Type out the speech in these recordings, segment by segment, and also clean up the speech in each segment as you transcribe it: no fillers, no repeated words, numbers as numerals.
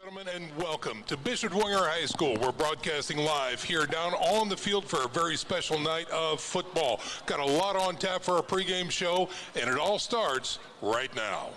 Gentlemen, and welcome to Bishop Dwenger High School. We're broadcasting live here down on the field for a very special night of football. Got a lot on tap for our pregame show, and it all starts right now.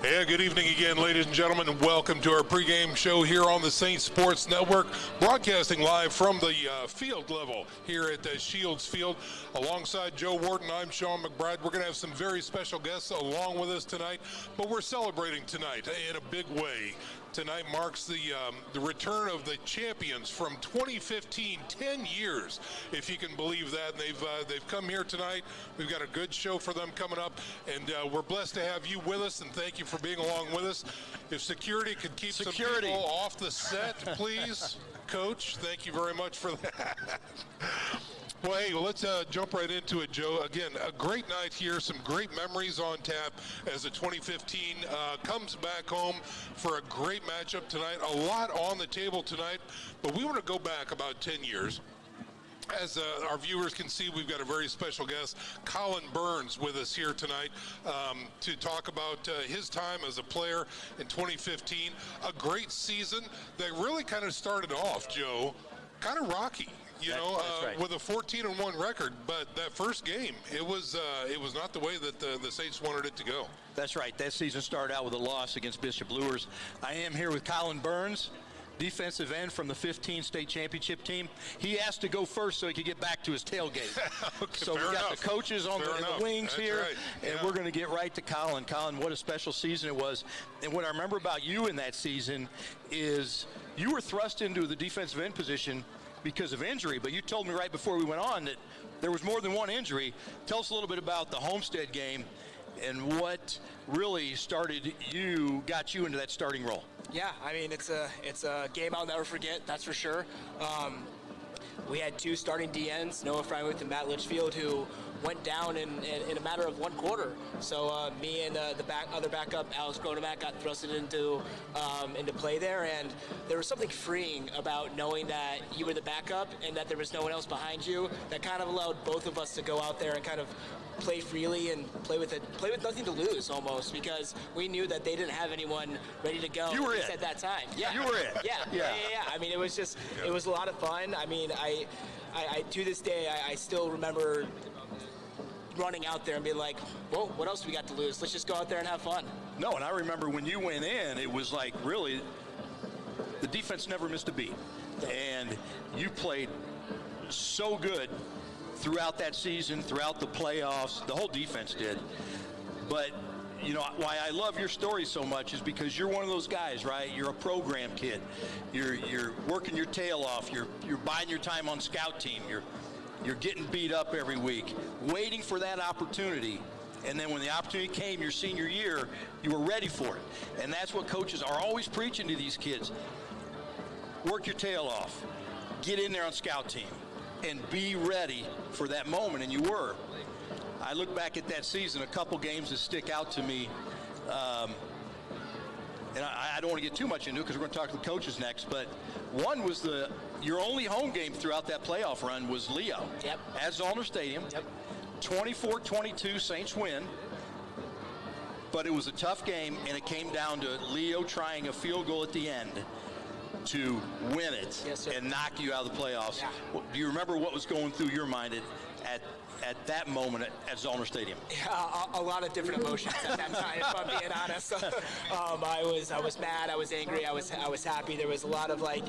Yeah, good evening again, ladies and gentlemen, and welcome to our pregame show here on the Saints Sports Network, broadcasting live from the field level here at Shields Field. Alongside Joe Wharton, I'm Sean McBride. We're going to have some very special guests along with us tonight, but we're celebrating tonight in a big way. Tonight marks the return of the champions from 2015, 10 years, if you can believe that. And they've come here tonight. We've got a good show for them coming up, and we're blessed to have you with us, and thank you for being along with us. If security could keep some people off the set, please. Coach, thank you very much for that. Well, hey, let's jump right into it, Joe. Again, a great night here, some great memories on tap as the 2015 comes back home for a great matchup tonight. A lot on the table tonight, but we want to go back about 10 years. As our viewers can see, we've got a very special guest, Colin Burns, with us here tonight to talk about his time as a player in 2015. A great season that really kind of started off, Joe, kind of rocky. Right. With a 14-1 record, but that first game, it was not the way that the Saints wanted it to go. That's right. That season started out with a loss against Bishop Luers. I am here with Colin Burns, defensive end from the 15 state championship team. He asked to go first so he could get back to his tailgate. Okay, so we got the coaches on the wings. That's here, right. and we're going to get right to Colin. Colin, what a special season it was. And what I remember about you in that season is you were thrust into the defensive end position because of injury, but you told me right before we went on that there was more than one injury. Tell us a little bit about the Homestead game and what really got you into that starting role. Yeah, I mean, it's a game I'll never forget, that's for sure. We had two starting DNs, Noah Frymuth and Matt Litchfield, who went down in a matter of one quarter. So me and the other backup, Alex Gronemak, got thrusted into play there, and there was something freeing about knowing that you were the backup and that there was no one else behind you. That kind of allowed both of us to go out there and kind of play freely and play with nothing to lose almost, because we knew that they didn't have anyone ready to go. You were it at that time. Yeah, you were it. Yeah. I mean, it was it was a lot of fun. I mean, I to this day I still remember running out there and being like, whoa, what else we got to lose? Let's just go out there and have fun. No, and I remember when you went in, it was like, really, the defense never missed a beat. And you played so good throughout that season, throughout the playoffs. The whole defense did. But, why I love your story so much is because you're one of those guys, right? You're a program kid. You're working your tail off. You're biding your time on scout team. You're getting beat up every week, waiting for that opportunity. And then when the opportunity came your senior year, you were ready for it. And that's what coaches are always preaching to these kids. Work your tail off. Get in there on scout team and be ready for that moment, and you were. I look back at that season, a couple games that stick out to me, and I don't want to get too much into it because we're going to talk to the coaches next, but one was your only home game throughout that playoff run was Leo. Yep. At Zollner Stadium. Yep. 24-22, Saints win. But it was a tough game, and it came down to Leo trying a field goal at the end to win it. Yes, sir. And knock you out of the playoffs. Yeah. Do you remember what was going through your mind at that moment at Zollner Stadium? Yeah, a lot of different emotions at that time, if I'm being honest. I was mad, I was angry, I was happy. There was a lot of like,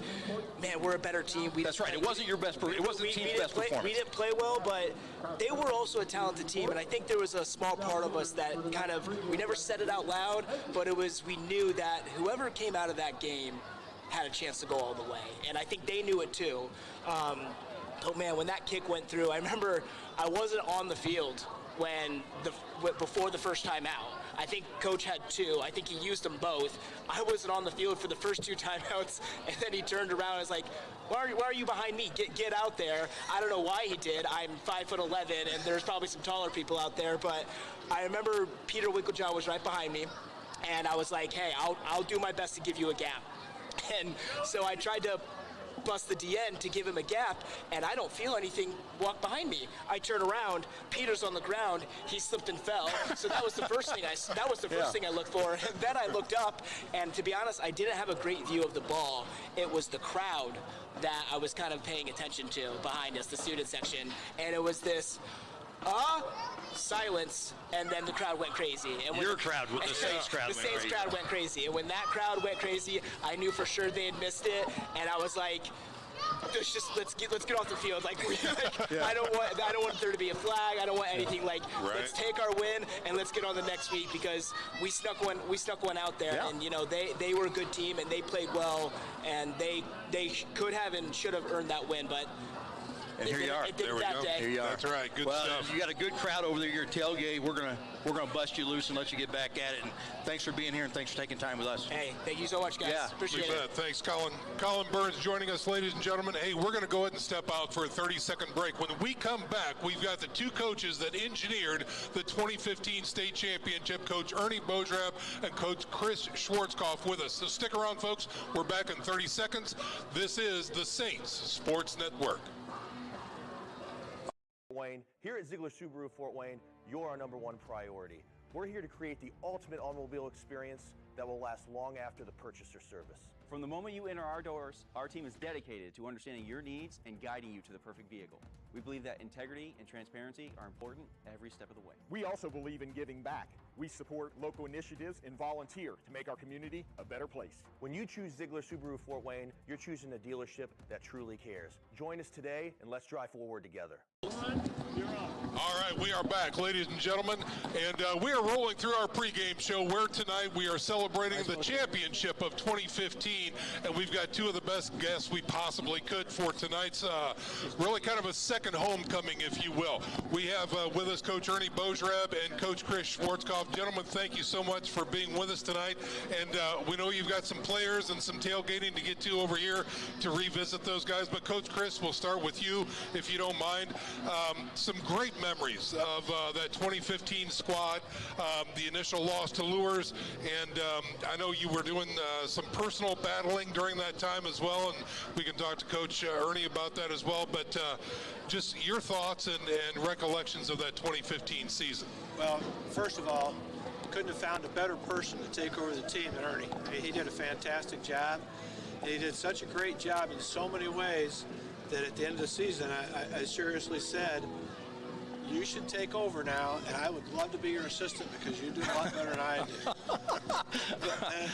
man, we're a better team. That's right. It wasn't your best. It wasn't the team's best performance. We didn't play well, but they were also a talented team, and I think there was a small part of us that kind of, we never said it out loud, but we knew that whoever came out of that game had a chance to go all the way, and I think they knew it too. Oh man, when that kick went through, I remember I wasn't on the field before the first time out. I think Coach had two. I think he used them both. I wasn't on the field for the first two timeouts, and then he turned around and was like, why are you behind me? Get out there. I don't know why he did. I'm 5'11", and there's probably some taller people out there, but I remember Peter Winklejohn was right behind me, and I was like, hey, I'll do my best to give you a gap. And so I tried to bust the DN to give him a gap, and I don't feel anything walk behind me. I turn around, Peter's on the ground, he slipped and fell. So that was the first thing I looked for. And then I looked up, and to be honest, I didn't have a great view of the ball. It was the crowd that I was kind of paying attention to behind us, the student section, and it was this silence, and then the crowd went crazy. And Your crowd, the Saints crowd went crazy. The Saints crowd went crazy. And when that crowd went crazy, I knew for sure they had missed it, and I was like, let's get off the field. I don't want there to be a flag. I don't want anything. Let's take our win and let's get on the next week, because we snuck one out there, and they were a good team and they played well, and they could have and should have earned that win, but. And here you are. There we go. Here you are. That's right. Good stuff. You got a good crowd over there. Your tailgate. We're gonna bust you loose and let you get back at it. And thanks for being here, and thanks for taking time with us. Hey, thank you so much, guys. Yeah. Appreciate it. Thanks, Colin. Colin Burns joining us, ladies and gentlemen. Hey, we're going to go ahead and step out for a 30-second break. When we come back, we've got the two coaches that engineered the 2015 state championship, Coach Ernie Bodrab and Coach Chris Schwarzkopf, with us. So stick around, folks. We're back in 30 seconds. This is the Saints Sports Network. Wayne, here at Ziegler Subaru Fort Wayne, you're our #1 priority. We're here to create the ultimate automobile experience that will last long after the purchase or service. From the moment you enter our doors, our team is dedicated to understanding your needs and guiding you to the perfect vehicle. We believe that integrity and transparency are important every step of the way. We also believe in giving back. We support local initiatives and volunteer to make our community a better place. When you choose Ziegler Subaru Fort Wayne, you're choosing a dealership that truly cares. Join us today and let's drive forward together. All right, we are back, ladies and gentlemen, and we are rolling through our pregame show, where tonight we are celebrating the championship of 2015, and we've got two of the best guests we possibly could for tonight's really kind of a second homecoming, if you will. We have with us Coach Ernie Bodrab and Coach Chris Schwarzkopf. Gentlemen, thank you so much for being with us tonight, and we know you've got some players and some tailgating to get to over here to revisit those guys, but Coach Chris, we'll start with you, if you don't mind. Some great memories of that 2015 squad, the initial loss to Lures, and I know you were doing some personal battling during that time as well, and we can talk to Coach Ernie about that as well, but just your thoughts and recollections of that 2015 season. Well, first of all, couldn't have found a better person to take over the team than Ernie. I mean, he did a fantastic job, and he did such a great job in so many ways that at the end of the season, I seriously said, you should take over now, and I would love to be your assistant because you do a lot better than I do.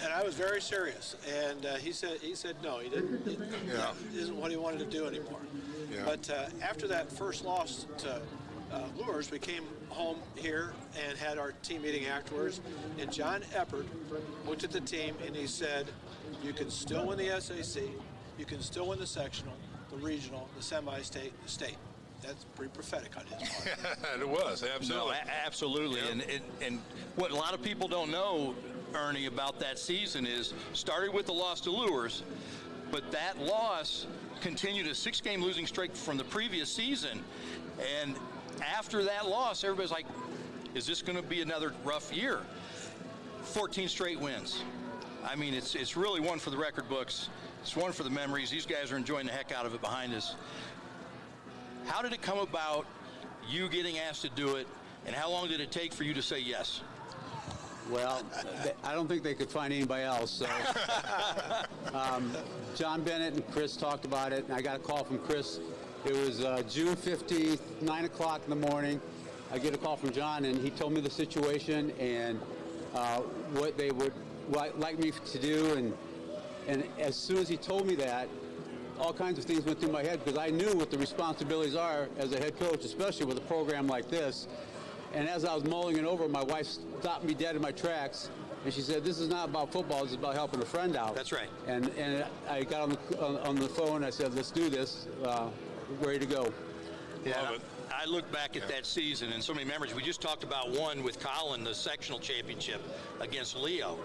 and I was very serious, and he said no, he didn't. It isn't what he wanted to do anymore. Yeah. But after that first loss to Lures, we came home here and had our team meeting afterwards, and John Eppert looked at the team and he said, you can still win the SAC, you can still win the sectional, the regional, the semi-state, the state. That's pretty prophetic on his part. It was, absolutely. No, absolutely. Yeah. And what a lot of people don't know, Ernie, about that season is started with the loss to Lures, but that loss continued a 6-game losing streak from the previous season. And after that loss, everybody's like, is this going to be another rough year? 14 straight wins. I mean, it's really one for the record books. It's one for the memories. These guys are enjoying the heck out of it behind us. How did it come about, you getting asked to do it, and how long did it take for you to say yes? Well, I don't think they could find anybody else. So, John Bennett and Chris talked about it, and I got a call from Chris It was June 15th, 9 o'clock in the morning. I get a call from John, and he told me the situation and what they would like me to do. And as soon as he told me that, all kinds of things went through my head because I knew what the responsibilities are as a head coach, especially with a program like this. And as I was mulling it over, my wife stopped me dead in my tracks, and she said, "This is not about football. This is about helping a friend out." That's right. And I got on the phone. I said, "Let's do this. Ready to go." Yeah, I look back at that season and so many memories. We just talked about one with Colin, the sectional championship against Leo.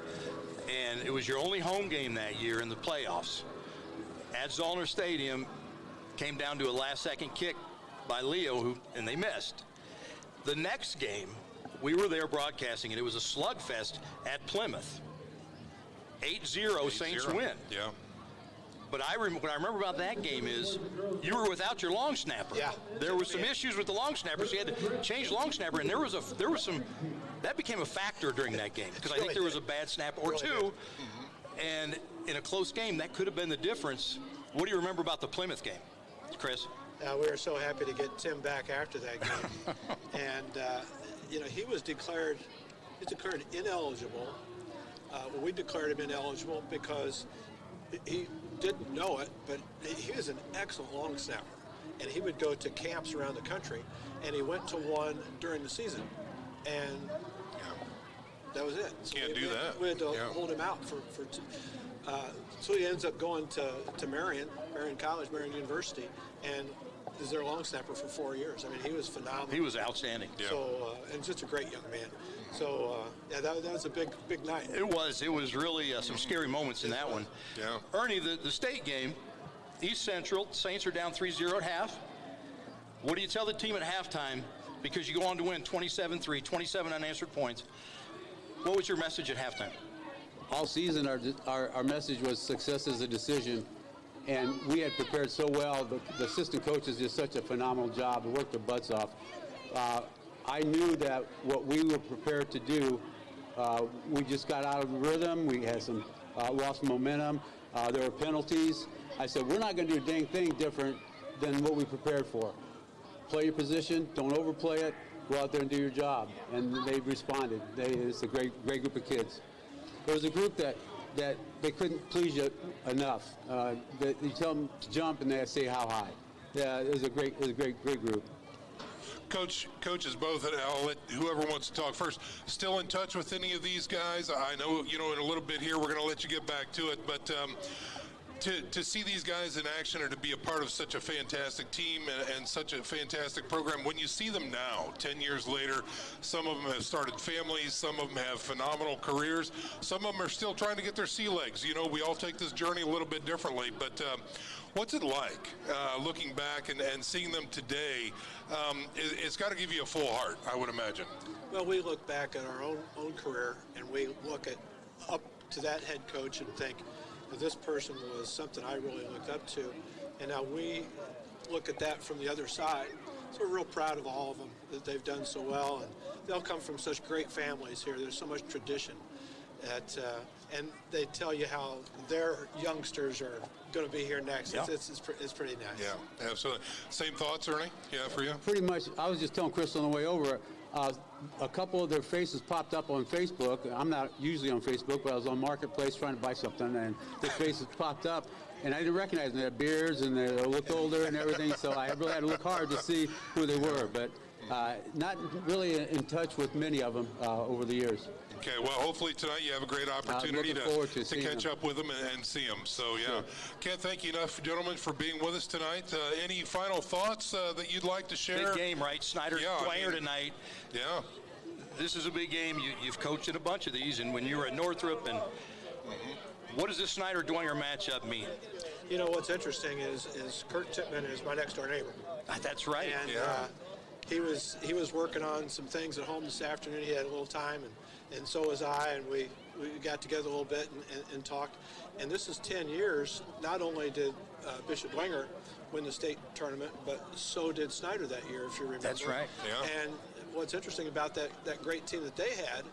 And it was your only home game that year in the playoffs. At Zollner Stadium, came down to a last-second kick by Leo, and they missed. The next game, we were there broadcasting, and it was a slugfest at Plymouth. 8-0 Saints win. Yeah. But what I remember about that game is you were without your long snapper. Yeah. There were some issues with the long snapper, so you had to change long snapper, and there was some that became a factor during that game because I think there was a bad snap or two, and in a close game that could have been the difference. What do you remember about the Plymouth game, Chris? We were so happy to get Tim back after that game, and he was declared ineligible. We declared him ineligible because he didn't know it, but he was an excellent long snapper, and he would go to camps around the country, and he went to one during the season, and that was it. So Can't do that. We had to hold him out so he ends up going to Marion College, Marion University, and is their long snapper for 4 years. I mean, he was phenomenal. He was outstanding. Yeah. So, and just a great young man. So, that was a big night. It was really some scary moments in that one. Yeah. Ernie, the state game, East Central, Saints are down 3-0 at half. What do you tell the team at halftime? Because you go on to win 27-3, 27 unanswered points. What was your message at halftime? All season, our message was success is a decision, and we had prepared so well. The assistant coaches did such a phenomenal job and worked their butts off. I knew that what we were prepared to do, we just got out of the rhythm. We had some lost momentum. There were penalties. I said, we're not going to do a dang thing different than what we prepared for. Play your position. Don't overplay it. Go out there and do your job. And they responded. It's a great group of kids. There was a group that they couldn't please you enough. That you tell them to jump and they say how high. Yeah, it was a great group. Coaches both, and I'll let whoever wants to talk first. Still in touch with any of these guys? I know, in a little bit here we're going to let you get back to it, but to see these guys in action or to be a part of such a fantastic team and such a fantastic program, when you see them now, 10 years later, some of them have started families, some of them have phenomenal careers, some of them are still trying to get their sea legs. We all take this journey a little bit differently, but what's it like looking back and seeing them today? It's got to give you a full heart, I would imagine. Well, we look back at our own career, and we look up to that head coach and think, this person was something I really looked up to. And now we look at that from the other side. So we're real proud of all of them, that they've done so well. And they'll come from such great families here. There's so much tradition. And they tell you how their youngsters are going to be here next. Yeah. It's pretty nice. Yeah, absolutely. Same thoughts, Ernie? Yeah, for you? Pretty much. I was just telling Chris on the way over, a couple of their faces popped up on Facebook. I'm not usually on Facebook, but I was on Marketplace trying to buy something, and their faces popped up, and I didn't recognize them. They had beards, and they looked older and everything, so I really had to look hard to see who they were, but not really in touch with many of them over the years. Okay, well, hopefully tonight you have a great opportunity to catch up with them and see them. So, yeah. Sure. Can't thank you enough, gentlemen, for being with us tonight. Any final thoughts that you'd like to share? Big game, right? Snider, Dwenger tonight. Yeah. This is a big game. You've coached in a bunch of these, and when you were at Northrop, and what does this Snider-Dwenger matchup mean? What's interesting is Kurt Tippmann is my next-door neighbor. That's right. And he was working on some things at home this afternoon. He had a little time, and so was I, and we got together a little bit and talked. And this is 10 years. Not only did Bishop Dwenger win the state tournament, but so did Snider that year, if you remember. That's right. Yeah. And what's interesting about that great team that they had,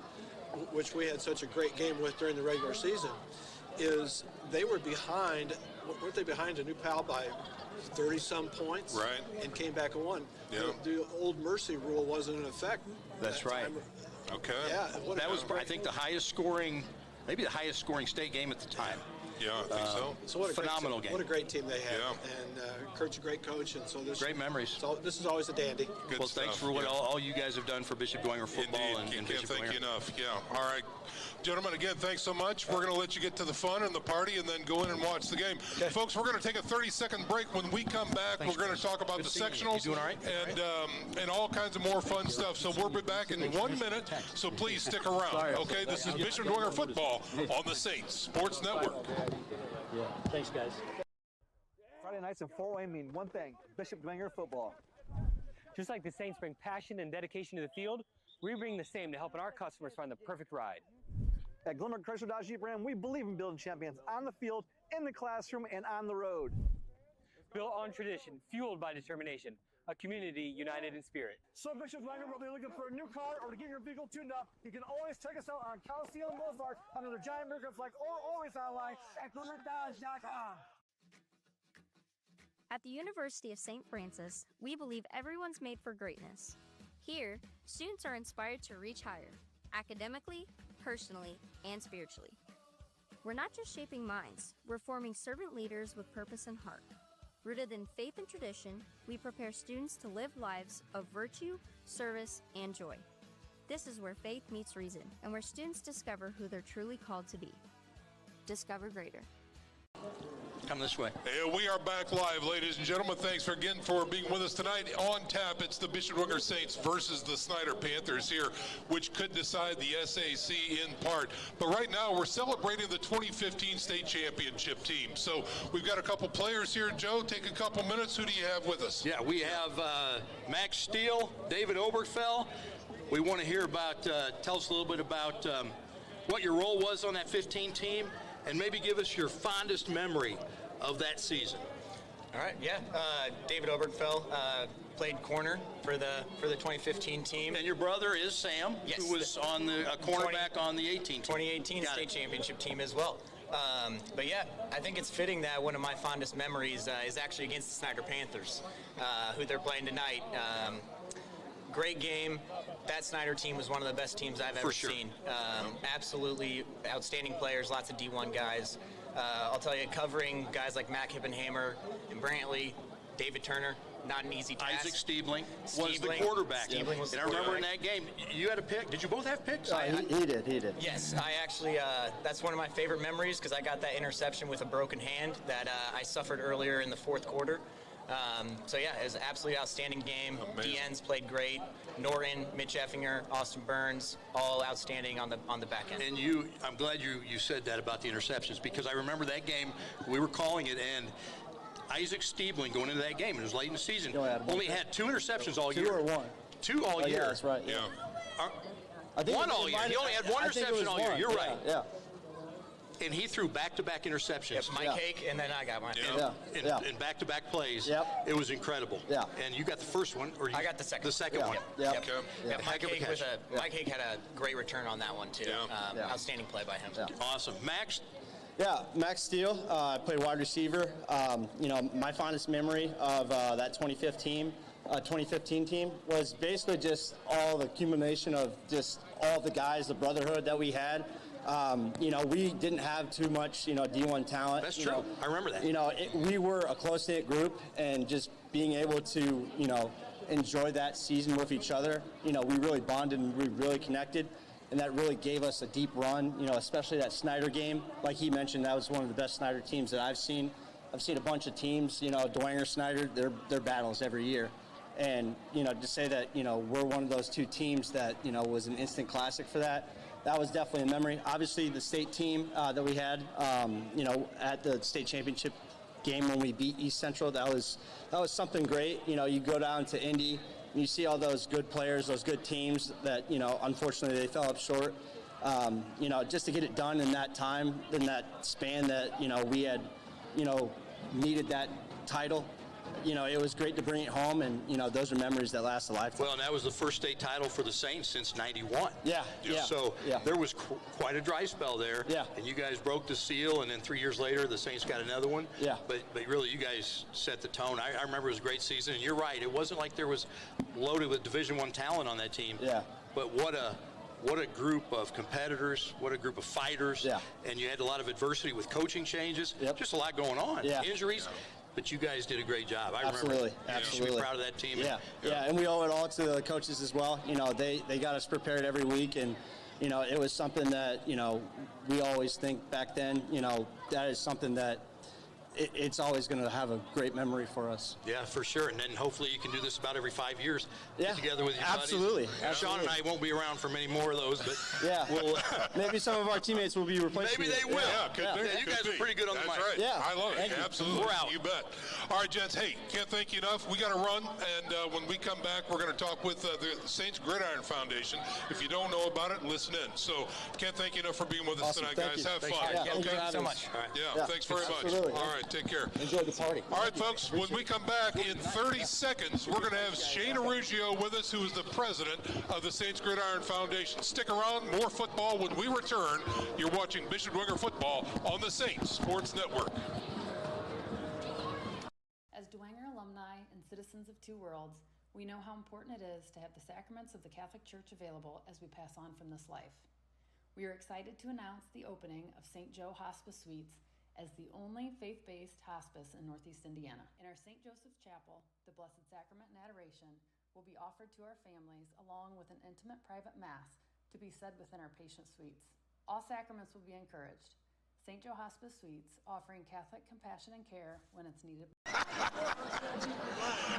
which we had such a great game with during the regular season, is they were behind weren't they behind a New Pal by 30-some points? Right. And came back and won. Yeah. The old mercy rule wasn't in effect. That's right. Okay. Yeah. That was, I think, the highest scoring, maybe the highest scoring state game at the time. Yeah, I think so. So what a Phenomenal great game. What a great team they had. Yeah. And Kurt's a great coach, and so there's Great memories. So this is always a dandy. Good Well, stuff. thanks for what all you guys have done for Bishop Dwenger football. Indeed. and Can't Bishop thank Dwenger. you enough. Yeah. All right. Gentlemen, again, thanks so much. We're going to let you get to the fun and the party and then go in and watch the game. Okay. Folks, we're going to take a 30-second break. When we come back, we're going to talk about the sectionals You doing all right? and all kinds of more fun stuff. So we'll be back in 1 minute, so please stick around. Okay, this is Bishop Dwenger football on the Saints Sports Network. Thanks, guys. Friday nights in Fort Wayne mean one thing: Bishop Dwenger football. Just like the Saints bring passion and dedication to the field, we bring the same to helping our customers find the perfect ride. At Glenmark Chrysler Dodge Jeep Ram, we believe in building champions on the field, in the classroom, and on the road. Built on tradition, fueled by determination, a community united in spirit. So Bishop Dwenger, whether you're looking for a new car or to get your vehicle tuned up, you can always check us out on Coliseum Boulevard under the giant burger flag, or always online at GlenmarkDodge.com. At the University of St. Francis, we believe everyone's made for greatness. Here, students are inspired to reach higher, academically, personally, and spiritually. We're not just shaping minds, we're forming servant leaders with purpose and heart. Rooted in faith and tradition, we prepare students to live lives of virtue, service, and joy. This is where faith meets reason, and where students discover who they're truly called to be. Discover greater. Come this way. And we are back live, ladies and gentlemen. Thanks again for being with us tonight. On tap, it's the Bishop Dwenger Saints versus the Snider Panthers here, which could decide the SAC in part. But right now, we're celebrating the 2015 state championship team. So we've got a couple players here. Joe, take a couple minutes. Who do you have with us? Yeah, we have Max Steele, David Obergefell. We want to hear about, tell us a little bit about what your role was on that 15 team, and maybe give us your fondest memory of that season. All right, yeah. David Obergefell played corner for the 2015 team. And your brother is Sam, yes, who was on the cornerback on the 18 team. 2018 state championship team as well. But yeah, I think it's fitting that one of my fondest memories is actually against the Snider Panthers, who they're playing tonight. Great game. That Snider team was one of the best teams I've ever seen. Absolutely outstanding players, lots of D1 guys. I'll tell you, covering guys like Matt Hippenhammer and Brantley, David Turner, not an easy task. Isaac Stiebling was the quarterback. Stiebling was and the I remember in that game, you had a pick. Did you both have picks? He did. Yes, I actually, that's one of my favorite memories because I got that interception with a broken hand that I suffered earlier in the fourth quarter. So yeah, it was an absolutely outstanding game. DNs played great. Norton, Mitch Effinger, Austin Burns, all outstanding on the back end. And I'm glad you said that about the interceptions, because I remember that game, we were calling it, and Isaac Stiebling going into that game, it was late in the season, only had 2 interceptions all year. 2 or 1? 2 all year. Yeah, that's right. Yeah. I think 1 all year. He only had 1 interception all year. You're right. Yeah. And he threw back-to-back interceptions. Yep, Mike Hake, and then I got mine. And back-to-back plays. Yep. It was incredible. Yeah. And you got the first one, or I got the second. The second one. Yep. Yeah. Mike Hake had a great return on that one too. Outstanding play by him. Awesome. Max? Yeah, Max Steele. I played wide receiver. My fondest memory of that 2015 team was basically just all the accumulation of just all the guys, the brotherhood that we had. We didn't have too much, D1 talent. That's true. I remember that. We were a close-knit group, and just being able to, enjoy that season with each other, we really bonded and we really connected, and that really gave us a deep run, especially that Snider game. Like he mentioned, that was one of the best Snider teams that I've seen. I've seen a bunch of teams, Dwenger, Snider, they're battles every year. And, to say that, we're one of those 2 teams that, was an instant classic for that. That was definitely a memory. Obviously, the state team that we had, at the state championship game when we beat East Central, that was something great. You go down to Indy, and you see all those good players, those good teams that, unfortunately they fell up short. Just to get it done in that time, in that span that, we had, needed that title. it was great to bring it home, and, those are memories that last a lifetime. Well, and that was the first state title for the Saints since '91. Yeah. So there was quite a dry spell there. Yeah. And you guys broke the seal, and then 3 years later, the Saints got another one. Yeah. But really, you guys set the tone. I remember it was a great season, and you're right. It wasn't like there was loaded with Division I talent on that team. Yeah. But what a group of competitors, what a group of fighters. Yeah. And you had a lot of adversity with coaching changes. Yep. Just a lot going on. Yeah. Injuries. But you guys did a great job. I Absolutely. remember. Absolutely. You should be proud of that team. Yeah, and we owe it all to the coaches as well. They got us prepared every week, and it was something that we always think back then. That is something that it's always going to have a great memory for us. Yeah, for sure. And then hopefully you can do this about every 5 years. Yeah, get together with your absolutely. buddies. Absolutely. Sean and I won't be around for many more of those, but yeah, maybe some of our teammates will be replaced. Maybe they will. Yeah, you guys are pretty good on That's the mic. right. Yeah, I love it. Absolutely. We're out. You bet. All right, gents. Hey, can't thank you enough. We got to run, and when we come back, we're going to talk with the Saints Gridiron Foundation. If you don't know about it, listen in. So, can't thank you enough for being with us tonight, guys. Have fun. Thank you so much. All right. Yeah, thanks very much. Absolutely. All right, take care. Enjoy the party. All right, folks, when we come back in 30 seconds, we're going to have Shane Arugio with us, who is the president of the Saints Gridiron Foundation. Stick around, more football when we return. You're watching Bishop Dwenger football on the Saints Sports Network. As Dwenger alumni and citizens of two worlds, we know how important it is to have the sacraments of the Catholic Church available as we pass on from this life. We are excited to announce the opening of St. Joe Hospice Suites as the only faith-based hospice in Northeast Indiana. In our St. Joseph's Chapel, the Blessed Sacrament and Adoration will be offered to our families along with an intimate private mass to be said within our patient suites. All sacraments will be encouraged. St. Joe Hospice Suites, offering Catholic compassion and care when it's needed.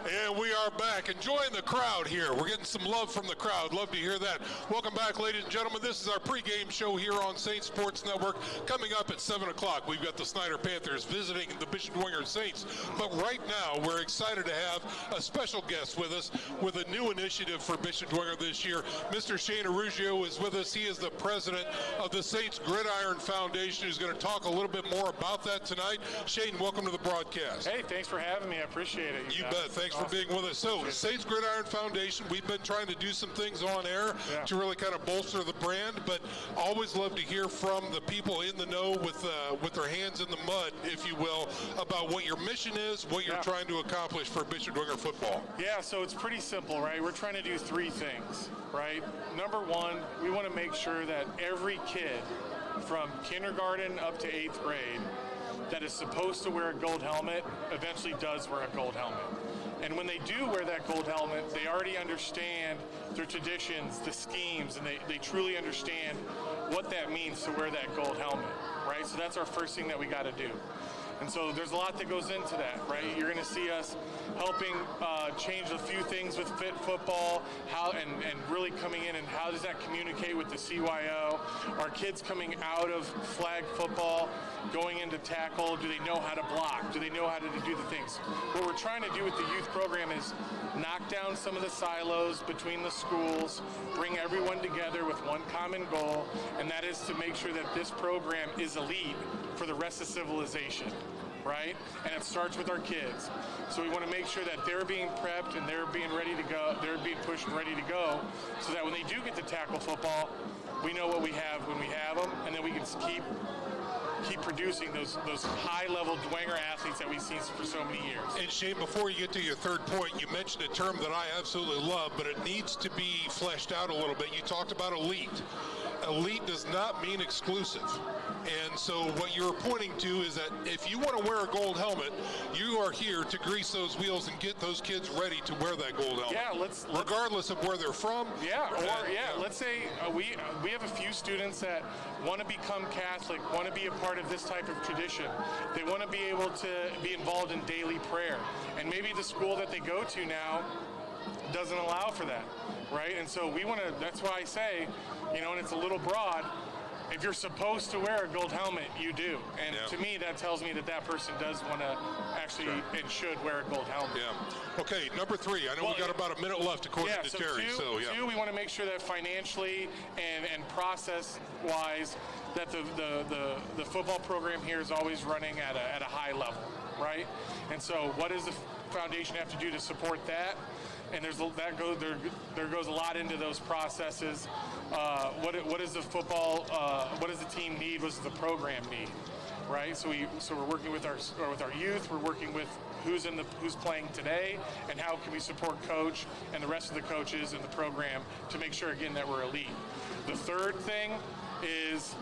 And we are back, enjoying the crowd here. We're getting some love from the crowd. Love to hear that. Welcome back, ladies and gentlemen. This is our pregame show here on Saints Sports Network. Coming up at 7 o'clock, we've got the Snider Panthers visiting the Bishop Dwenger Saints. But right now, we're excited to have a special guest with us with a new initiative for Bishop Dwenger this year. Mr. Shane Arugio is with us. He is the president of the Saints Gridiron Foundation, who's going to talk a little bit more about that tonight. Shane, welcome to the broadcast. Hey, thanks for having me. I appreciate it. You bet. Thanks for being with us. So, Saints Gridiron Foundation, we've been trying to do some things on air to really kind of bolster the brand, but always love to hear from the people in the know with their hands in the mud, if you will, about what your mission is, what you're trying to accomplish for Bishop Dwenger football. Yeah, so it's pretty simple, right? We're trying to do three things, right? Number one, we want to make sure that every kid from kindergarten up to 8th grade that is supposed to wear a gold helmet eventually does wear a gold helmet. And when they do wear that gold helmet, they already understand their traditions, the schemes, and they truly understand what that means to wear that gold helmet, right? So that's our first thing that we got to do. And so there's a lot that goes into that, right? You're going to see us helping change a few things with fit football, and really coming in and how does that communicate with the CYO? Our kids coming out of flag football, going into tackle, do they know how to block? Do they know how to do the things? What we're trying to do with the youth program is knock down some of the silos between the schools, bring everyone together with one common goal, and that is to make sure that this program is elite for the rest of civilization, right? And it starts with our kids. So we want to make sure that they're being prepped and they're being ready to go, they're being pushed and ready to go, so that when they do get to tackle football, we know what we have when we have them, and then we can keep producing those high-level Dwenger athletes that we've seen for so many years. And Shane, before you get to your third point, you mentioned a term that I absolutely love, but it needs to be fleshed out a little bit. You talked about elite. Elite does not mean exclusive. And so what you're pointing to is that if you want to wear a gold helmet, you are here to grease those wheels and get those kids ready to wear that gold helmet. Yeah, regardless of where they're from. Yeah, let's say we have a few students that want to become Catholic, want to be a part of this type of tradition. They want to be able to be involved in daily prayer. And maybe the school that they go to now doesn't allow for that, right? And so we want to, that's why I say, and it's a little broad, if you're supposed to wear a gold helmet, you do. And to me, that tells me that that person does want to actually and should wear a gold helmet. Yeah. Okay, number three. I know we got about a minute left according to Terry. Two, we want to make sure that financially and process-wise, that the football program here is always running at a high level. right? And so what does the foundation have to do to support that? And there goes a lot into those processes. What does the football, what does the team need? What does the program need? Right, so we're working with our youth. We're working with who's playing today, and how can we support coach and the rest of the coaches in the program to make sure again that we're elite. The third thing is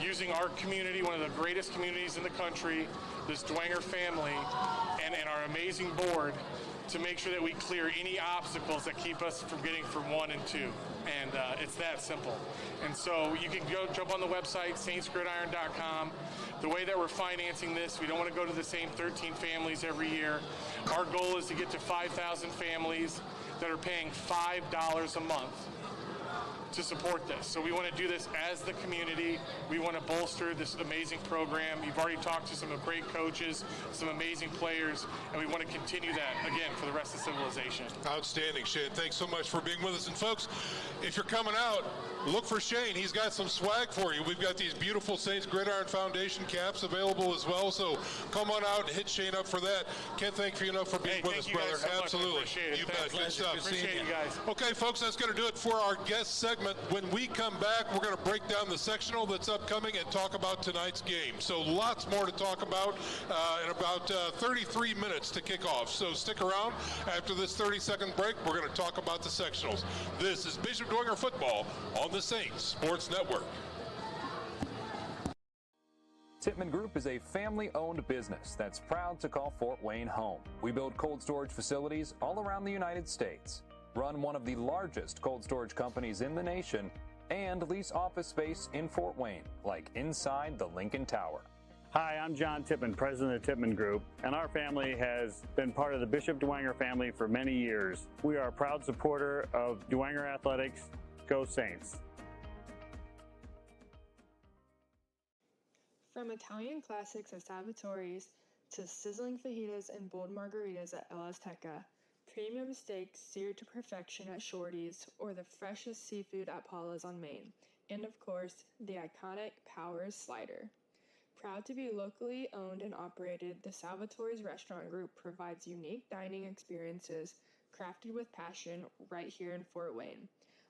using our community, one of the greatest communities in the country, this Dwenger family, and our amazing board, to make sure that we clear any obstacles that keep us from getting from 1 and 2. And it's that simple. And so you can go jump on the website, saintsgridiron.com. The way that we're financing this, we don't want to go to the same 13 families every year. Our goal is to get to 5,000 families that are paying $5 a month to support this. So we want to do this as the community. We want to bolster this amazing program. You've already talked to some great coaches, some amazing players, and we want to continue that, again, for the rest of civilization. Outstanding, Shane. Thanks so much for being with us. And folks, if you're coming out, look for Shane. He's got some swag for you. We've got these beautiful Saints Gridiron Foundation caps available as well, so come on out and hit Shane up for that. Can't thank you enough for being with us, brother. So absolutely. You bet. Good stuff. Appreciate you guys. Okay, folks, that's going to do it for our guest segment. When we come back, we're going to break down the sectional that's upcoming and talk about tonight's game. So lots more to talk about in about 33 minutes to kick off. So stick around. After this 30-second break, we're going to talk about the sectionals. This is Bishop Dwenger Football on the Saints Sports Network. Tippmann Group is a family-owned business that's proud to call Fort Wayne home. We build cold storage facilities all around the United States, run one of the largest cold storage companies in the nation, and lease office space in Fort Wayne, like inside the Lincoln Tower. Hi, I'm John Tippmann, president of Tippmann Group, and our family has been part of the Bishop Dwenger family for many years. We are a proud supporter of Dwenger Athletics. Go Saints! From Italian classics at Salvatore's to sizzling fajitas and bold margaritas at El Azteca, premium steaks seared to perfection at Shorty's, or the freshest seafood at Paula's on Main, and of course, the iconic Powers Slider. Proud to be locally owned and operated, the Salvatore's Restaurant Group provides unique dining experiences crafted with passion right here in Fort Wayne.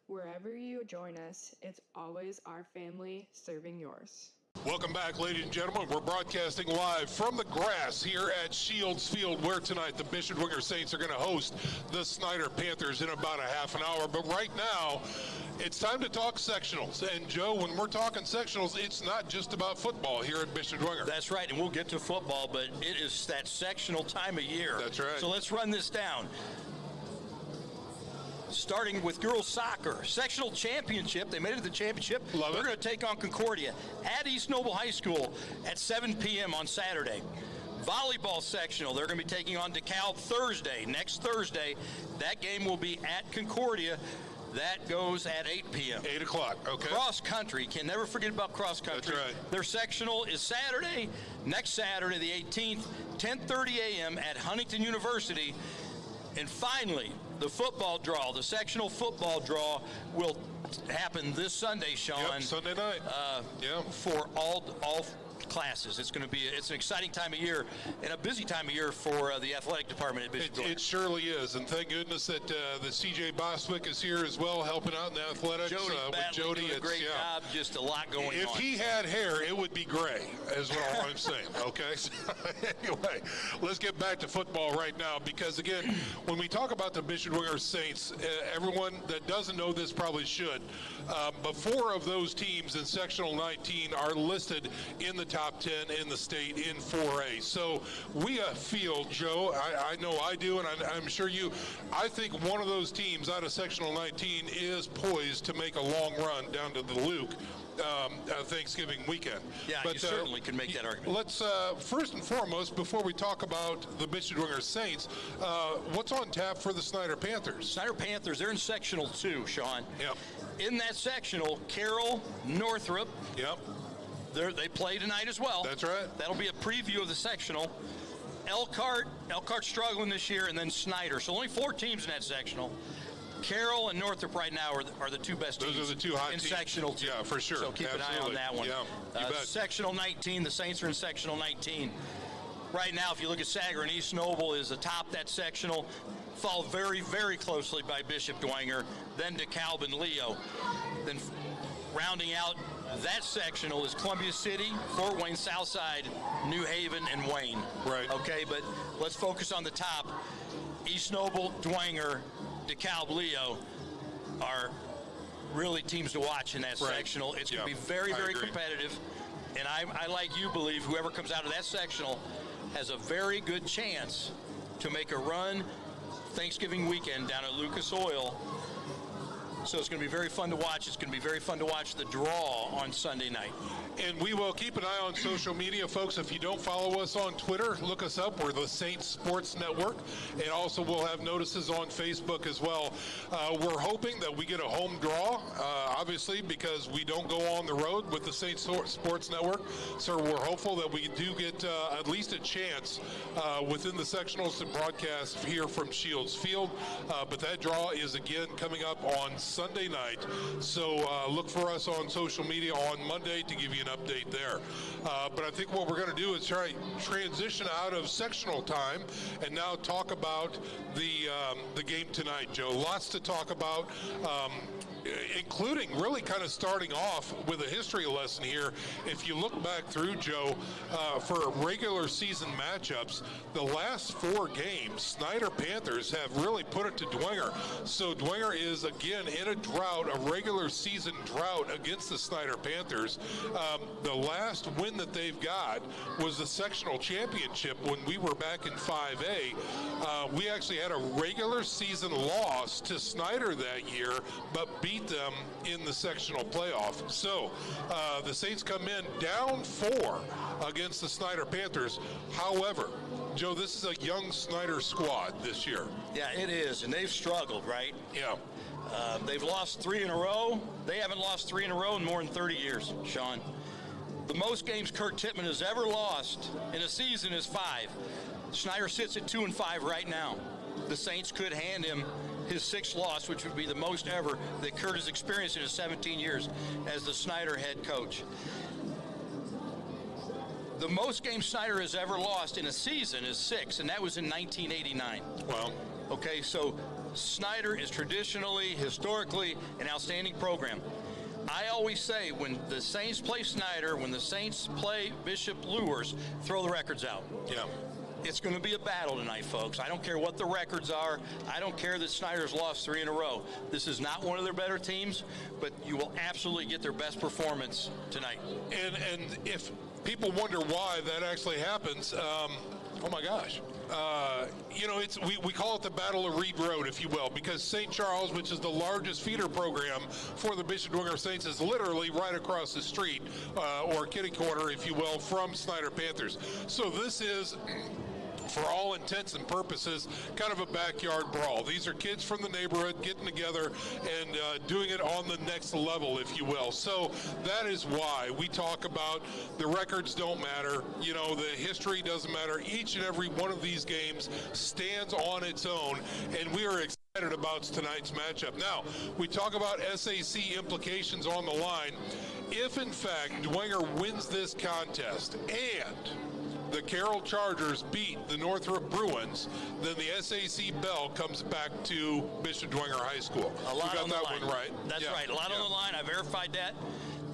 Wherever you join us, it's always our family serving yours. Welcome back, ladies and gentlemen. We're broadcasting live from the grass here at Shields Field, where tonight the Bishop Dwenger Saints are going to host the Snider Panthers in about a half an hour. But right now, it's time to talk sectionals. And Joe, when we're talking sectionals, it's not just about football here at Bishop Dwenger. That's right, and we'll get to football, but it is that sectional time of year. That's right. So let's run this down. Starting with girls soccer, sectional championship. They made it to the championship. They're going to take on Concordia at East Noble High School at 7 p.m. on Saturday. Volleyball sectional, they're going to be taking on DeKalb Thursday, next Thursday. That game will be at Concordia. That goes at 8 p.m. 8 o'clock, okay. Cross country, can never forget about cross country. That's right. Their sectional is Saturday, next Saturday, the 18th, 10:30 a.m. at Huntington University. And finally, the football draw, the sectional football draw will happen this Sunday, Sean. Yep, Sunday night. For all classes. It's going to be, it's an exciting time of year and a busy time of year for the athletic department at Bishop Dwenger. It surely is, and thank goodness that the CJ Boswick is here as well, helping out in the athletics. Jody's with Jody, doing a great job, just a lot going on. If he had hair, it would be gray, is all I'm saying, okay? So, anyway, let's get back to football right now, because again, when we talk about the Bishop Dwenger Saints, everyone that doesn't know this probably should, but 4 of those teams in sectional 19 are listed in the top 10 in the state in 4A. So we feel, Joe, I know I do, and I'm sure you, I think one of those teams out of sectional 19 is poised to make a long run down to the Luke Thanksgiving weekend. Yeah, but, you certainly can make that argument. Let's, first and foremost, before we talk about the Bishop Dwenger Saints, what's on tap for the Snider Panthers? Snider Panthers, they're in sectional 2, Sean. Yep. In that sectional, Carroll, Northrop. Yep. They play tonight as well. That's right. That'll be a preview of the sectional. Elkhart struggling this year, and then Snider. So only 4 teams in that sectional. Carroll and Northrop right now are the 2 best teams. Those are the 2 hot in teams. sectional 2. Yeah, for sure. So keep an eye on that one. Yeah, you bet. Sectional 19, the Saints are in sectional 19. right now, if you look at Sanger and East Noble is atop that sectional, followed very, very closely by Bishop Dwenger, then DeKalb and Leo. Then rounding out that sectional is Columbia City, Fort Wayne, Southside, New Haven, and Wayne. Right. Okay, but let's focus on the top. East Noble, Dwenger, DeKalb, Leo are really teams to watch in that sectional. It's going to be very, very competitive. And I, like you, believe whoever comes out of that sectional has a very good chance to make a run Thanksgiving weekend down at Lucas Oil. So it's going to be very fun to watch. It's going to be very fun to watch the draw on Sunday night. And we will keep an eye on social media, folks. If you don't follow us on Twitter, look us up. We're the Saints Sports Network. And also we'll have notices on Facebook as well. We're hoping that we get a home draw, obviously, because we don't go on the road with the Saints Sports Network. So we're hopeful that we do get at least a chance within the sectionals to broadcast here from Shields Field. But that draw is, again, coming up on Sunday night. So look for us on social media on Monday to give you an update there. But I think what we're going to do is try transition out of sectional time and now talk about the game tonight, Joe. Lots to talk about, including really kind of starting off with a history lesson here. If you look back through, Joe, for regular season matchups, the last 4 games, Snider Panthers have really put it to Dwenger. So Dwenger is, again, in a drought, a regular season drought against the Snider Panthers. The last win that they've got was the sectional championship when we were back in 5A. We actually had a regular season loss to Snider that year, but beat them in the sectional playoff. So the Saints come in down 4 against the Snider Panthers. However, Joe, this is a young Snider squad this year. Yeah, it is, and they've struggled, right? Yeah. They've lost 3 in a row. They haven't lost 3 in a row in more than 30 years, Sean. The most games Kurt Tittman has ever lost in a season is 5. Snider sits at 2-5 right now. The Saints could hand him his 6th loss, which would be the most ever that Kurt has experienced in his 17 years as the Snider head coach. The most games Snider has ever lost in a season is 6, and that was in 1989. Well, okay, so Snider is traditionally, historically, an outstanding program. I always say when the Saints play Snider, when the Saints play Bishop Luers, throw the records out. Yeah. It's going to be a battle tonight, folks. I don't care what the records are. I don't care that Snider's lost 3 in a row. This is not one of their better teams, but you will absolutely get their best performance tonight. And if people wonder why that actually happens, oh my gosh. You know, we call it the Battle of Reed Road, if you will, because St. Charles, which is the largest feeder program for the Bishop Dwenger Saints, is literally right across the street, or kitty corner, if you will, from Snider Panthers. So this is, for all intents and purposes, kind of a backyard brawl. These are kids from the neighborhood getting together and doing it on the next level, if you will. So that is why we talk about the records don't matter. You know, the history doesn't matter. Each and every one of these games stands on its own, and we are excited about tonight's matchup. Now, we talk about SAC implications on the line. If, in fact, Dwenger wins this contest and the Carroll Chargers beat the Northrop Bruins, then the SAC bell comes back to Bishop Dwenger High School. A lot on the line. One right. That's right. A lot on the line. I verified that.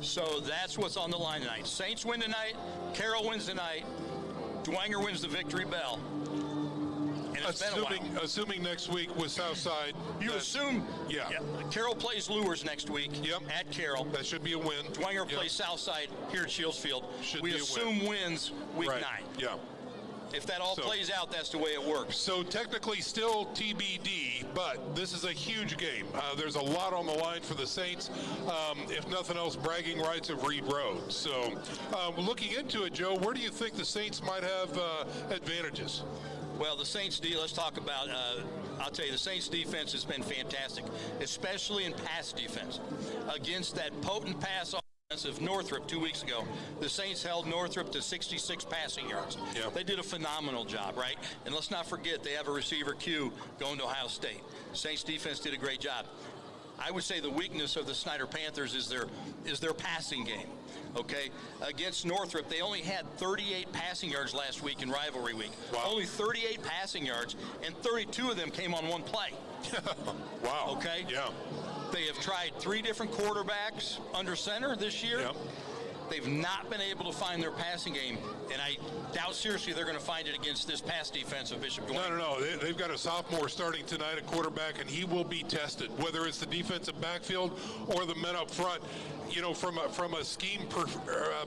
So that's what's on the line tonight. Saints win tonight. Carroll wins tonight. Dwenger wins the victory bell. And it's been a while. Assuming next week with Southside. You assume. Yeah. Carroll plays Luers next week. Yep. At Carroll. That should be a win. Dwenger plays Southside here at Shields Field. We assume wins week 9. Yeah. If that all plays out, that's the way it works. So technically still TBD, but this is a huge game. There's a lot on the line for the Saints. If nothing else, bragging rights of Reed Road. So looking into it, Joe, where do you think the Saints might have advantages? Well, the Saints, let's talk about, I'll tell you, the Saints defense has been fantastic, especially in pass defense. Against that potent pass offense of Northrop 2 weeks ago, the Saints held Northrop to 66 passing yards. Yeah. They did a phenomenal job, right? And let's not forget, they have a receiver Q going to Ohio State. Saints defense did a great job. I would say the weakness of the Snider Panthers is their passing game. Okay, against Northrop, they only had 38 passing yards last week in rivalry week. Wow. Only 38 passing yards, and 32 of them came on one play. Wow. Okay. Yeah. They have tried 3 different quarterbacks under center this year. Yep. They've not been able to find their passing game, and I doubt seriously they're going to find it against this pass defense of Bishop Dwenger. No. They've got a sophomore starting tonight at quarterback, and he will be tested, whether it's the defensive backfield or the men up front. You know, from a scheme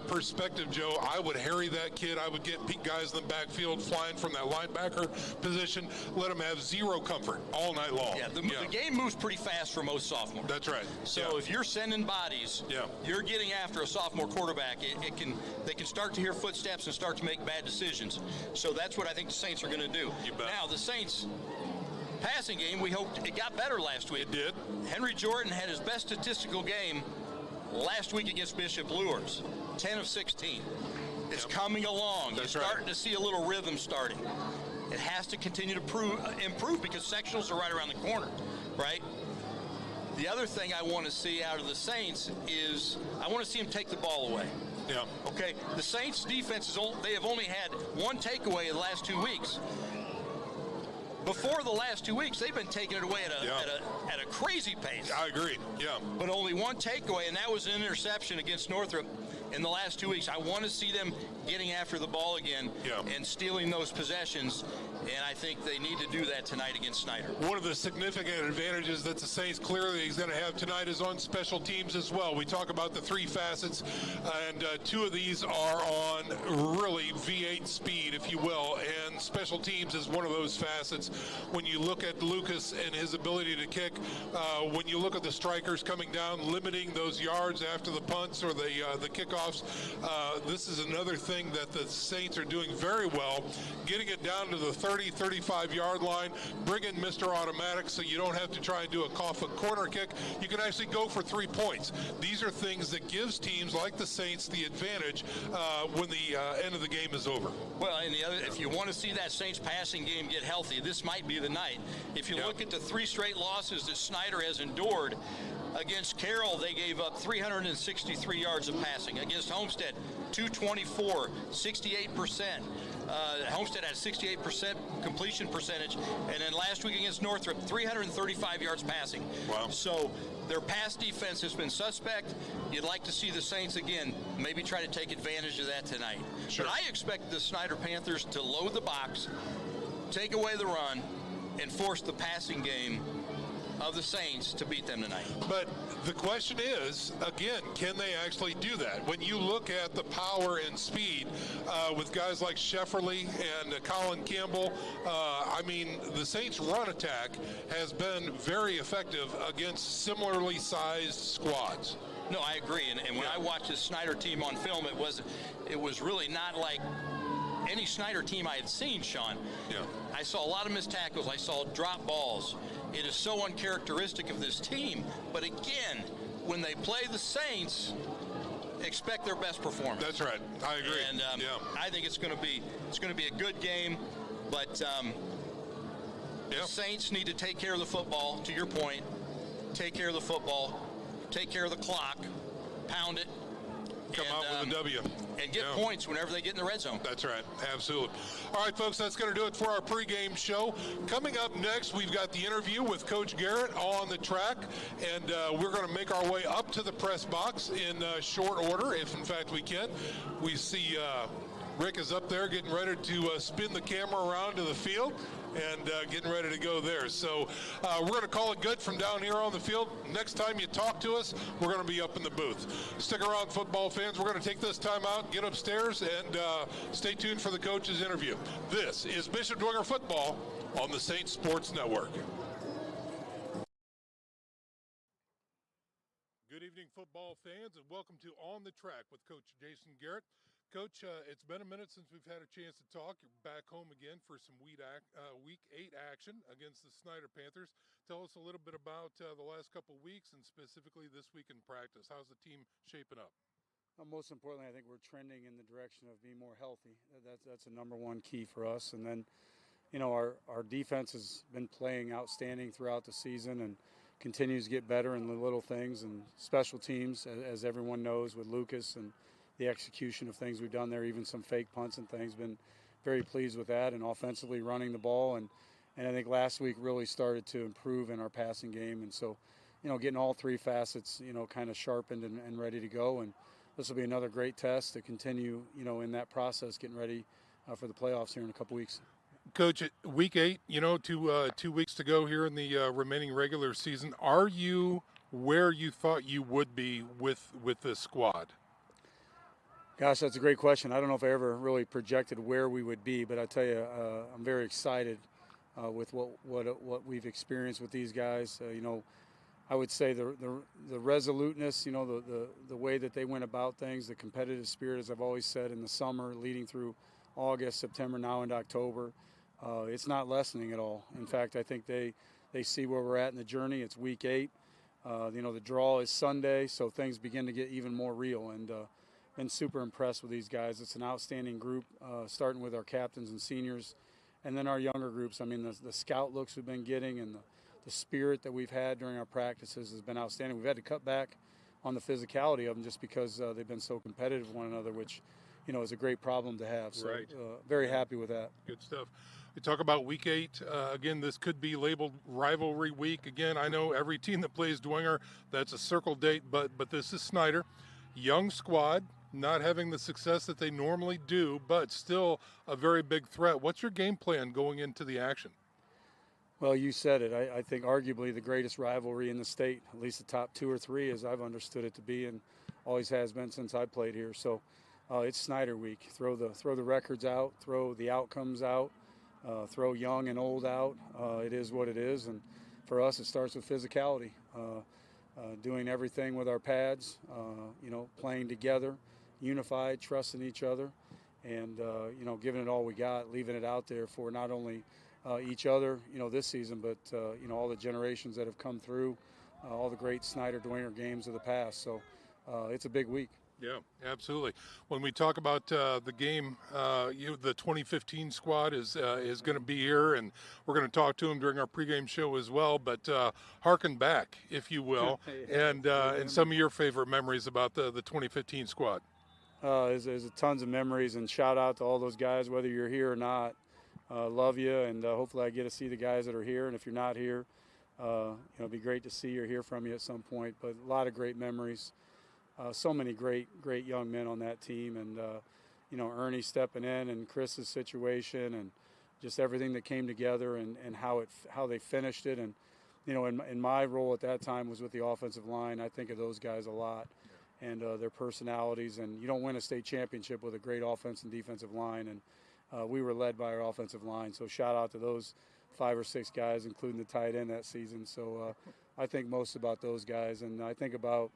perspective, Joe, I would harry that kid. I would get guys in the backfield flying from that linebacker position. Let them have zero comfort all night long. Yeah, the game moves pretty fast for most sophomores. That's right. So if you're sending bodies, you're getting after a sophomore quarterback. They can start to hear footsteps and start to make bad decisions. So that's what I think the Saints are going to do. Now, the Saints passing game, we hoped it got better last week. It did. Henry Jordan had his best statistical game last week against Bishop Luers, 10 of 16. It's coming along. You're starting to see a little rhythm starting. It has to continue to improve because sectionals are right around the corner, right? The other thing I want to see out of the Saints is I want to see them take the ball away. Yeah. Okay. The Saints defense they have only had 1 takeaway in the last 2 weeks. Before the last 2 weeks, they've been taking it away at a crazy pace. I agree. Yeah. But only 1 takeaway, and that was an interception against Northrop in the last 2 weeks. I want to see them getting after the ball again and stealing those possessions, and I think they need to do that tonight against Snider. One of the significant advantages that the Saints clearly is going to have tonight is on special teams as well. We talk about the 3 facets, and 2 of these are on really V8 speed, if you will, and special teams is one of those facets. When you look at Lucas and his ability to kick, when you look at the strikers coming down, limiting those yards after the punts or the kickoffs, this is another thing that the Saints are doing very well, getting it down to the 30, 35-yard line, bringing Mr. Automatic so you don't have to try and do a corner kick. You can actually go for 3 points. These are things that gives teams like the Saints the advantage when the end of the game is over. Well, and if you want to see that Saints passing game get healthy, this might be the night. If you look at the 3 straight losses that Snider has endured, against Carroll, they gave up 363 yards of passing. Against Homestead, 224, 68%. Homestead had 68% completion percentage. And then last week against Northrop, 335 yards passing. Wow. So their pass defense has been suspect. You'd like to see the Saints, again, maybe try to take advantage of that tonight. Sure. But I expect the Snider Panthers to load the box, take away the run, and force the passing game of the Saints to beat them tonight. But the question is, again, can they actually do that? When you look at the power and speed with guys like Shefferly and Colin Campbell, I mean, the Saints' run attack has been very effective against similarly sized squads. No, I agree. And when I watched the Snider team on film, it was really not like any Snider team I had seen, Sean. Yeah. I saw a lot of missed tackles. I saw drop balls. It is so uncharacteristic of this team. But again, when they play the Saints, expect their best performance. That's right. I agree. And I think it's going to be a good game. But the Saints need to take care of the football. To your point, take care of the football, take care of the clock, pound it. Come out with a W. And get points whenever they get in the red zone. That's right. Absolutely. All right, folks, that's going to do it for our pregame show. Coming up next, we've got the interview with Coach Garrett on the track, and we're going to make our way up to the press box in short order, if in fact we can. We see Rick is up there getting ready to spin the camera around to the field and getting ready to go there. So we're going to call it good from down here on the field. Next time you talk to us, we're going to be up in the booth. Stick around, football fans. We're going to take this time out, get upstairs, and stay tuned for the coach's interview. This is Bishop Dwenger Football on the Saints Sports Network. Good evening, football fans, and welcome to On the Track with Coach Jason Garrett. Coach, it's been a minute since we've had a chance to talk. You're back home again for some Week 8 action against the Snider Panthers. Tell us a little bit about the last couple of weeks and specifically this week in practice. How's the team shaping up? Most importantly, I think we're trending in the direction of being more healthy. That's a number one key for us. And then, you know, our defense has been playing outstanding throughout the season, and continues to get better in the little things, and special teams, as everyone knows, with Lucas and the execution of things we've done there, even some fake punts and things. Been very pleased with that, and offensively running the ball, and I think last week really started to improve in our passing game, and so, getting all three facets, kind of sharpened and ready to go, and this will be another great test to continue, in that process, getting ready for the playoffs here in a couple weeks. Coach, week 8, 2 weeks to go here in the remaining regular season. Are you where you thought you would be with this squad? Gosh, that's a great question. I don't know if I ever really projected where we would be, but I tell you, I'm very excited with what we've experienced with these guys. I would say the resoluteness, the way that they went about things, the competitive spirit, as I've always said, in the summer leading through August, September, now into October. It's not lessening at all. In fact, I think they see where we're at in the journey. It's week 8. The draw is Sunday, so things begin to get even more real. And been super impressed with these guys. It's an outstanding group, starting with our captains and seniors, and then our younger groups. I mean, the scout looks we've been getting and the spirit that we've had during our practices has been outstanding. We've had to cut back on the physicality of them just because they've been so competitive with one another, which is a great problem to have. So right. Very happy with that. Good stuff. We talk about week 8. Again, this could be labeled rivalry week. Again, I know every team that plays Dwenger, that's a circle date, but this is Snider. Young squad, not having the success that they normally do, but still a very big threat. What's your game plan going into the action? Well, you said it. I think arguably the greatest rivalry in the state, at least the top 2 or 3, as I've understood it to be, and always has been since I played here. So it's Snider week. Throw the records out, throw the outcomes out, throw young and old out. It is what it is, and for us, it starts with physicality. Doing everything with our pads, playing together, unified, trusting each other, and giving it all we got, leaving it out there for not only each other, this season, but all the generations that have come through, all the great Snider Dwenger games of the past. So it's a big week. Yeah, absolutely. When we talk about the game, the 2015 squad is going to be here, and we're going to talk to them during our pregame show as well. But harken back, if you will, and some of your favorite memories about the 2015 squad. There's tons of memories, and shout out to all those guys, whether you're here or not. Love you, and hopefully I get to see the guys that are here. And if you're not here, it'd be great to see or hear from you at some point. But a lot of great memories. So many great young men on that team, and Ernie stepping in, and Chris's situation, and just everything that came together, and how they finished it. And in my role at that time was with the offensive line. I think of those guys a lot, and their personalities. And you don't win a state championship with a great offense and defensive line. And we were led by our offensive line. So shout out to those 5 or 6 guys, including the tight end that season. So I think most about those guys, and I think about.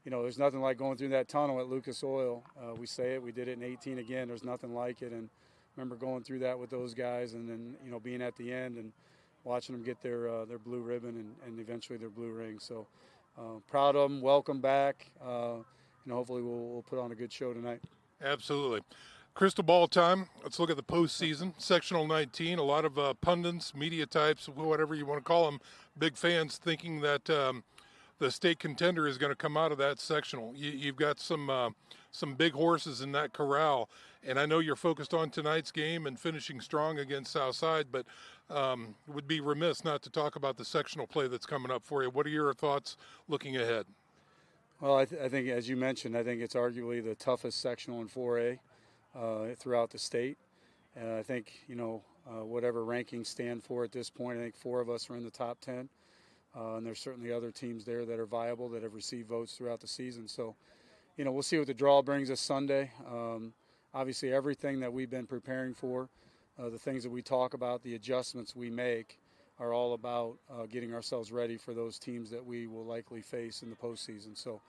There's nothing like going through that tunnel at Lucas Oil. We say it. We did it in 18 again. There's nothing like it. And remember going through that with those guys, and then being at the end and watching them get their blue ribbon and eventually their blue ring. So proud of them. Welcome back. Hopefully we'll put on a good show tonight. Absolutely. Crystal ball time. Let's look at the postseason. Sectional 19. A lot of pundits, media types, whatever you want to call them, big fans thinking that the state contender is going to come out of that sectional. You've got some big horses in that corral, and I know you're focused on tonight's game and finishing strong against Southside, but would be remiss not to talk about the sectional play that's coming up for you. What are your thoughts looking ahead? Well, I think, as you mentioned, I think it's arguably the toughest sectional in 4A throughout the state. I think, whatever rankings stand for at this point, I think 4 of us are in the top 10. And there's certainly other teams there that are viable that have received votes throughout the season. So, we'll see what the draw brings us Sunday. Obviously, everything that we've been preparing for, the things that we talk about, the adjustments we make are all about getting ourselves ready for those teams that we will likely face in the postseason. So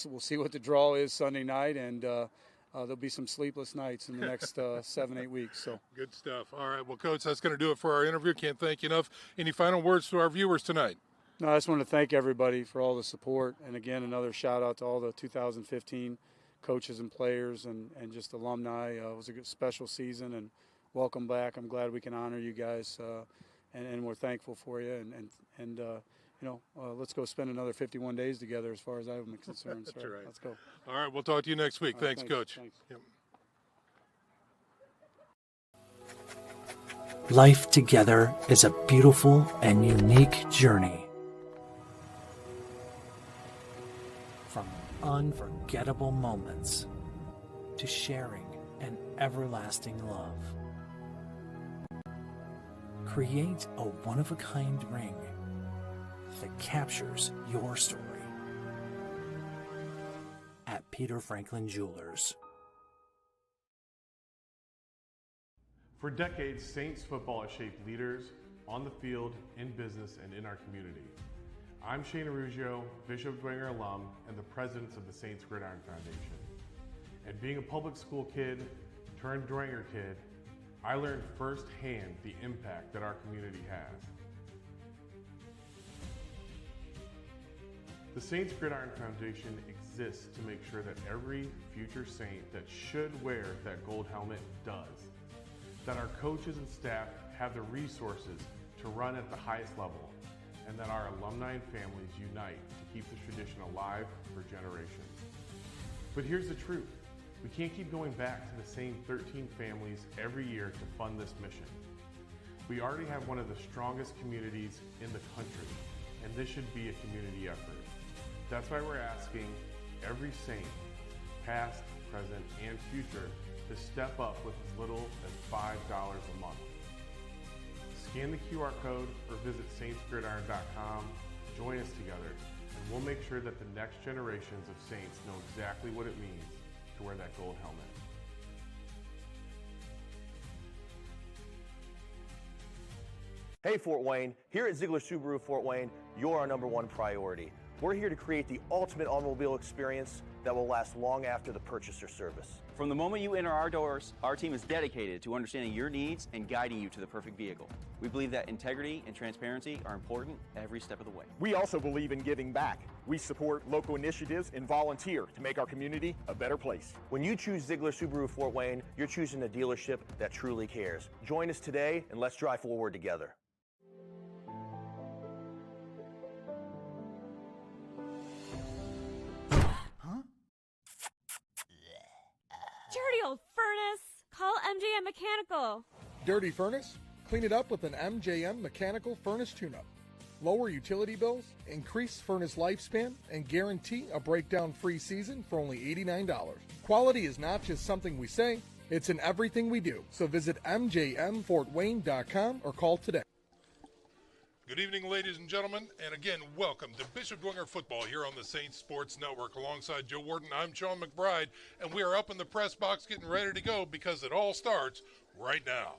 we'll see what the draw is Sunday night, and there'll be some sleepless nights in the next 7-8 weeks. So good stuff. All right. Well, Coach, that's going to do it for our interview. Can't thank you enough. Any final words to our viewers tonight? No, I just want to thank everybody for all the support. And again, another shout out to all the 2015 coaches and players and just alumni. It was a good special season, and welcome back. I'm glad we can honor you guys, and we're thankful for you. And let's go spend another 51 days together as far as I'm concerned. That's So right. Let's go. All right, we'll talk to you next week. All right, Thanks, Coach. Thanks. Yep. Life together is a beautiful and unique journey. From unforgettable moments to sharing an everlasting love. Create a one-of-a-kind ring that captures your story at Peter Franklin Jewelers. For decades, Saints football has shaped leaders on the field, in business, and in our community. I'm Shane Arugio, Bishop Dwenger alum and the president of the Saints Gridiron Foundation. And being a public school kid turned Dwenger kid, I learned firsthand the impact that our community has. The Saints Gridiron Foundation exists to make sure that every future Saint that should wear that gold helmet does. That our coaches and staff have the resources to run at the highest level, and that our alumni and families unite to keep this tradition alive for generations. But here's the truth. We can't keep going back to the same 13 families every year to fund this mission. We already have one of the strongest communities in the country, and this should be a community effort. That's why we're asking every Saint, past, present, and future, to step up with as little as $5 a month. Scan the QR code or visit saintsgridiron.com, join us together, and we'll make sure that the next generations of Saints know exactly what it means to wear that gold helmet. Hey Fort Wayne, here at Ziegler Subaru Fort Wayne, you're our #1 priority. We're here to create the ultimate automobile experience that will last long after the purchase or service. From the moment you enter our doors, our team is dedicated to understanding your needs and guiding you to the perfect vehicle. We believe that integrity and transparency are important every step of the way. We also believe in giving back. We support local initiatives and volunteer to make our community a better place. When you choose Ziegler Subaru Fort Wayne, you're choosing a dealership that truly cares. Join us today and let's drive forward together. Dirty old furnace! Call MJM Mechanical. Dirty furnace? Clean it up with an MJM Mechanical Furnace Tune-Up. Lower utility bills, increase furnace lifespan, and guarantee a breakdown-free season for only $89. Quality is not just something we say, it's in everything we do. So visit mjmfortwayne.com or call today. Good evening, ladies and gentlemen, and again, welcome to Bishop Dwenger Football here on the Saints Sports Network. Alongside Joe Warden, I'm Sean McBride, and we are up in the press box getting ready to go because it all starts right now.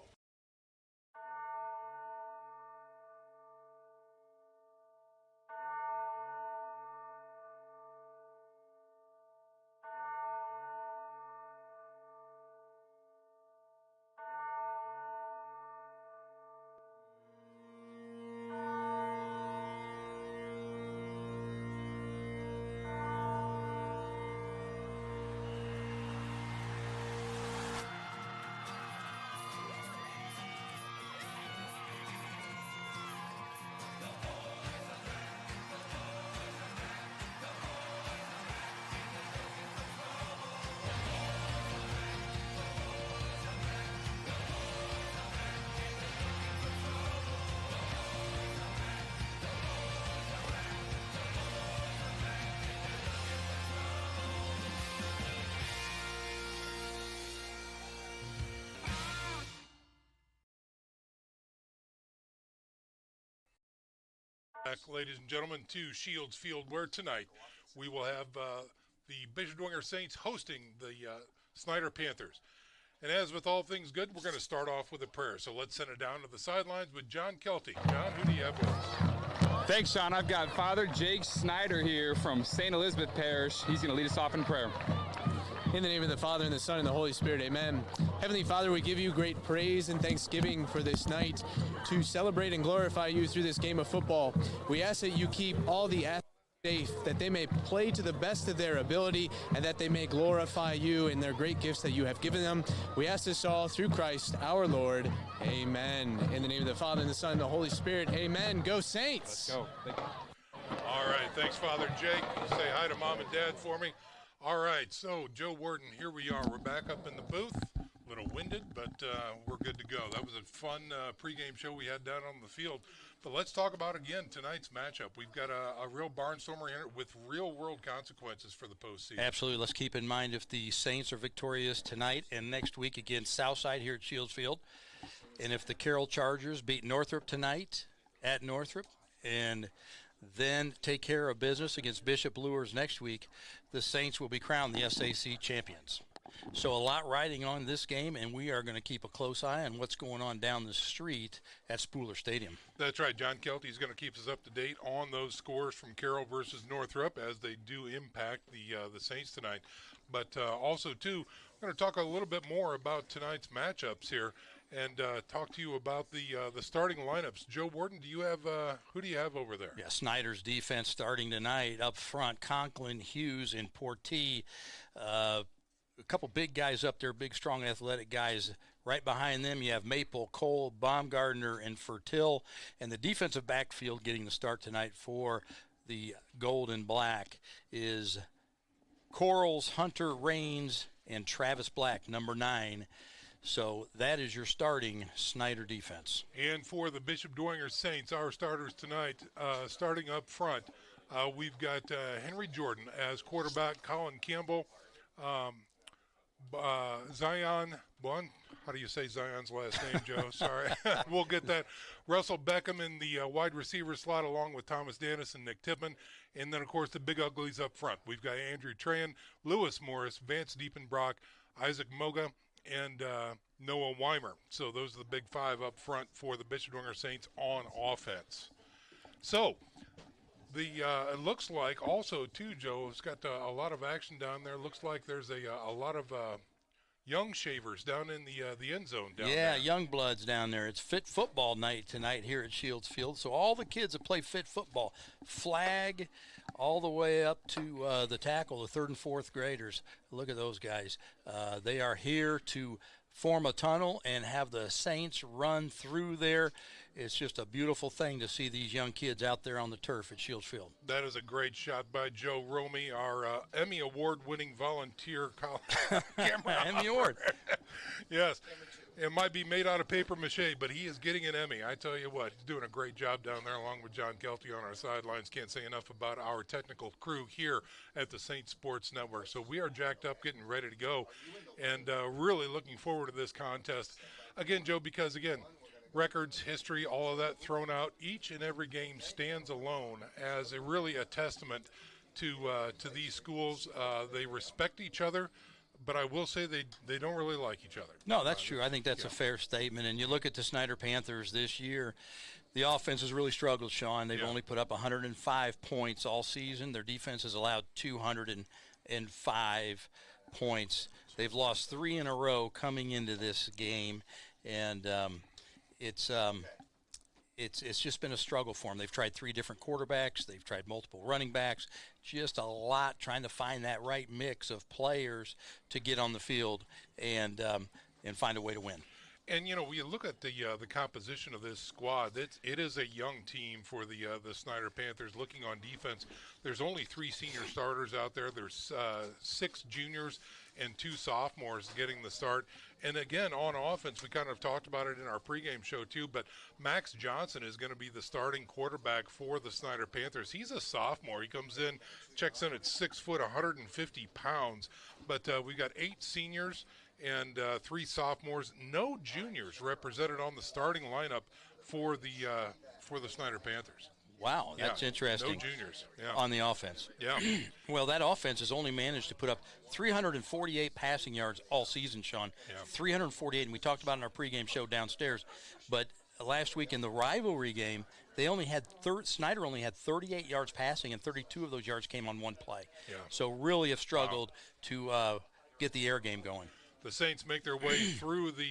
Back, ladies and gentlemen, to Shields Field, where tonight we will have the Bishop Dwenger Saints hosting the Snider Panthers. And as with all things good, we're going to start off with a prayer. So let's send it down to the sidelines with John Kelty. John, who do you have with us? Thanks, Sean. I've got Father Jake Snider here from St. Elizabeth Parish. He's going to lead us off in prayer. In the name of the Father, and the Son, and the Holy Spirit, amen. Heavenly Father, we give you great praise and thanksgiving for this night to celebrate and glorify you through this game of football. We ask that you keep all the athletes faith, that they may play to the best of their ability, and that they may glorify you in their great gifts that you have given them. We ask this all through Christ our Lord. Amen. In the name of the Father, and the Son, and the Holy Spirit. Amen. Go Saints. Let's go. Thank you. All right. Thanks, Father Jake. Say hi to Mom and Dad for me. All right. So, Joe Warden, here we are. We're back up in the booth. A little winded, but we're good to go. That was a fun pregame show we had down on the field. But let's talk about, again, tonight's matchup. We've got a real barnstormer here with real-world consequences for the postseason. Absolutely. Let's keep in mind if the Saints are victorious tonight and next week against Southside here at Shields Field, and if the Carroll Chargers beat Northrop tonight at Northrop and then take care of business against Bishop Luers next week, the Saints will be crowned the SAC champions. So a lot riding on this game, and we are going to keep a close eye on what's going on down the street at Spooler Stadium. That's right. John Kelty's going to keep us up to date on those scores from Carroll versus Northrop as they do impact the Saints tonight. But also, too, we're going to talk a little bit more about tonight's matchups here and talk to you about the starting lineups. Joe Warden, do you have who do you have over there? Yeah, Snider's defense starting tonight up front. Conklin, Hughes, and Portee. A couple big guys up there, big, strong, athletic guys. Right behind them, you have Maple, Cole, Baumgartner, and Fertil. And the defensive backfield getting the start tonight for the gold and black is Corals, Hunter, Rains, and Travis Black, number 9. So that is your starting Snider defense. And for the Bishop Dwenger Saints, our starters tonight, starting up front, we've got Henry Jordan as quarterback, Colin Campbell, Zion, how do you say Zion's last name, Joe? Sorry. We'll get that. Russell Beckham in the wide receiver slot along with Thomas Dennis and Nick Tippman. And then, of course, the big uglies up front. We've got Andrew Tran, Lewis Morris, Vance Diepenbrock, Isaac Moga, and Noah Weimer. So those are the big 5 up front for the Bishop Dwenger Saints on offense. So it looks like also, too, Joe, it's got a lot of action down there. Looks like there's a lot of young shavers down in the end zone down there. Yeah, young bloods down there. It's fit football night tonight here at Shields Field. So all the kids that play fit football, flag all the way up to the tackle, the 3rd and 4th graders. Look at those guys. They are here to form a tunnel and have the Saints run through there. It's just a beautiful thing to see these young kids out there on the turf at Shields Field. That is a great shot by Joe Romy, our Emmy Award-winning volunteer camera Emmy Award. Yes. It might be made out of paper mache, but he is getting an Emmy. I tell you what, he's doing a great job down there along with John Kelty on our sidelines. Can't say enough about our technical crew here at the Saints Sports Network. So we are jacked up, getting ready to go, and really looking forward to this contest. Again, Joe, because, again, records, history, all of that thrown out, each and every game stands alone as really a testament to these schools. They respect each other. But I will say they don't really like each other. No, that's true. I think that's a fair statement. And you look at the Snider Panthers this year, the offense has really struggled, Sean. They've only put up 105 points all season. Their defense has allowed 205 points. They've lost 3 in a row coming into this game, and it's just been a struggle for them. They've tried 3 different quarterbacks. They've tried multiple running backs. Just a lot trying to find that right mix of players to get on the field and find a way to win. And, you know, we look at the composition of this squad. It is a young team for the Snider Panthers. Looking on defense, there's only 3 senior starters out there. There's 6 juniors and 2 sophomores getting the start. And again, on offense, we kind of talked about it in our pregame show too, but Max Johnson is going to be the starting quarterback for the Snider Panthers. He's a sophomore. He comes in, checks in at 6 foot, 150 pounds. But we've got 8 seniors and 3 sophomores, no juniors represented on the starting lineup for the Snider Panthers. Wow, that's interesting. No juniors on the offense. Yeah. Well, that offense has only managed to put up 348 passing yards all season, Sean. Yeah. 348, and we talked about it in our pregame show downstairs. But last week in the rivalry game, they only had Snider only had 38 yards passing, and 32 of those yards came on one play. Yeah. So really have struggled to get the air game going. The Saints make their way through the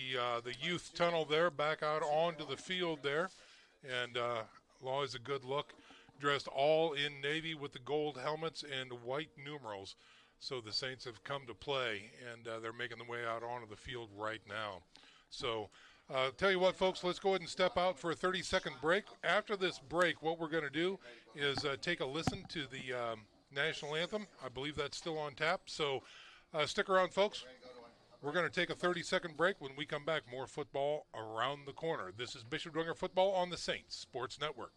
youth tunnel there, back out onto the field there, and always a good look dressed all in navy with the gold helmets and white numerals. So the Saints have come to play, and they're making the way out onto the field right now. So tell you what, folks, let's go ahead and step out for a 30-second break. After this break, what we're going to do is take a listen to the national anthem. I believe that's still on tap. So stick around, folks. We're going to take a 30-second break. When we come back, more football around the corner. This is Bishop Dwenger Football on the Saints Sports Network.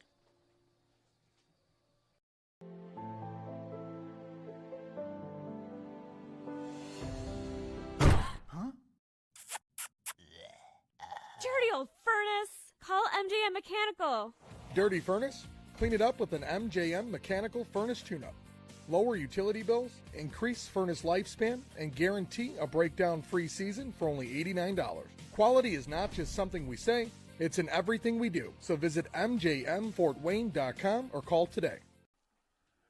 Dirty old furnace! Call MJM Mechanical. Dirty furnace? Clean it up with an MJM Mechanical Furnace Tune-Up. Lower utility bills, increase furnace lifespan, and guarantee a breakdown-free season for only $89. Quality is not just something we say, it's in everything we do. So visit mjmfortwayne.com or call today.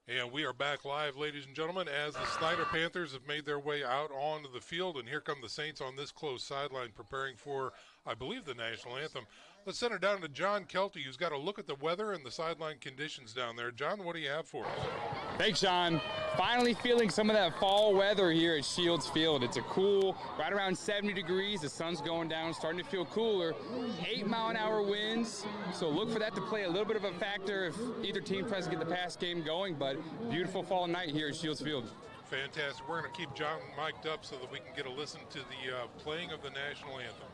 And we are back live, ladies and gentlemen, as the Snider Panthers have made their way out onto the field. And here come the Saints on this close sideline preparing for, I believe, the national anthem. Let's send it down to John Kelty, who's got a look at the weather and the sideline conditions down there. John, what do you have for us? Thanks, Sean. Finally feeling some of that fall weather here at Shields Field. It's a cool, right around 70 degrees. The sun's going down, starting to feel cooler. 8-mile-an-hour winds, so look for that to play a little bit of a factor if either team tries to get the pass game going, but beautiful fall night here at Shields Field. Fantastic. We're going to keep John mic'd up so that we can get a listen to the playing of the national anthem.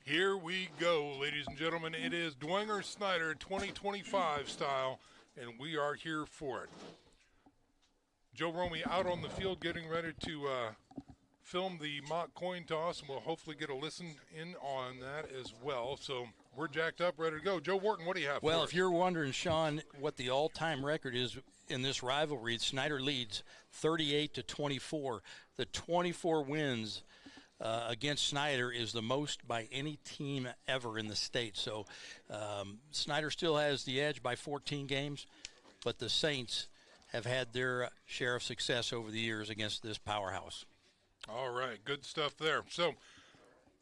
Here we go, ladies and gentlemen. It is Dwenger Snider 2025 style, and we are here for it. Joe Romy out on the field getting ready to film the mock coin toss, and we'll hopefully get a listen in on that as well. So we're jacked up, ready to go. Joe Wharton, what do you have for us? Well, if you're wondering, Sean, what the all-time record is in this rivalry, Snider leads 38-24. The 24 wins against Snider is the most by any team ever in the state. So Snider still has the edge by 14 games, but the Saints have had their share of success over the years against this powerhouse. All right, good stuff there. So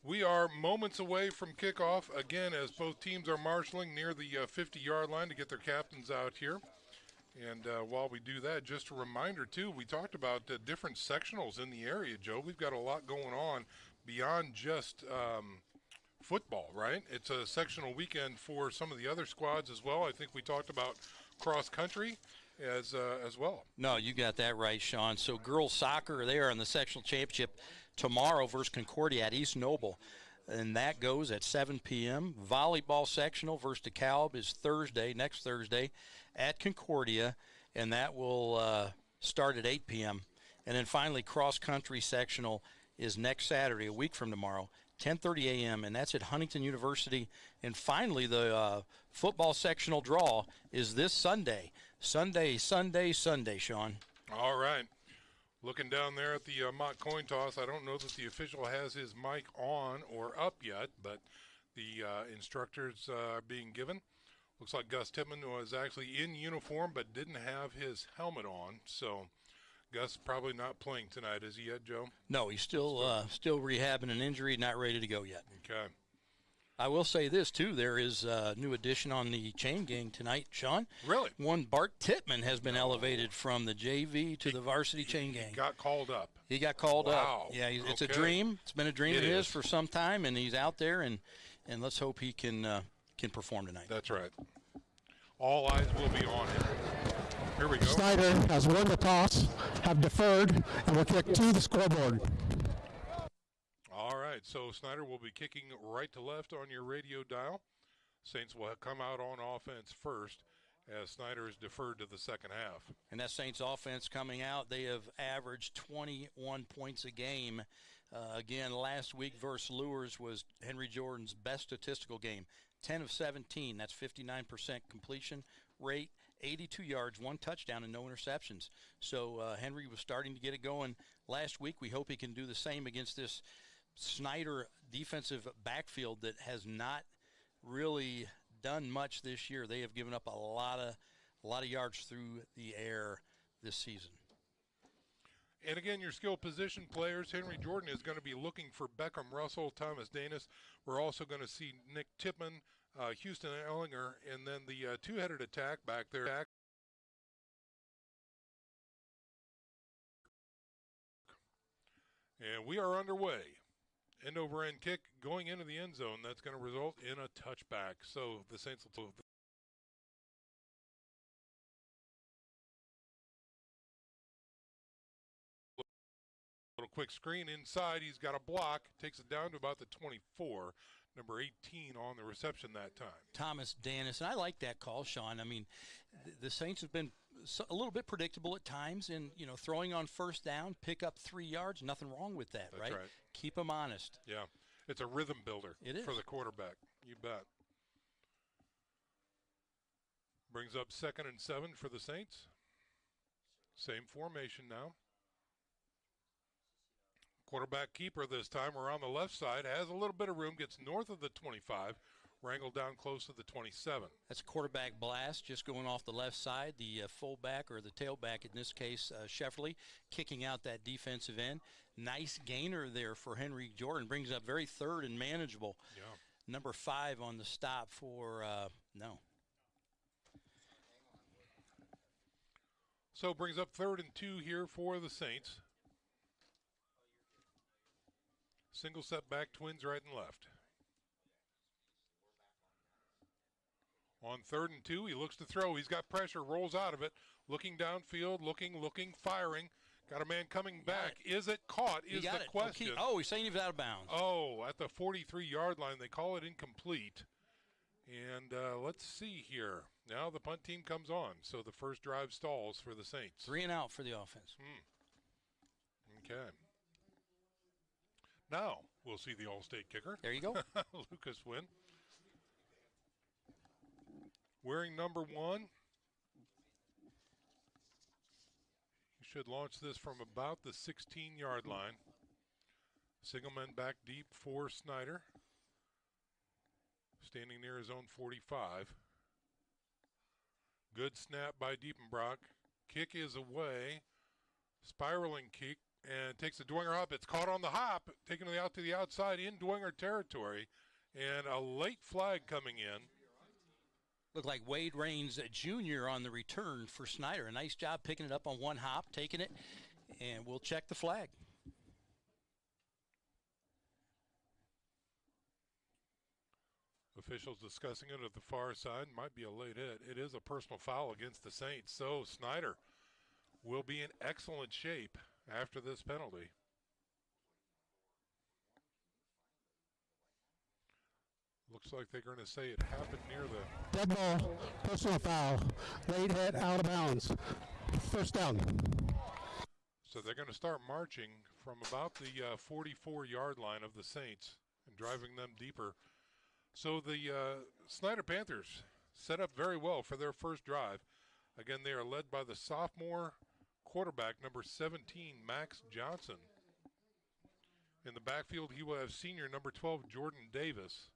we are moments away from kickoff, again, as both teams are marshaling near the 50-yard line to get their captains out here. And while we do that, just a reminder, too, we talked about different sectionals in the area, Joe. We've got a lot going on beyond just football, right? It's a sectional weekend for some of the other squads as well. I think we talked about cross country. as well. No, you got that right, Sean. So girls soccer, they are in the sectional championship tomorrow versus Concordia at East Noble. And that goes at 7 p.m. Volleyball sectional versus DeKalb is next Thursday, at Concordia, and that will start at 8 p.m. And then finally, cross-country sectional is next Saturday, a week from tomorrow, 10:30 a.m., and that's at Huntington University. And finally, the football sectional draw is this Sunday, Sean. All right. Looking down there at the mock coin toss, I don't know that the official has his mic on or up yet, but the instructors are being given. Looks like Gus Tippmann was actually in uniform but didn't have his helmet on, so Gus probably not playing tonight, is he yet, Joe? No, he's still rehabbing an injury, not ready to go yet. Okay. I will say this, too. There is a new addition on the chain gang tonight, Sean. Really? One Bart Tittman has been elevated from the JV to the varsity chain gang. Got called up. He got called Wow. up. Yeah, it's Okay. a dream. It's been a dream It of his is. for some time, and he's out there, and let's hope he can perform tonight. That's right. All eyes will be on him. Here we go. Snider has won the toss, have deferred, and will kick to the scoreboard. All right, so Snider will be kicking right to left on your radio dial. Saints will come out on offense first as Snider is deferred to the second half. And that Saints offense coming out, they have averaged 21 points a game. Again, last week versus Lures was Henry Jordan's best statistical game. 10 of 17, that's 59% completion rate, 82 yards, 1 touchdown, and no interceptions. So Henry was starting to get it going last week. We hope he can do the same against this Snider defensive backfield that has not really done much this year. They have given up a lot of yards through the air this season. And again, your skill position players, Henry Jordan is going to be looking for Beckham Russell, Thomas Danis. We're also going to see Nick Tippmann, Houston Ellinger, and then the two-headed attack back there. And we are underway. End-over-end kick going into the end zone. That's going to result in a touchback. So the Saints will little quick screen inside. He's got a block. Takes it down to about the 24. Number 18 on the reception that time. Thomas Danis, and I like that call, Sean. I mean, the Saints have been a little bit predictable at times in, throwing on first down, pick up 3 yards, nothing wrong with that, That's right? Keep them honest. Yeah, it's a rhythm builder for the quarterback. You bet. Brings up 2nd and 7 for the Saints. Same formation now. Quarterback keeper this time around the left side, has a little bit of room, gets north of the 25, wrangled down close to the 27. That's a quarterback blast just going off the left side. The fullback or the tailback, in this case, Shefferly, kicking out that defensive end. Nice gainer there for Henry Jordan. Brings up very third and manageable. Yeah. Number 5 on the stop for, no. So brings up 3rd and 2 here for the Saints. Single set back, twins right and left. On 3rd and 2, he looks to throw. He's got pressure, rolls out of it. Looking downfield, looking, firing. Got a man coming back. Is it caught is the question. Oh, he's saying he was out of bounds. Oh, at the 43-yard line. They call it incomplete. And let's see here. Now the punt team comes on. So the first drive stalls for the Saints. 3 and out for the offense. Okay. Now we'll see the All-State kicker. There you go. Lucas Wynn. Wearing number 1. He should launch this from about the 16-yard line. Single man back deep for Snider. Standing near his own 45. Good snap by Diepenbrock. Kick is away. Spiraling kick. And takes the Dwenger hop. It's caught on the hop, taking it out to the outside in Dwenger territory. And a late flag coming in. Looked like Wade Raines Jr. on the return for Snider. A nice job picking it up on one hop, taking it, and we'll check the flag. Officials discussing it at the far side. Might be a late hit. It is a personal foul against the Saints. So Snider will be in excellent shape after this penalty. Looks like they're going to say it happened near the... Dead ball, personal foul, late hit, out of bounds, first down. So they're going to start marching from about the 44-yard line of the Saints and driving them deeper. So the Snider Panthers set up very well for their first drive. Again, they are led by the sophomore quarterback, number 17, Max Johnson. In the backfield, he will have senior number 12, Jordan Davis.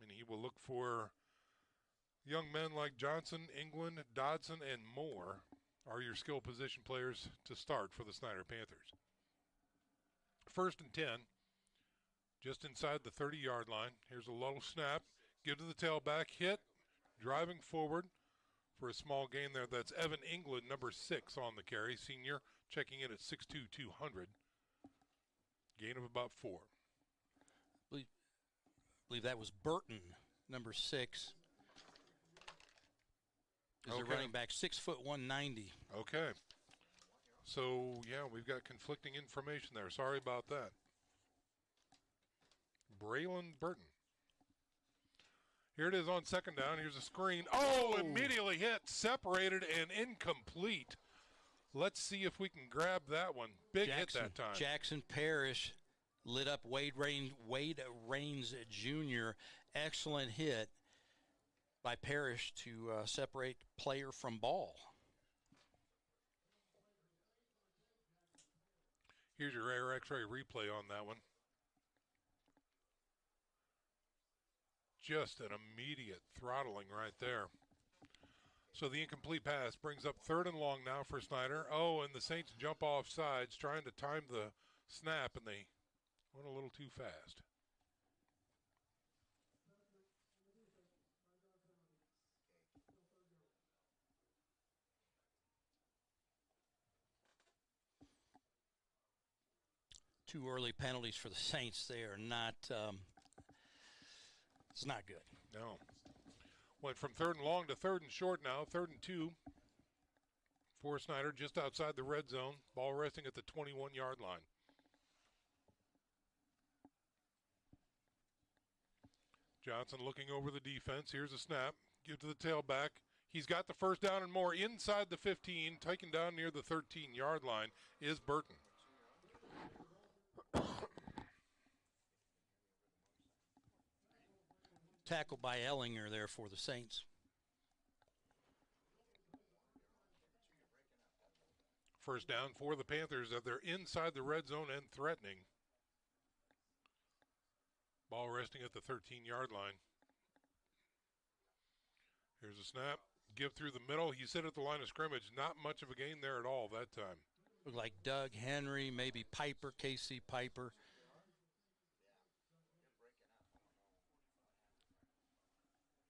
And he will look for young men like Johnson, England, Dodson, and Moore are your skill position players to start for the Snider Panthers. 1st and 10, just inside the 30-yard line. Here's a low snap. Give to the tailback. Hit. Driving forward for a small gain there. That's Evan England, number 6 on the carry. Senior checking in at 6'2", 200. Gain of about 4. I believe that was Burton, number 6. Is a running back, 6 foot 190. Okay. So, yeah, we've got conflicting information there. Sorry about that. Braylon Burton. Here it is on 2nd down. Here's a screen. Oh, immediately hit, separated, and incomplete. Let's see if we can grab that one. Big hit that time. Jackson Parrish lit up Wade Raines Jr. Excellent hit by Parrish to separate player from ball. Here's your Air X-ray replay on that one. Just an immediate throttling right there. So the incomplete pass brings up 3rd and long now for Snider. Oh, and the Saints jump off sides trying to time the snap, and they went a little too fast. Two early penalties for the Saints. They are not, it's not good. No. Went from 3rd and long to 3rd and short now. 3rd and 2 for Snider, just outside the red zone. Ball resting at the 21-yard line. Johnson looking over the defense. Here's a snap. Give to the tailback. He's got the first down and more inside the 15. Taken down near the 13-yard line is Burton. Tackle by Ellinger there for the Saints. First down for the Panthers as they're inside the red zone and threatening. Ball resting at the 13-yard line. Here's a snap. Give through the middle. He's hit at the line of scrimmage. Not much of a gain there at all that time. Looked like Doug Henry, maybe Piper, KC Piper.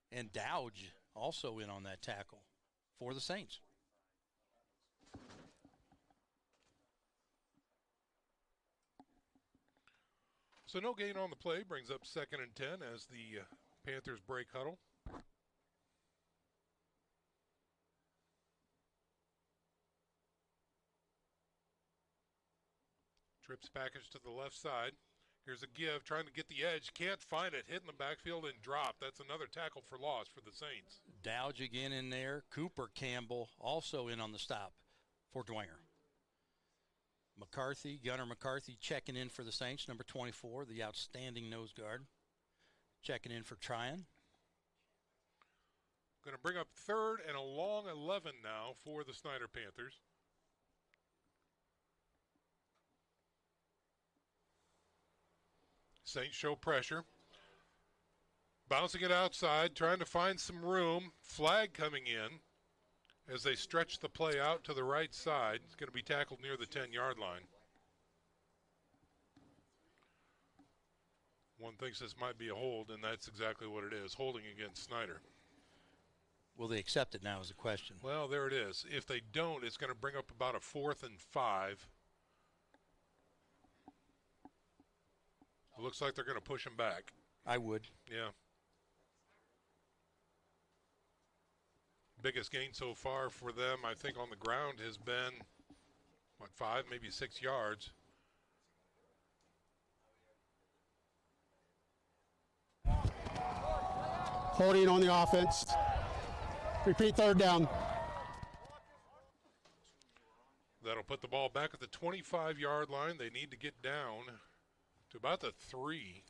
And Dowdge also in on that tackle for the Saints. So no gain on the play. Brings up 2nd and 10 as the Panthers break huddle. Trips package to the left side. Here's a give, trying to get the edge. Can't find it. Hit in the backfield and dropped. That's another tackle for loss for the Saints. Dowdge again in there. Cooper Campbell also in on the stop for Dwenger. Gunnar McCarthy checking in for the Saints, number 24, the outstanding nose guard. Checking in for Tryon. Going to bring up 3rd and a long 11 now for the Snider Panthers. Saints show pressure. Bouncing it outside, trying to find some room. Flag coming in as they stretch the play out to the right side. It's going to be tackled near the 10-yard line. One thinks this might be a hold, and that's exactly what it is, holding against Snider. Will they accept it now is the question. Well, there it is. If they don't, it's going to bring up about a 4th and 5. It looks like they're going to push him back. I would. Yeah. Biggest gain so far for them, I think, on the ground has been, 5, maybe 6 yards. Holding on the offense. Repeat third down. That'll put the ball back at the 25-yard line. They need to get down to about the 3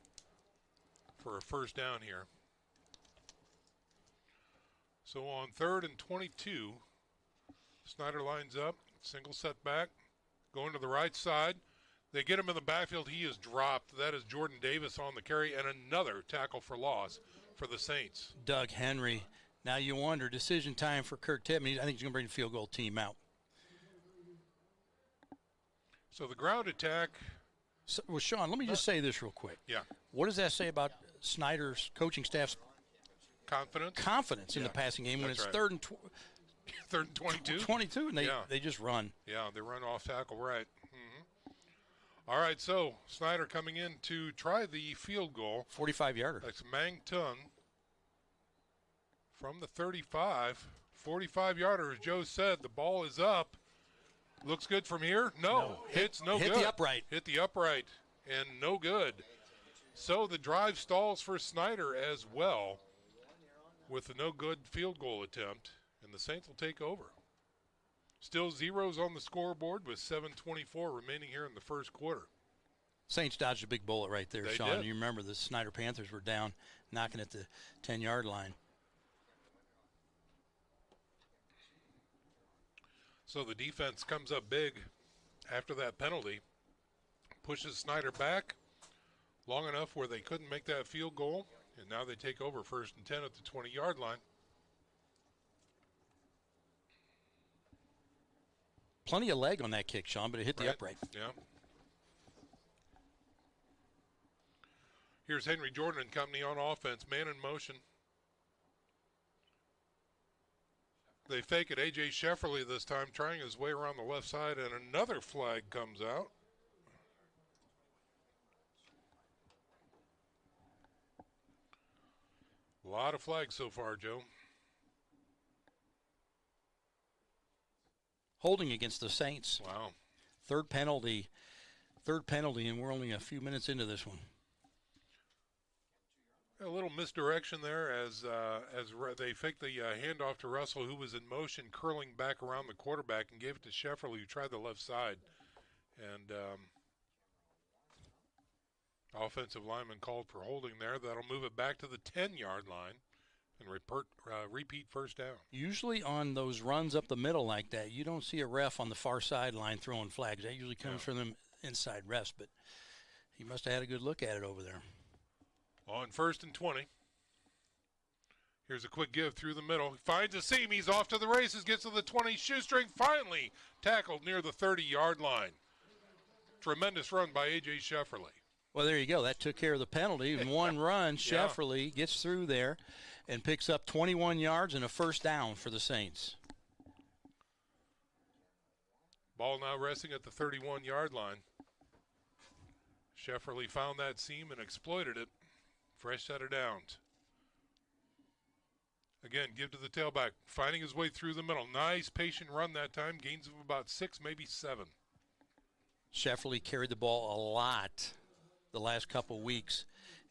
for a first down here. So on 3rd and 22, Snider lines up, single setback, going to the right side. They get him in the backfield. He is dropped. That is Jordan Davis on the carry, and another tackle for loss for the Saints. Doug Henry. Now you wonder, decision time for Kirk Tippmann. I think he's going to bring the field goal team out. So the ground attack. So, well, Sean, let me just say this real quick. Yeah. What does that say about Snider's coaching staff's confidence in the passing game when it's right. 3rd and 3rd and 22? 22, and they just run. Yeah, they run off tackle, right. All right, so Snider coming in to try the field goal. 45-yarder. That's Mang Tung from the 35. 45-yarder, as Joe said, the ball is up. Looks good from here? No. Hits no good. Hit the upright. Hit the upright, and no good. So the drive stalls for Snider as well with a no-good field goal attempt, and the Saints will take over. Still zeros on the scoreboard with 7:24 remaining here in the first quarter. Saints dodged a big bullet right there, They Sean. did. You remember the Snider Panthers were down, knocking at the 10-yard line. So the defense comes up big after that penalty, pushes Snider back long enough where they couldn't make that field goal, and now they take over 1st and 10 at the 20-yard line. Plenty of leg on that kick, Sean, but it hit the upright. Yeah. Here's Henry Jordan and company on offense, man in motion. They fake it. A.J. Shefferly this time trying his way around the left side, and another flag comes out. A lot of flags so far, Joe. Holding against the Saints. Wow. Third penalty, and we're only a few minutes into this one. A little misdirection there as they faked the handoff to Russell, who was in motion, curling back around the quarterback, and gave it to Shefferly, who tried the left side. And offensive lineman called for holding there. That'll move it back to the 10-yard line and repeat first down. Usually on those runs up the middle like that, you don't see a ref on the far sideline throwing flags. That usually comes from them inside refs, but he must have had a good look at it over there. On 1st and 20. Here's a quick give through the middle. He finds a seam. He's off to the races. Gets to the 20. Shoestring finally tackled near the 30-yard line. Tremendous run by A.J. Shefferly. Well, there you go. That took care of the penalty. In one run, Shefferly gets through there and picks up 21 yards and a first down for the Saints. Ball now resting at the 31-yard line. Shefferly found that seam and exploited it. Fresh set of downs. Again, give to the tailback. Finding his way through the middle. Nice, patient run that time. Gains of about 6, maybe 7. Shefferly carried the ball a lot the last couple weeks,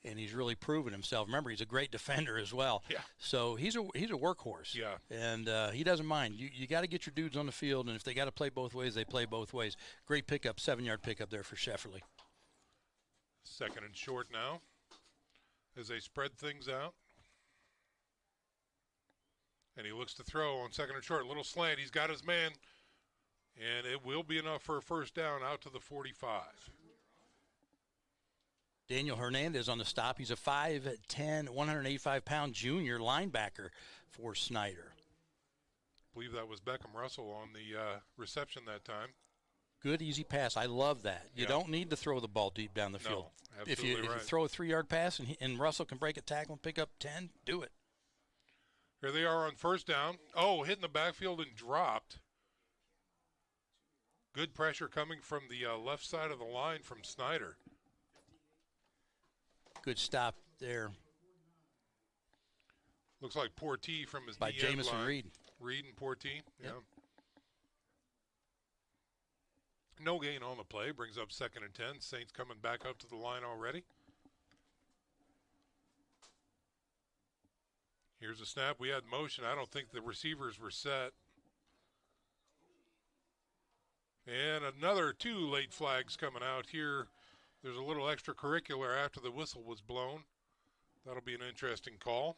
and he's really proven himself. Remember, he's a great defender as well. Yeah. So he's a workhorse. Yeah. And he doesn't mind. You got to get your dudes on the field, and if they got to play both ways, they play both ways. Great pickup, 7-yard pickup there for Shefferly. 2nd and short now as they spread things out. And he looks to throw on 2nd and short. Little slant. He's got his man. And it will be enough for a first down out to the 45. Daniel Hernandez on the stop. He's a 5'10", 185-pound junior linebacker for Snider. I believe that was Beckham Russell on the reception that time. Good, easy pass. I love that. You don't need to throw the ball deep down the field. If you throw a 3-yard pass and Russell can break a tackle and pick up 10, do it. Here they are on first down. Oh, hit in the backfield and dropped. Good pressure coming from the left side of the line from Snider. Good stop there. Looks like Portee from his by DN Jamison line. Reed. Reed and Portee, yeah. Yep. No gain on the play, brings up 2nd and 10. Saints coming back up to the line already. Here's a snap. We had motion. I don't think the receivers were set. And another 2 late flags coming out here. There's a little extracurricular after the whistle was blown. That'll be an interesting call.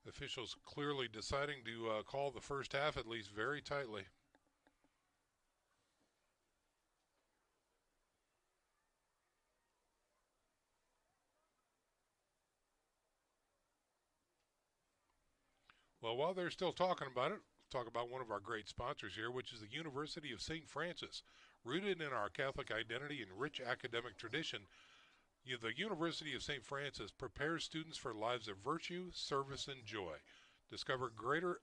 Officials clearly deciding to call the first half at least very tightly. Well, while they're still talking about it, talk about one of our great sponsors here, which is the University of St. Francis. Rooted in our Catholic identity and rich academic tradition, the University of St. Francis prepares students for lives of virtue, service, and joy. Discover greater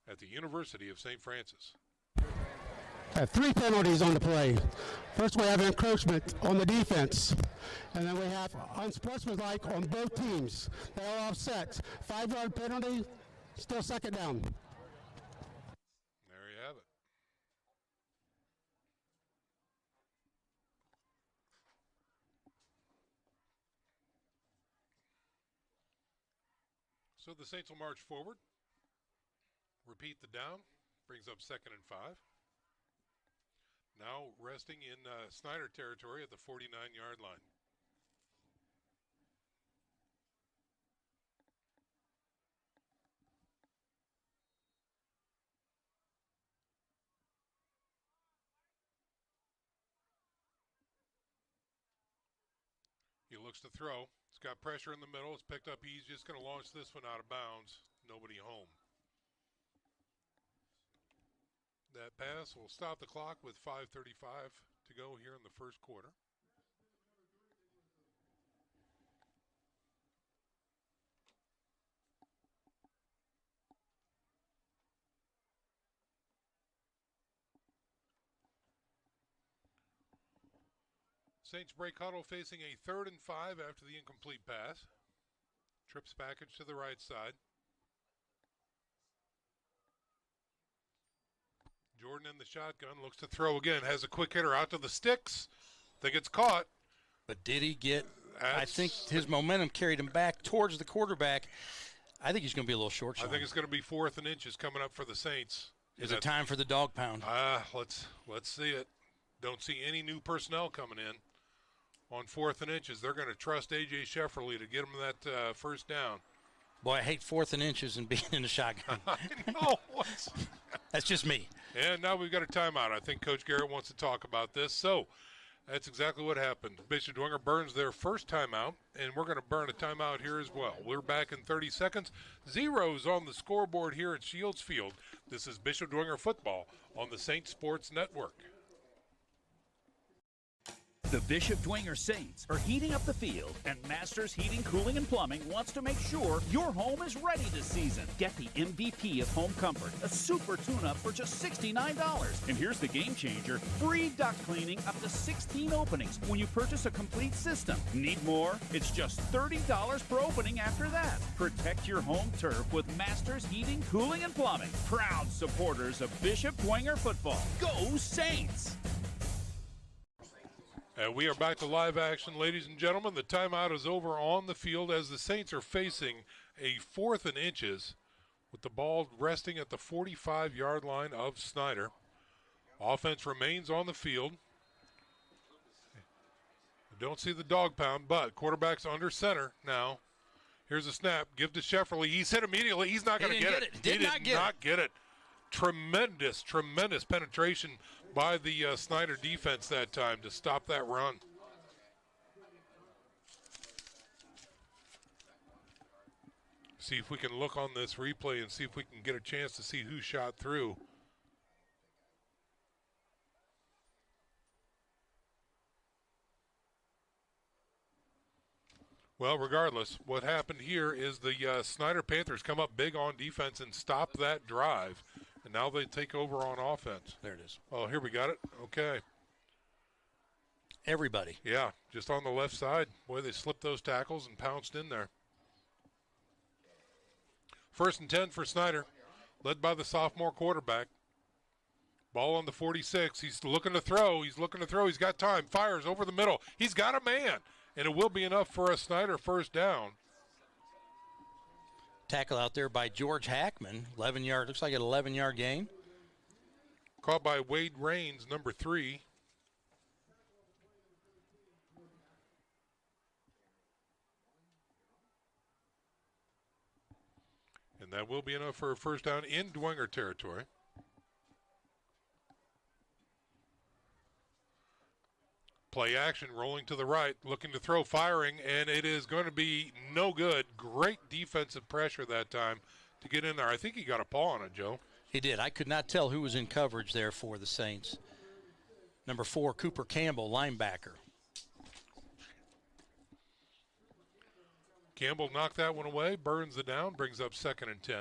at the University of St. Francis. 3 penalties on the play. First, we have encroachment on the defense, and then we have unsportsmanlike on both teams. They are offset. 5-yard penalty, still 2nd down. There you have it. So the Saints will march forward. Repeat the down. Brings up 2nd and 5. Now resting in Snider territory at the 49-yard line. He looks to throw. It's got pressure in the middle. It's picked up. He's just going to launch this one out of bounds. Nobody home. That pass will stop the clock with 5:35 to go here in the first quarter. Saints break huddle facing a 3rd and 5 after the incomplete pass. Trips package to the right side. Jordan in the shotgun, looks to throw again, has a quick hitter out to the sticks. Think it's caught. But did he get, I think his momentum carried him back towards the quarterback. I think he's going to be a little short. I think it's going to be 4th and inches coming up for the Saints. Is it time for the dog pound? Let's see it. Don't see any new personnel coming in on 4th and inches. They're going to trust A.J. Shefferly to get him that first down. Boy, I hate 4th and inches and being in the shotgun. I know. That's just me. And now we've got a timeout. I think Coach Garrett wants to talk about this. So that's exactly what happened. Bishop Dwenger burns their first timeout, and we're going to burn a timeout here as well. We're back in 30 seconds. Zeros on the scoreboard here at Shields Field. This is Bishop Dwenger football on the Saints Sports Network. The Bishop Dwenger Saints are heating up the field, and Masters Heating, Cooling, and Plumbing wants to make sure your home is ready this season. Get the MVP of home comfort, a super tune-up for just $69. And here's the game changer, free duct cleaning up to 16 openings when you purchase a complete system. Need more? It's just $30 per opening after that. Protect your home turf with Masters Heating, Cooling, and Plumbing. Proud supporters of Bishop Dwenger football. Go Saints! And we are back to live action, ladies and gentlemen. The timeout is over on the field as the Saints are facing a 4th and inches with the ball resting at the 45-yard line of Snider. Offense remains on the field. Don't see the dog pound, but quarterback's under center now. Here's a snap. Give to Shefferly. He's hit immediately. He's not going to get it. He did not get it. Tremendous penetration by the Snider defense that time to stop that run. See if we can look on this replay and see if we can get a chance to see who shot through. Well, regardless, what happened here is the Snider Panthers come up big on defense and stop that drive, and now they take over on offense. There it is. Oh, here we got it. Okay. Everybody. Yeah, just on the left side. Boy, they slipped those tackles and pounced in there. 1st and 10 for Snider, led by the sophomore quarterback. Ball on the 46. He's looking to throw. He's got time. Fires over the middle. He's got a man, and it will be enough for a Snider first down. Tackle out there by George Hackman. 11-yard. Looks like an 11-yard gain. Caught by Wade Raines, number 3. And that will be enough for a first down in Dwenger territory. Play action, rolling to the right, looking to throw, firing, and it is going to be no good. Great defensive pressure that time to get in there. I think he got a paw on it, Joe. He did. I could not tell who was in coverage there for the Saints. Number 4, Cooper Campbell, linebacker. Campbell knocked that one away, burns it down, brings up 2nd and 10.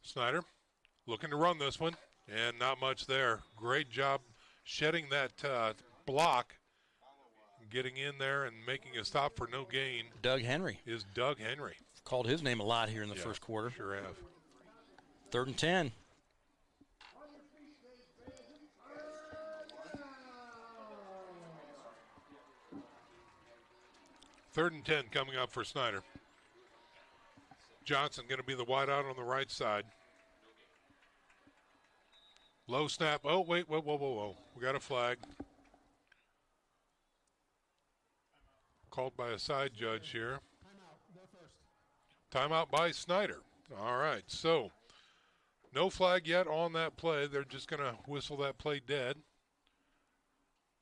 Snider looking to run this one, and not much there. Great job shedding that block, getting in there and making a stop for no gain. Doug Henry. Is Doug Henry. Called his name a lot here in the first quarter. Sure have. 3rd and 10. Third and 10 coming up for Snider. Johnson going to be the wideout on the right side. Low snap. Oh, wait, whoa. We got a flag. Called by a side judge here. Timeout by Snider. All right, so no flag yet on that play. They're just going to whistle that play dead,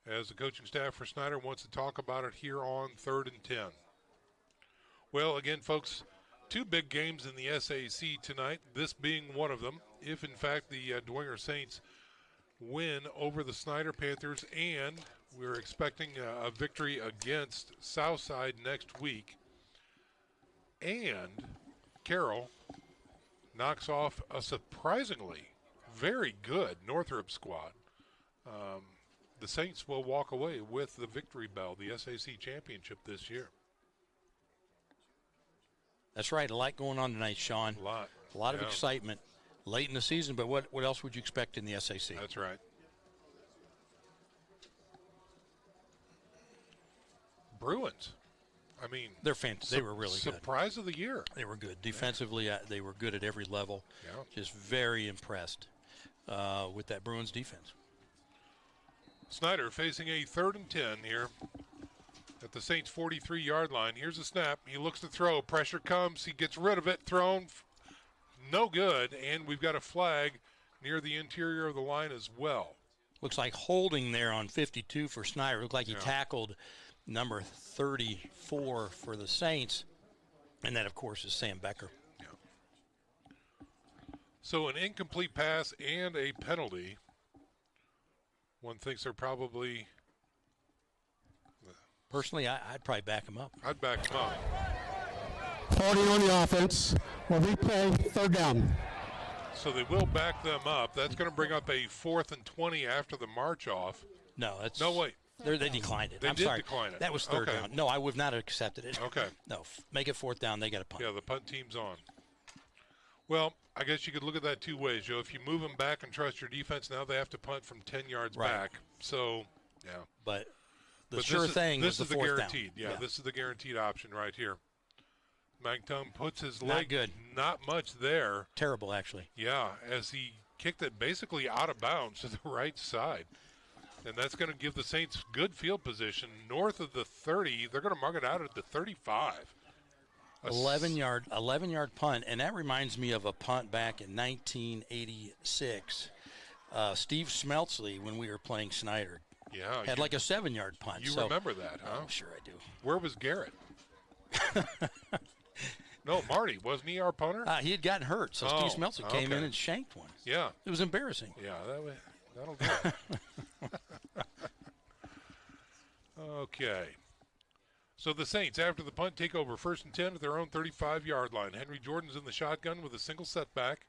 as the coaching staff for Snider wants to talk about it here on 3rd and 10. Well, again, folks, 2 big games in the SAC tonight, this being one of them. If, in fact, the Dwenger Saints win over the Snider Panthers, and we're expecting a victory against Southside next week, and Carroll knocks off a surprisingly very good Northrop squad, the Saints will walk away with the victory bell, the SAC championship this year. That's right. A lot going on tonight, Sean. A lot of excitement late in the season, but what else would you expect in the SAC? That's right. Bruins. I mean, they're fantastic. They were really good. Surprise of the year. They were good. Defensively, they were good at every level. Yeah. Just very impressed with that Bruins defense. Snider facing a 3rd and 10 here at the Saints' 43-yard line. Here's a snap. He looks to throw. Pressure comes. He gets rid of it. Thrown. No good. And we've got a flag near the interior of the line as well. Looks like holding there on 52 for Snider. Looked like he tackled number 34 for the Saints. And that, of course, is Sam Becker. Yeah. So an incomplete pass and a penalty. One thinks they're probably... Personally, I'd probably back him up. I'd back him up. Holding on the offense. We'll replay 3rd down. So they will back them up. That's going to bring up a 4th and 20 after the march off. No, that's... No, wait. They declined it. They I'm did sorry. decline it. That was 3rd down. No, I would not have accepted it. Okay. No, make it 4th down. They got to punt. Yeah, the punt team's on. Well, I guess you could look at that 2 ways, Joe. If you move them back and trust your defense, now they have to punt from 10 yards back. So, yeah. But the sure thing is the 4th down. Guaranteed. Yeah, this is the guaranteed option right here. Magtum puts his leg. Not good. Not much there. Terrible, actually. Yeah, as he kicked it basically out of bounds to the right side. And that's going to give the Saints good field position. North of the 30, they're going to mark it out at the 35. 11-yard punt, and that reminds me of a punt back in 1986. Steve Smeltzley, when we were playing Snider, Yeah. Had like a 7-yard punt. You remember that, huh? Oh, sure I do. Where was Garrett? No, Marty. Wasn't he our punter? He had gotten hurt, so Steve Smeltzer came in and shanked one. Yeah. It was embarrassing. Yeah, that'll do it. Okay. So the Saints, after the punt, take over 1st and 10 at their own 35-yard line. Henry Jordan's in the shotgun with a single setback.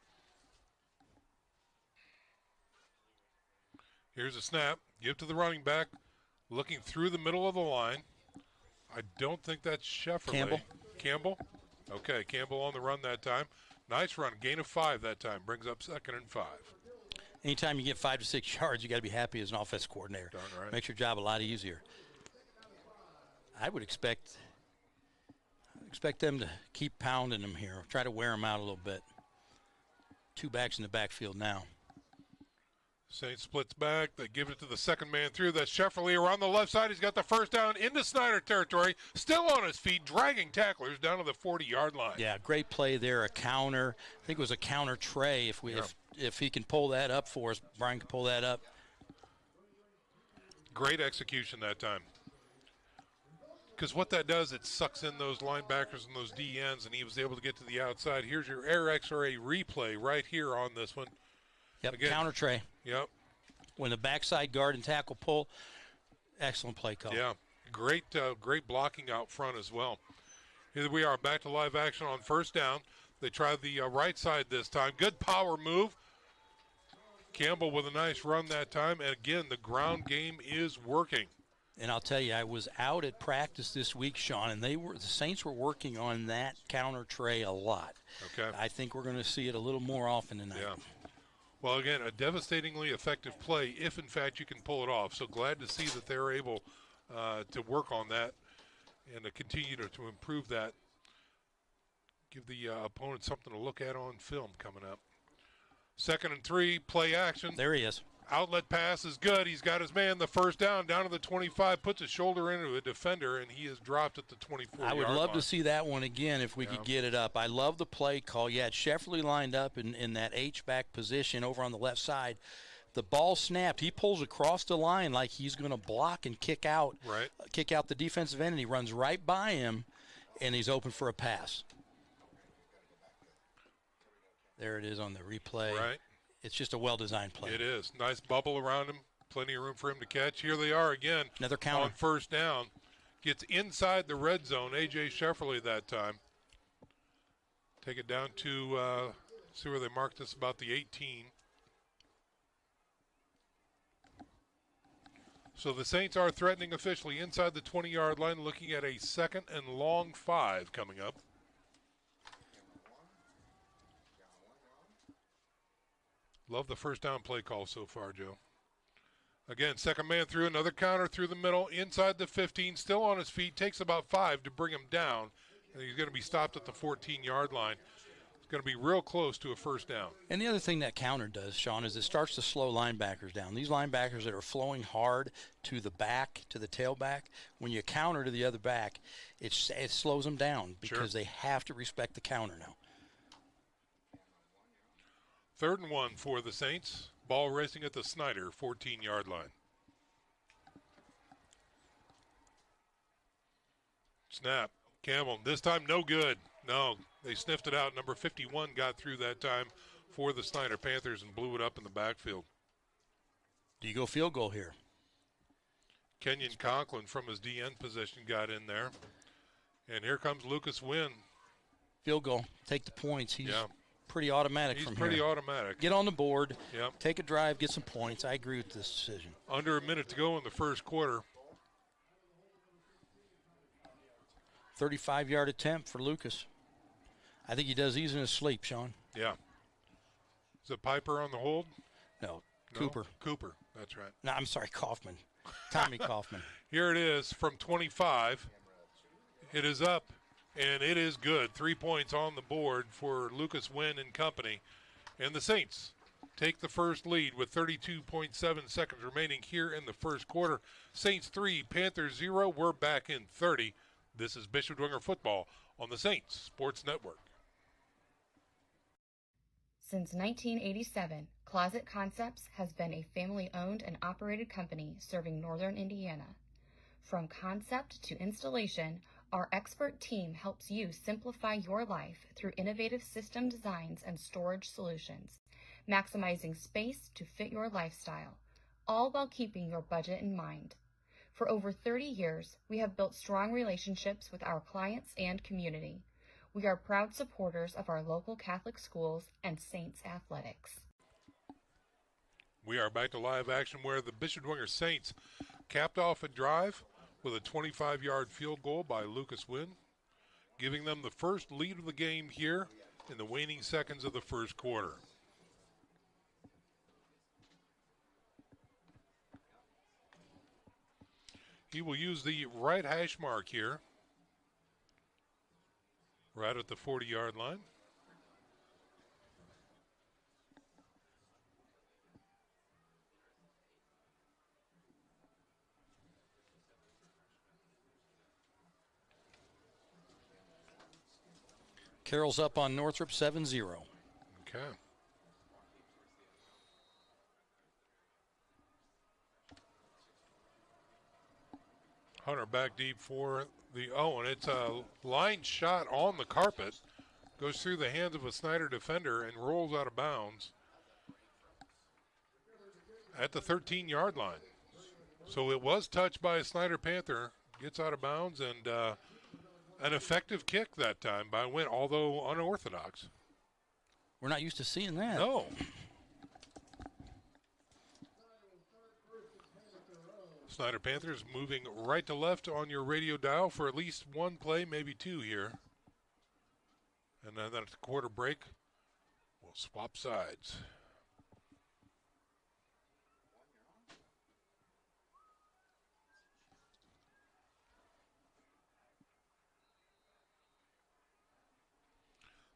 Here's a snap. Give to the running back. Looking through the middle of the line. I don't think that's Shefferly. Campbell? Okay, Campbell on the run that time. Nice run. Gain of 5 that time. Brings up 2nd and 5. Anytime you get 5 to 6 yards, you got to be happy as an offense coordinator. Darn right. Makes your job a lot easier. I would expect them to keep pounding them here. Try to wear them out a little bit. 2 backs in the backfield now. Saints splits back. They give it to the second man through. That's Shefferly around the left side. He's got the first down into Snider territory. Still on his feet, dragging tacklers down to the 40-yard line. Yeah, great play there. A counter. I think it was a counter tray. If he can pull that up for us, Brian can pull that up. Great execution that time. Because what that does, it sucks in those linebackers and those DNs, and he was able to get to the outside. Here's your Air X-ray replay right here on this one. Yep, again, counter tray. Yep. When the backside guard and tackle pull, excellent play call. Yeah, great blocking out front as well. Here we are, back to live action on 1st down. They try the right side this time. Good power move. Campbell with a nice run that time. And again, the ground game is working. And I'll tell you, I was out at practice this week, Sean, and the Saints were working on that counter tray a lot. Okay. I think we're going to see it a little more often tonight. Yeah. Well, again, a devastatingly effective play if, in fact, you can pull it off. So glad to see that they're able to work on that and to continue to improve that. Give the opponent something to look at on film coming up. 2nd and 3, play action. There he is. Outlet pass is good. He's got his man the first down to the 25, puts his shoulder into a defender, and he is dropped at the 24-yard line. I would love to see that one again if we could get it up. I love the play call. You had Shefferly lined up in that H-back position over on the left side. The ball snapped. He pulls across the line like he's going to block and kick out the defensive end, and he runs right by him, and he's open for a pass. There it is on the replay. Right. It's just a well-designed play. It is. Nice bubble around him. Plenty of room for him to catch. Here they are again. Another counter. On 1st down. Gets inside the red zone. A.J. Shefferly that time. Take it down to, see where they marked this, about the 18. So the Saints are threatening officially inside the 20-yard line, looking at a 2nd and long 5 coming up. Love the first down play call so far, Joe. Again, second man through, another counter through the middle, inside the 15, still on his feet, takes about 5 to bring him down, and he's going to be stopped at the 14-yard line. It's going to be real close to a first down. And the other thing that counter does, Sean, is it starts to slow linebackers down. These linebackers that are flowing hard to the back, to the tailback, when you counter to the other back, it slows them down because they have to respect the counter now. 3rd and 1 for the Saints. Ball racing at the Snider 14-yard line. Snap. Campbell, this time no good. No, they sniffed it out. Number 51 got through that time for the Snider Panthers and blew it up in the backfield. Do you go field goal here? Kenyon Conklin from his DN position got in there. And here comes Lucas Wynn. Field goal. Take the points. He's pretty automatic from here. He's pretty automatic. Get on the board. Yep. Take a drive, get some points. I agree with this decision. Under a minute to go in the first quarter. 35-yard attempt for Lucas. I think he does these in his sleep, Sean. Yeah. Is it Piper on the hold? No, Cooper. Cooper, that's right. No, I'm sorry, Kaufman. Tommy Kaufman. Here it is from 25. It is up, and it is good. 3 points on the board for Lucas Wynn and company. And the Saints take the first lead with 32.7 seconds remaining here in the first quarter. Saints 3, Panthers 0. We're back in 30. This is Bishop Dwenger football on the Saints Sports Network. Since 1987, Closet Concepts has been a family-owned and operated company serving northern Indiana. From concept to installation, our expert team helps you simplify your life through innovative system designs and storage solutions, maximizing space to fit your lifestyle, all while keeping your budget in mind. For over 30 years, we have built strong relationships with our clients and community. We are proud supporters of our local Catholic schools and Saints athletics. We are back to live action where the Bishop Dwenger Saints capped off a drive with a 25-yard field goal by Lucas Wynn, giving them the first lead of the game here in the waning seconds of the first quarter. He will use the right hash mark here, right at the 40-yard line. Carroll's up on Northrop 7-0. Okay. Hunter back deep for the and it's a line shot on the carpet. Goes through the hands of a Snider defender and rolls out of bounds at the 13-yard line. So it was touched by a Snider Panther. Gets out of bounds, and an effective kick that time by Wynn, although unorthodox. We're not used to seeing that. No. Snider Panthers moving right to left on your radio dial for at least one play, maybe two here. And then at the quarter break, we'll swap sides.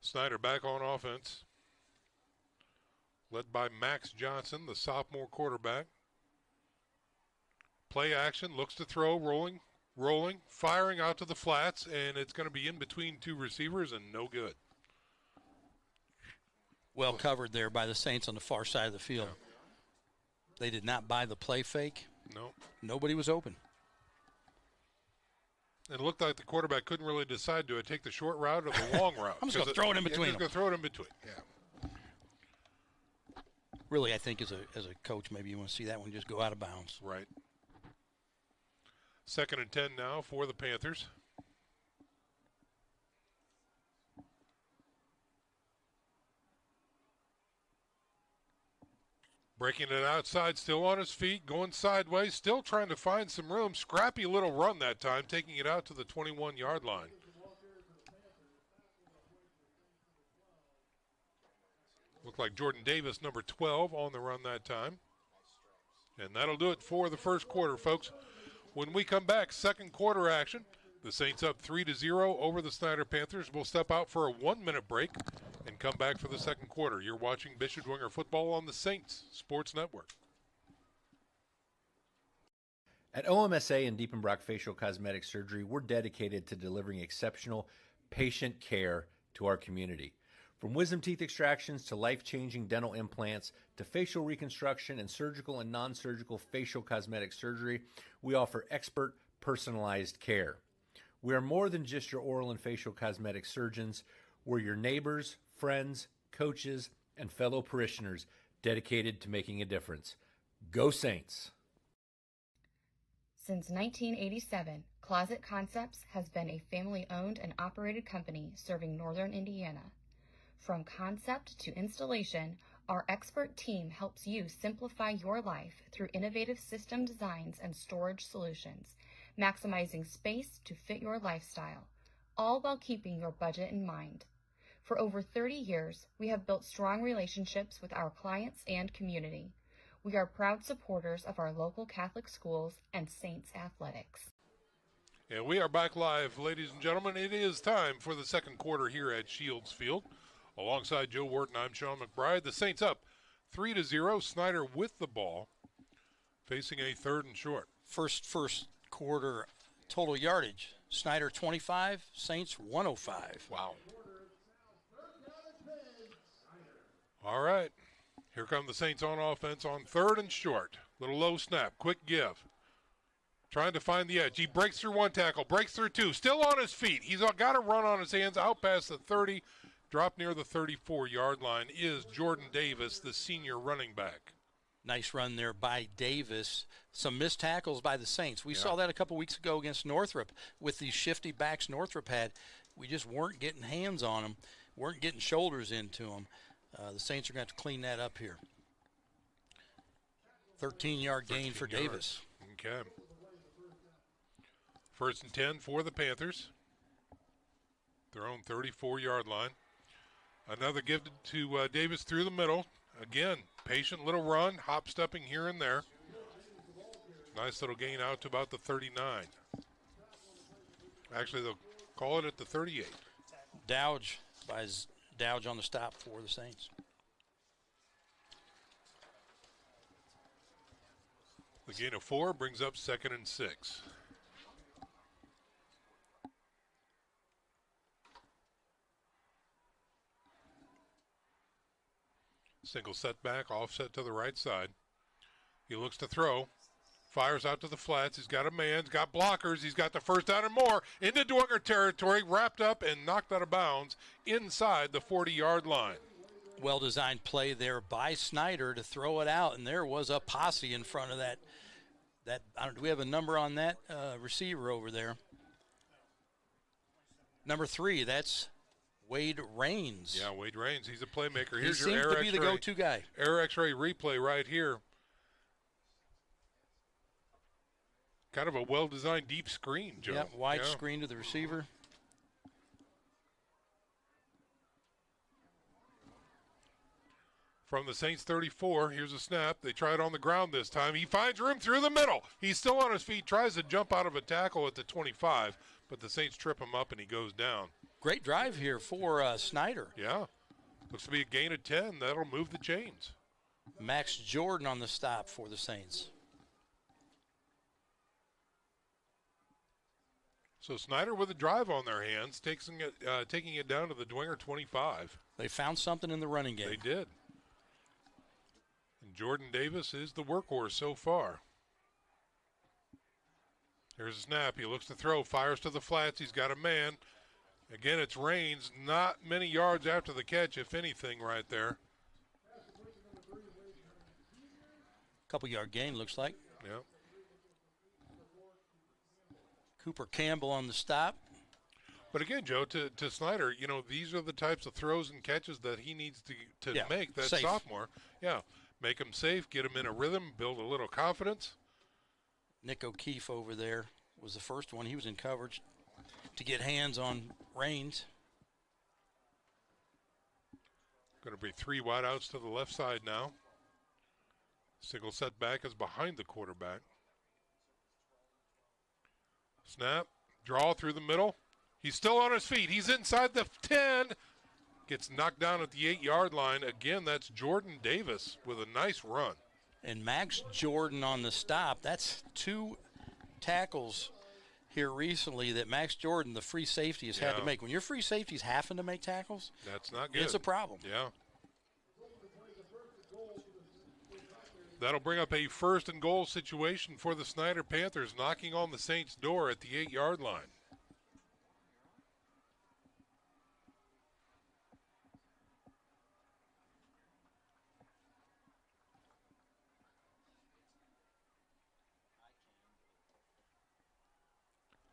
Snider back on offense, led by Max Johnson, the sophomore quarterback. Play action, looks to throw, rolling, firing out to the flats, and it's going to be in between two receivers and no good. Well covered there by the Saints on the far side of the field. Yeah. They did not buy the play fake. No. Nobody was open. It looked like the quarterback couldn't really decide to take the short route or the long route. I'm just going to throw it in between. Just going to throw it in between. Yeah. Really, I think as a coach, maybe you want to see that one just go out of bounds. Right. 2nd and 10 now for the Panthers. Breaking it outside, still on his feet, going sideways, still trying to find some room. Scrappy little run that time, taking it out to the 21-yard line. Looked like Jordan Davis, number 12, on the run that time. And that'll do it for the first quarter, folks. When we come back, second quarter action. The Saints up 3-0 over the Snider Panthers. We'll step out for a 1-minute break and come back for the second quarter. You're watching Bishop Dwenger football on the Saints Sports Network. At OMSA and Diepenbrock Facial Cosmetic Surgery, we're dedicated to delivering exceptional patient care to our community. From wisdom teeth extractions to life-changing dental implants to facial reconstruction and surgical and non-surgical facial cosmetic surgery, we offer expert, personalized care. We are more than just your oral and facial cosmetic surgeons. We're your neighbors, friends, coaches, and fellow parishioners dedicated to making a difference. Go Saints! Since 1987, Closet Concepts has been a family-owned and operated company serving northern Indiana. From concept to installation, our expert team helps you simplify your life through innovative system designs and storage solutions, maximizing space to fit your lifestyle, all while keeping your budget in mind. For over 30 years, we have built strong relationships with our clients and community. We are proud supporters of our local Catholic schools and Saints athletics. And we are back live, ladies and gentlemen. It is time for the second quarter here at Shields Field. Alongside Joe Wharton, I'm Sean McBride. The Saints up 3-0. Snider with the ball, facing a 3rd and short. First quarter total yardage. Snider 25, Saints 105. Wow. All right. Here come the Saints on offense on 3rd and short. Little low snap, quick give. Trying to find the edge. He breaks through 1 tackle, breaks through 2, still on his feet. He's got a run on his hands out past the 30, drop near the 34-yard line is Jordan Davis, the senior running back. Nice run there by Davis. Some missed tackles by the Saints. We saw that a couple weeks ago against Northrop with these shifty backs Northrop had. We just weren't getting hands on them, weren't getting shoulders into them. The Saints are going to have to clean that up here. 13-yard gain for Davis. Okay. 1st and 10 for the Panthers. Their own 34-yard line. Another give to Davis through the middle. Again, patient little run, hop-stepping here and there. Nice little gain out to about the 39. Actually, they'll call it at the 38. Dowdge on the stop for the Saints. The gain of 4 brings up 2nd and 6. Single setback, offset to the right side. He looks to throw. Fires out to the flats. He's got a man. He's got blockers. He's got the first down and more. Into Dwenger territory. Wrapped up and knocked out of bounds inside the 40-yard line. Well-designed play there by Snider to throw it out, and there was a posse in front of that. Do we have a number on that receiver over there? Number 3, that's Wade Rains. Yeah, Wade Rains. He's a playmaker. Here's your Air X-ray. He seems to be the go-to guy. Air X-ray replay right here. Kind of a well-designed deep screen, Joe. Yeah, wide screen to the receiver. From the Saints 34, here's a snap. They try it on the ground this time. He finds room through the middle. He's still on his feet, tries to jump out of a tackle at the 25, but the Saints trip him up and he goes down. Great drive here for Snider. Yeah. Looks to be a gain of 10. That'll move the chains. Max Jordan on the stop for the Saints. So Snider with a drive on their hands, taking it down to the Dwenger 25. They found something in the running game. They did. And Jordan Davis is the workhorse so far. Here's a snap. He looks to throw, fires to the flats. He's got a man. Again, it's Rains. Not many yards after the catch, if anything, right there. Couple-yard gain, looks like. Yeah. Cooper Campbell on the stop. But again, Joe, to Snider, these are the types of throws and catches that he needs to make, that safe. sophomore. Yeah, make him safe, get him in a rhythm, build a little confidence. Nick O'Keefe over there was the first one. He was in coverage to get hands on Rains. Going to be 3 wideouts to the left side now. Single setback is behind the quarterback. Snap, draw through the middle. He's still on his feet. He's inside the 10. Gets knocked down at the 8-yard line. Again, that's Jordan Davis with a nice run. And Max Jordan on the stop. That's 2 tackles here recently that Max Jordan, the free safety, has had to make. When your free safety is having to make tackles, that's not good. It's a problem. Yeah. That'll bring up a 1st and goal situation for the Snider Panthers, knocking on the Saints' door at the 8-yard line.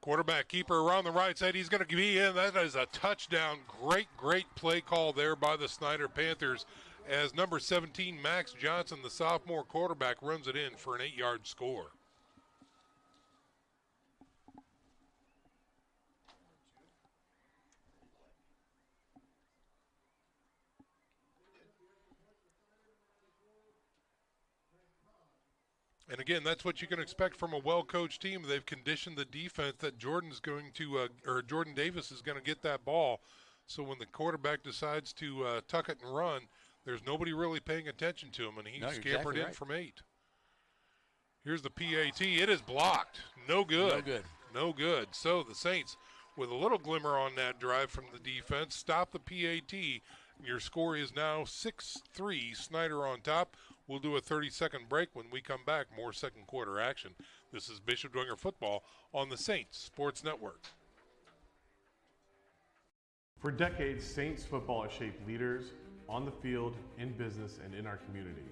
Quarterback keeper around the right side. He's going to be in. That is a touchdown. Great play call there by the Snider Panthers as number 17, Max Johnson, the sophomore quarterback, runs it in for an 8-yard score. And again, that's what you can expect from a well-coached team. They've conditioned the defense that Jordan Davis is going to get that ball. So when the quarterback decides to tuck it and run, there's nobody really paying attention to him, and he scampered in from 8. Here's the PAT. It is blocked. No good. No good. So the Saints, with a little glimmer on that drive from the defense, stop the PAT Your score is now 6-3, Snider on top. We'll do a 30-second break. When we come back, more second quarter action. This is Bishop Dwenger football on the Saints Sports Network. For decades, Saints football has shaped leaders on the field, in business, and in our community.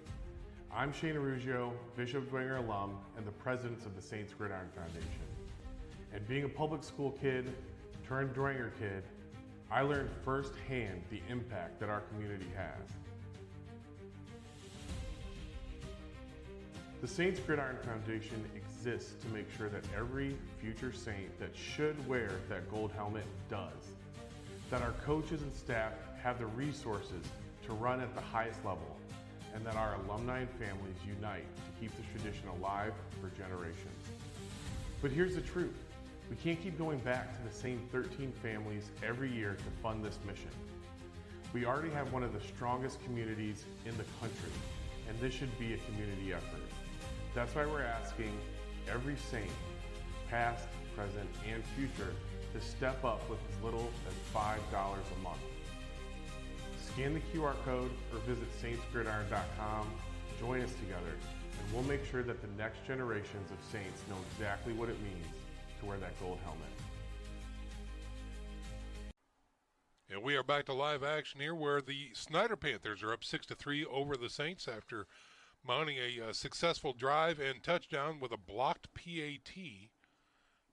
I'm Shane Arugio, Bishop Dwenger alum, and the president of the Saints Gridiron Foundation. And being a public school kid turned Dwenger kid, I learned firsthand the impact that our community has. The Saints Gridiron Foundation exists to make sure that every future Saint that should wear that gold helmet does. That our coaches and staff have the resources to run at the highest level, and that our alumni and families unite to keep this tradition alive for generations. But here's the truth. We can't keep going back to the same 13 families every year to fund this mission. We already have one of the strongest communities in the country, and this should be a community effort. That's why we're asking every Saint, past, present, and future, to step up with as little as $5 a month. Scan the QR code or visit saintsgridiron.com, join us together, and we'll make sure that the next generations of Saints know exactly what it means to wear that gold helmet. And we are back to live action here where the Snider Panthers are up 6-3 over the Saints after mounting a successful drive and touchdown with a blocked PAT.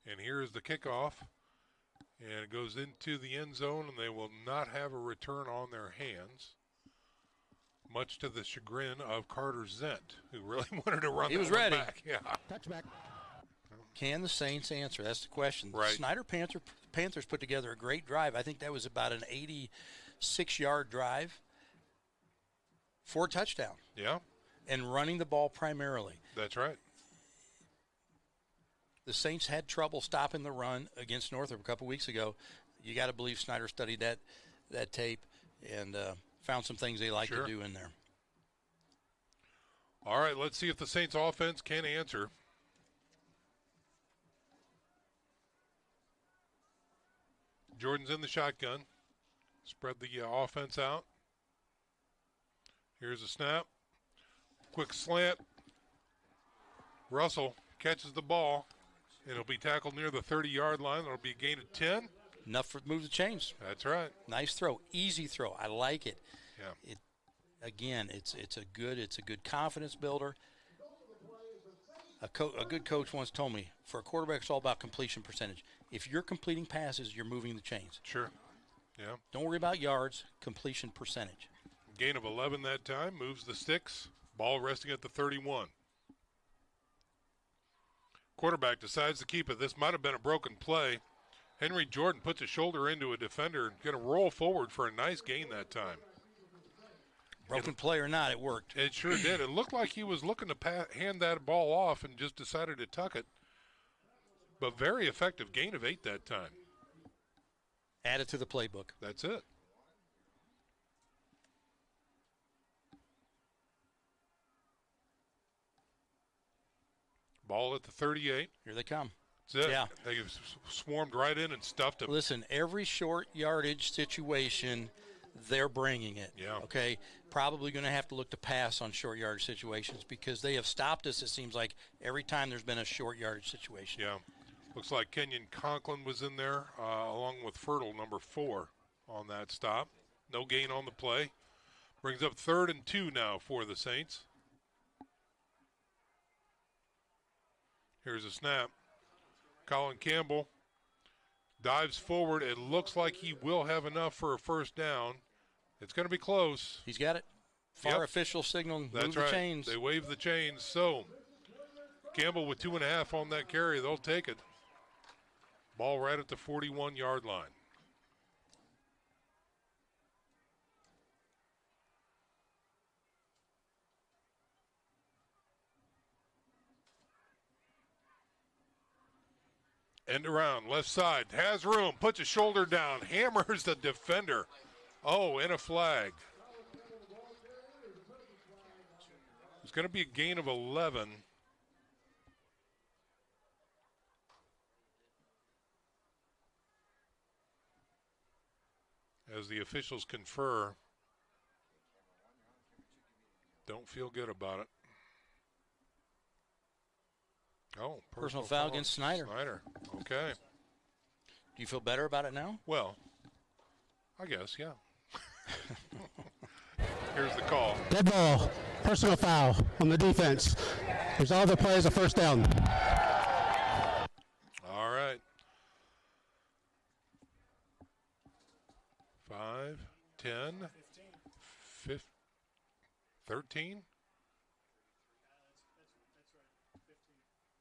And here's the kickoff. And it goes into the end zone, and they will not have a return on their hands, much to the chagrin of Carter Zent, who really wanted to run. He was ready. Back. Yeah. Touchback. Can the Saints answer? That's the question. Right. Snider Panthers put together a great drive. I think that was about an 86-yard drive. 4 touchdowns. Yeah. And running the ball primarily. That's right. The Saints had trouble stopping the run against Northrop a couple weeks ago. You got to believe Snider studied that tape and found some things they like to do in there. All right, let's see if the Saints offense can answer. Jordan's in the shotgun. Spread the offense out. Here's a snap. Quick slant. Russell catches the ball. And it'll be tackled near the 30-yard line. It'll be a gain of 10. Enough for move the chains. That's right. Nice throw, easy throw. I like it. Yeah. It's a good confidence builder. A good coach once told me, for a quarterback, it's all about completion percentage. If you're completing passes, you're moving the chains. Sure. Yeah. Don't worry about yards, completion percentage. Gain of 11 that time. Moves the sticks. Ball resting at the 31. Quarterback decides to keep it. This might have been a broken play. Henry Jordan puts his shoulder into a defender and going to roll forward for a nice gain that time. Broken play or not, it worked. It sure did. It looked like he was looking to hand that ball off and just decided to tuck it. But very effective gain of 8 that time. Add it to the playbook. That's it. Ball at the 38. Here they come. That's it. Yeah. They swarmed right in and stuffed him. Listen, every short yardage situation, they're bringing it. Yeah. Okay. Probably going to have to look to pass on short yardage situations because they have stopped us, it seems like, every time there's been a short yardage situation. Yeah. Looks like Kenyon Conklin was in there along with Fertile, number 4, on that stop. No gain on the play. Brings up 3rd and 2 now for the Saints. Here's a snap. Colin Campbell dives forward. It looks like he will have enough for a first down. It's going to be close. He's got it. Far official signal. That's move right. The chains. They wave the chains. So Campbell with 2.5 on that carry. They'll take it. Ball right at the 41-yard line. End around, left side, has room, puts his shoulder down, hammers the defender. Oh, and a flag. It's going to be a gain of 11. As the officials confer Don't feel good about it. Oh, personal foul against Snider. Okay. Do you feel better about it now? Well, I guess, yeah. Here's the call. Dead ball. Personal foul on the defense. Resolve the play as a first down. All right. 5, 10, 15, 13.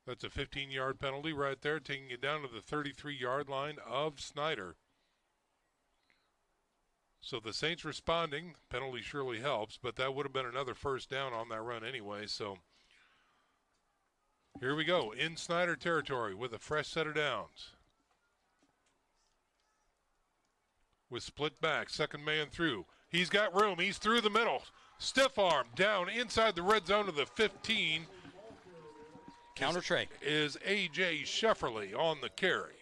That's a 15-yard penalty right there, taking it down to the 33-yard line of Snider. So the Saints responding. Penalty surely helps, but that would have been another first down on that run anyway. So here we go, in Snider territory with a fresh set of downs. With split back, second man through. He's got room. He's through the middle. Stiff arm down inside the red zone of the 15. Counter tray. Is A.J. Shefferly on the carry.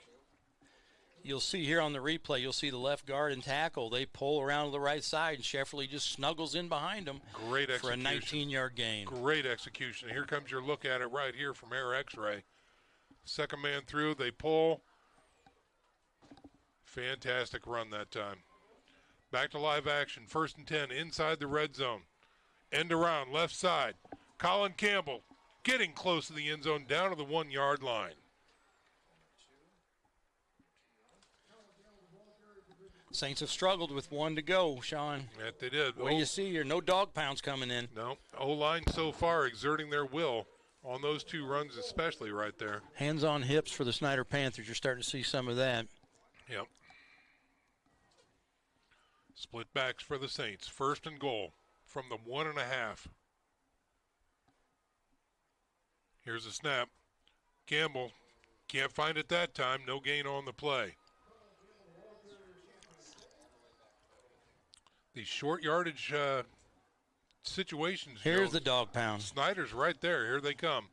You'll see here on the replay, you'll see the left guard and tackle. They pull around to the right side, and Shefferly just snuggles in behind them. Great execution. For a 19-yard gain. Great execution. Here comes your look at it right here from Air X-Ray. Second man through, they pull. Fantastic run that time. Back to live action, 1st and 10, inside the red zone. End around, left side. Colin Campbell getting close to the end zone, down to the 1-yard line. Saints have struggled with one to go, Sean. That they did. What do you see here? No dog pounds coming in. No. O-line so far exerting their will on those two runs especially right there. Hands on hips for the Snider Panthers. You're starting to see some of that. Yep. Split backs for the Saints. 1st and goal from the 1.5. Here's a snap. Campbell can't find it that time. No gain on the play. These short yardage situations. Here's Joe, the dog pound. Snider's right there. Here they come.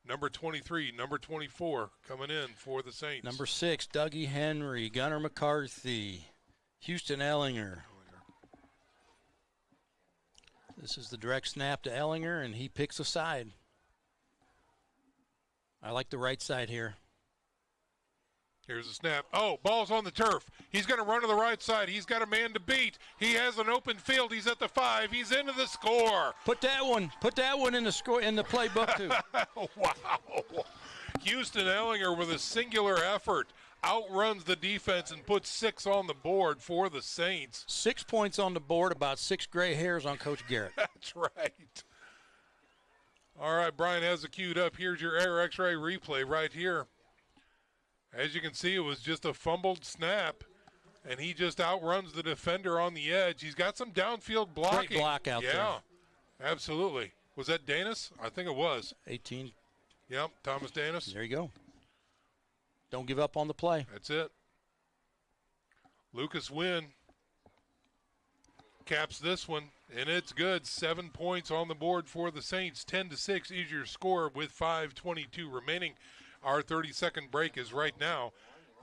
Number 23, number 24 coming in for the Saints. Number 6, Dougie Henry, Gunnar McCarthy, Houston Ellinger. This is the direct snap to Ellinger, and he picks a side. I like the right side here. Here's a snap. Oh, ball's on the turf. He's going to run to the right side. He's got a man to beat. He has an open field. He's at the 5. He's into the score. Put that one in the score in the playbook too. Wow. Houston Ellinger with a singular effort outruns the defense and puts 6 on the board for the Saints. 6 points on the board, about 6 gray hairs on Coach Garrett. That's right. All right, Brian has it queued up. Here's your Air X-Ray replay right here. As you can see, it was just a fumbled snap, and he just outruns the defender on the edge. He's got some downfield blocking. Great block out there. Yeah, absolutely. Was that Danis? I think it was. 18. Yep, Thomas Danis. There you go. Don't give up on the play. That's it. Lucas Wynn caps this one, and it's good. 7 points on the board for the Saints. 10-6 is your score with 5:22 remaining. Our 30-second break is right now.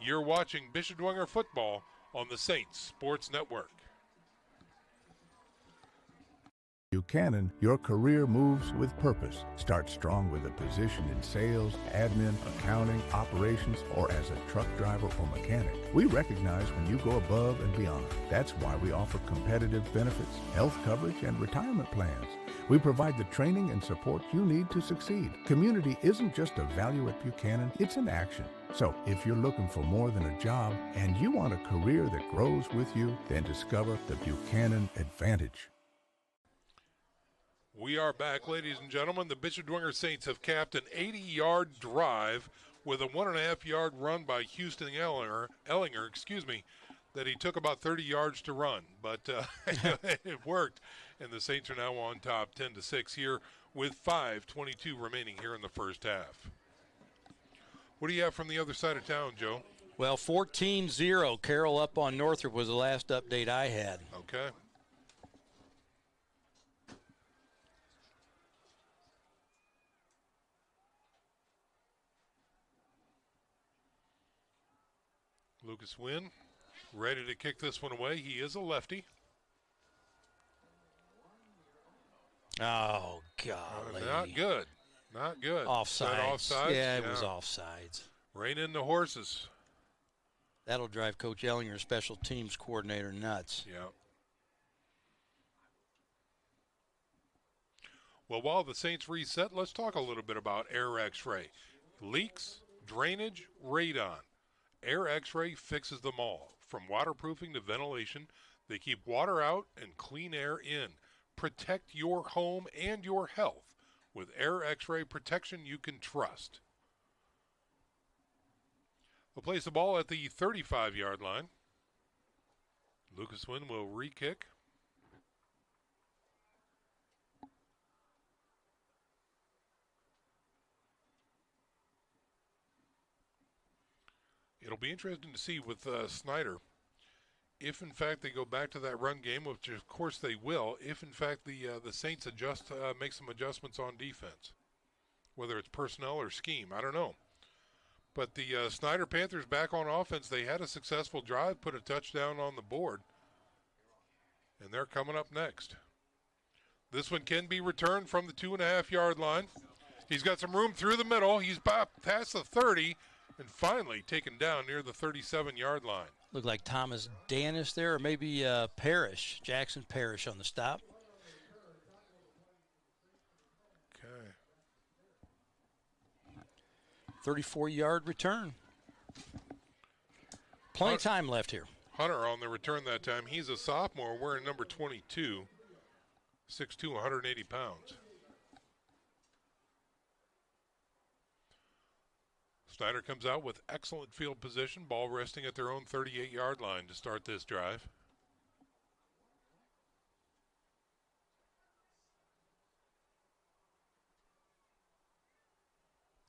You're watching Bishop Dwenger football on the Saints Sports Network. Buchanan, your career moves with purpose. Start strong with a position in sales, admin, accounting, operations, or as a truck driver or mechanic. We recognize when you go above and beyond. That's why we offer competitive benefits, health coverage, and retirement plans. We provide the training and support you need to succeed. Community isn't just a value at Buchanan, it's an action. So if you're looking for more than a job and you want a career that grows with you, then discover the Buchanan Advantage. We are back, ladies and gentlemen. The Bishop Dwenger Saints have capped an 80-yard drive with a 1.5-yard run by Houston Ellinger, that he took about 30 yards to run. But it worked, and the Saints are now on top 10-6 here with 5:22 remaining here in the first half. What do you have from the other side of town, Joe? Well, 14-0. Carroll up on Northrop was the last update I had. Okay. Lucas Wynn ready to kick this one away. He is a lefty. Oh, golly. Not good. Not good. Offsides. Offsides? Yeah, it was offsides. Rein in the horses. That'll drive Coach Ellinger, special teams coordinator, nuts. Yeah. Well, while the Saints reset, let's talk a little bit about Air X-Ray. Leaks, drainage, radon. Air X-Ray fixes them all. From waterproofing to ventilation, they keep water out and clean air in. Protect your home and your health with Air X-Ray protection you can trust. They'll place the ball at the 35-yard line. Lucas Wynn will re-kick. It'll be interesting to see with Snider if, in fact, they go back to that run game, which, of course, they will, if, in fact, the Saints make some adjustments on defense, whether it's personnel or scheme. I don't know. But the Snider Panthers back on offense, they had a successful drive, put a touchdown on the board, and they're coming up next. This one can be returned from the 2.5-yard line. He's got some room through the middle. He's past the 30 and finally taken down near the 37-yard line. Looked like Thomas Danis there, or maybe Parrish, Jackson Parrish on the stop. Okay. 34-yard return. Plenty of time left here. Hunter on the return that time. He's a sophomore wearing number 22, 6'2", 180 pounds. Snider comes out with excellent field position, ball resting at their own 38-yard line to start this drive.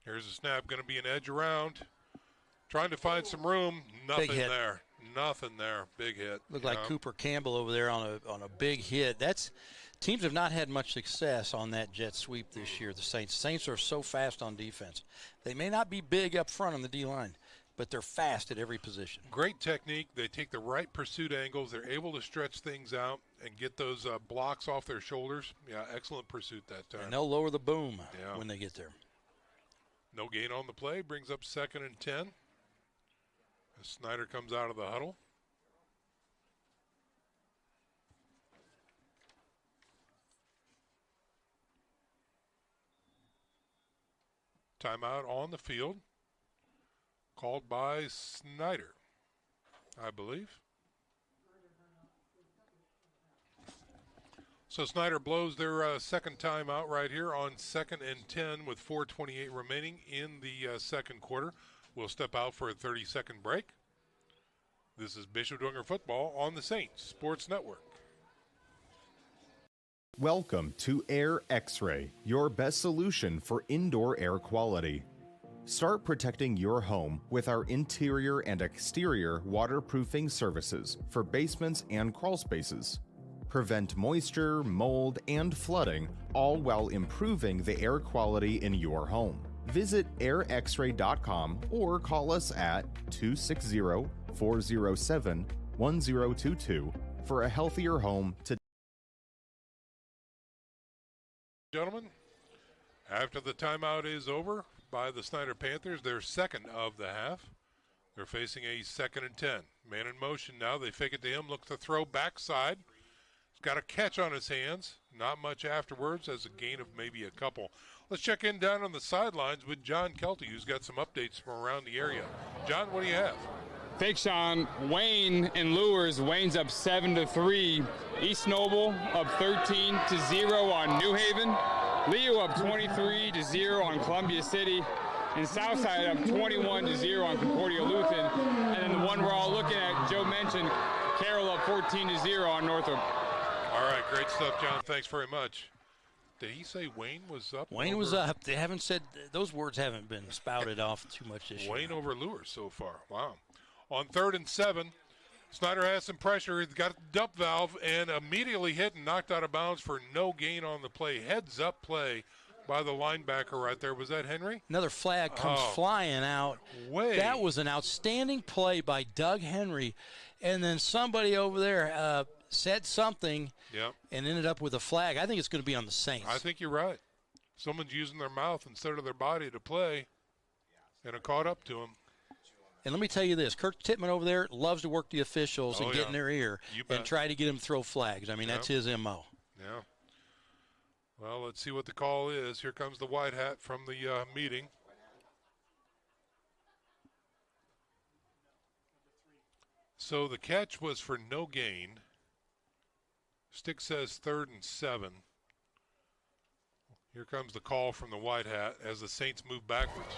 Here's a snap, going to be an edge around. Trying to find some room, nothing there. Nothing there, big hit. Looked like Cooper Campbell over there on a big hit. Teams have not had much success on that jet sweep this year, the Saints. Saints are so fast on defense. They may not be big up front on the D-line, but they're fast at every position. Great technique. They take the right pursuit angles. They're able to stretch things out and get those blocks off their shoulders. Yeah, excellent pursuit that time. And they'll lower the boom when they get there. No gain on the play. Brings up 2nd and 10. As Snider comes out of the huddle. Timeout on the field, called by Snider, I believe. So Snider blows their second timeout right here on 2nd and 10 with 4:28 remaining in the second quarter. We'll step out for a 30-second break. This is Bishop Dwenger football on the Saints Sports Network. Welcome to Air X-Ray, your best solution for indoor air quality. Start protecting your home with our interior and exterior waterproofing services for basements and crawl spaces. Prevent moisture, mold, and flooding, all while improving the air quality in your home. Visit airxray.com or call us at 260-407-1022 for a healthier home today. Gentlemen, after the timeout is over by the Snider Panthers, their second of the half. They're facing a 2nd and 10. Man in motion now. They fake it to him. Look to throw backside. He's got a catch on his hands. Not much afterwards, as a gain of maybe a couple. Let's check in down on the sidelines with John Kelty, who's got some updates from around the area. John, what do you have? Thanks, Sean. Wayne and Lures. Wayne's up 7-3. East Noble up 13-0 on New Haven. Leo up 23-0 on Columbia City. And Southside up 21-0 on Concordia Lutheran. And then the one we're all looking at, Joe mentioned, Carroll up 14-0 on Northrop. All right, great stuff, John. Thanks very much. Did he say Wayne was up? Wayne was up. They haven't said, those words haven't been spouted off too much this year. Wayne over Lures so far. Wow. On 3rd and 7, Snider has some pressure. He's got a dump valve and immediately hit and knocked out of bounds for no gain on the play. Heads up play by the linebacker right there. Was that Henry? Another flag comes flying out. That was an outstanding play by Doug Henry. And then somebody over there, said something Yep. and ended up with a flag. I think it's going to be on the Saints. I think you're right. Someone's using their mouth instead of their body to play, and it caught up to them. And let me tell you this, Kirk Tittman over there loves to work the officials and get yeah. in their ear and try to get them to throw flags. I mean, that's his MO. Yeah. Well, let's see what the call is. Here comes the white hat from the meeting. So the catch was for no gain. Stick says 3rd and 7. Here comes the call from the white hat as the Saints move backwards.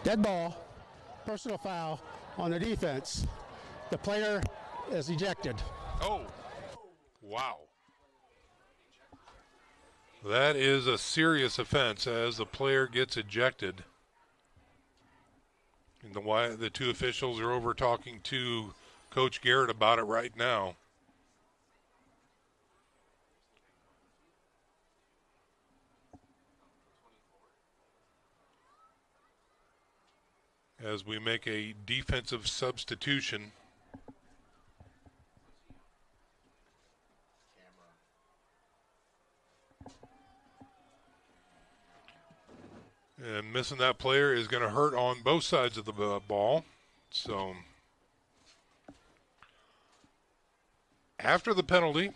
Dead ball, personal foul on the defense. The player is ejected. Oh, wow. That is a serious offense as the player gets ejected. And the two officials are over talking to Coach Garrett about it right now. As we make a defensive substitution. And missing that player is going to hurt on both sides of the ball. So after the penalty,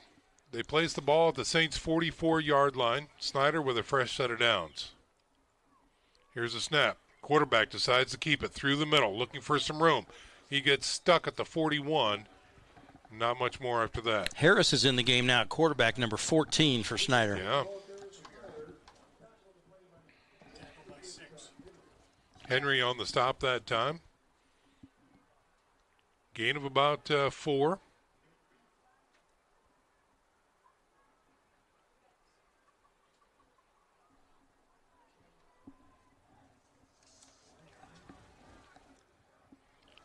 they place the ball at the Saints' 44-yard line. Snider with a fresh set of downs. Here's a snap. Quarterback decides to keep it through the middle, looking for some room. He gets stuck at the 41. Not much more after that. Harris is in the game now, quarterback number 14 for Snider. Yeah. Henry on the stop that time. Gain of about 4.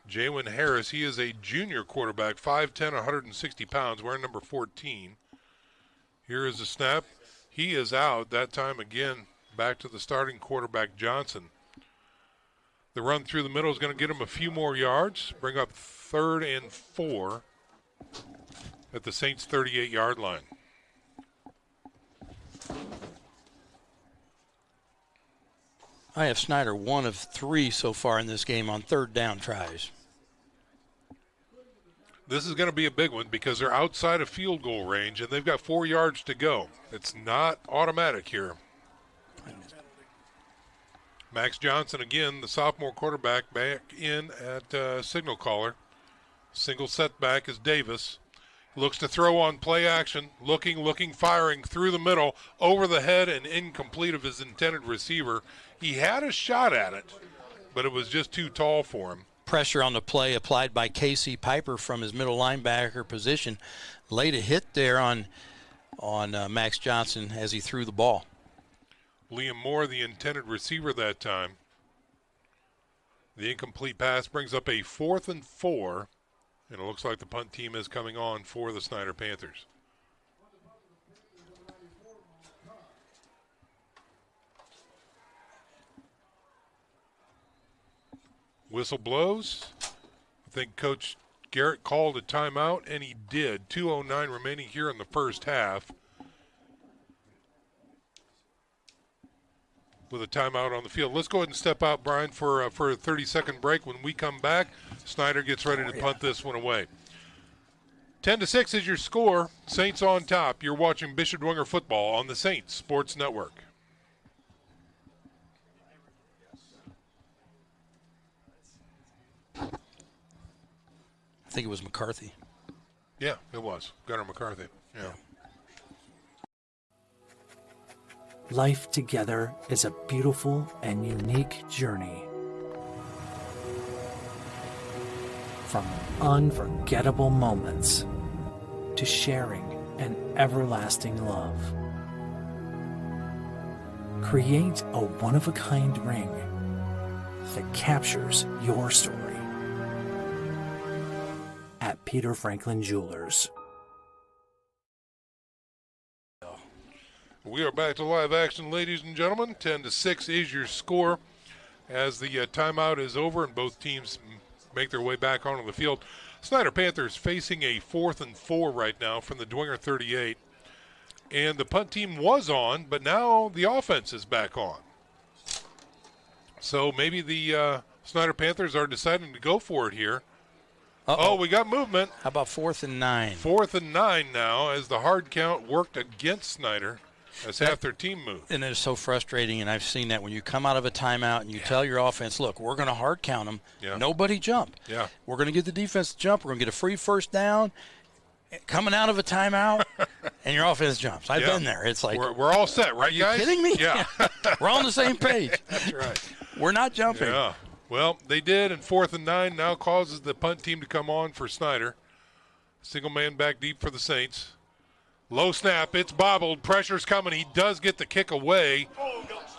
Jalen Harris, he is a junior quarterback, 5'10", 160 pounds, wearing number 14. Here is the snap. He is out. That time again, back to the starting quarterback, Johnson. The run through the middle is going to get him a few more yards, bring up 3rd and 4 at the Saints' 38-yard line. I have Snider 1 of 3 so far in this game on 3rd down tries. This is going to be a big one because they're outside of field goal range and they've got 4 yards to go. It's not automatic here. Max Johnson again, the sophomore quarterback, back in at signal caller. Single setback is Davis. Looks to throw on play action. Looking, firing through the middle, over the head and incomplete of his intended receiver. He had a shot at it, but it was just too tall for him. Pressure on the play applied by Casey Piper from his middle linebacker position. Laid a hit there on Max Johnson as he threw the ball. Liam Moore, the intended receiver that time. The incomplete pass brings up a 4th and 4, and it looks like the punt team is coming on for the Snider Panthers. Whistle blows. I think Coach Garrett called a timeout, and he did. 2:09 remaining here in the first half. With a timeout on the field. Let's go ahead and step out, Brian, for a 30-second break. When we come back, Snider gets ready to punt this one away. 10-6 is your score. Saints on top. You're watching Bishop Dwenger football on the Saints Sports Network. I think it was McCarthy. Yeah, it was. Gunnar McCarthy. Yeah. Life together is a beautiful and unique journey. From unforgettable moments to sharing an everlasting love. Create a one-of-a-kind ring that captures your story at Peter Franklin Jewelers. We are back to live action, ladies and gentlemen. 10-6 is your score as the timeout is over and both teams make their way back onto the field. Snider Panthers facing a 4th and 4 right now from the Dwenger 38. And the punt team was on, but now the offense is back on. So maybe the Snider Panthers are deciding to go for it here. Oh, we got movement. How about 4th and 9? 4th and 9 now as the hard count worked against Snider as half their team moved. And it's so frustrating, and I've seen that when you come out of a timeout and you tell your offense, look, we're going to hard count them. Yeah. Nobody jump. Yeah. We're going to get the defense to jump. We're going to get a free first down. Coming out of a timeout, and your offense jumps. I've been there. It's like we're all set, right, guys? Are you kidding me? Yeah. We're on the same page. That's right. We're not jumping. Yeah. Well, they did, and 4th and 9 now causes the punt team to come on for Snider. Single man back deep for the Saints. Low snap. It's bobbled. Pressure's coming. He does get the kick away.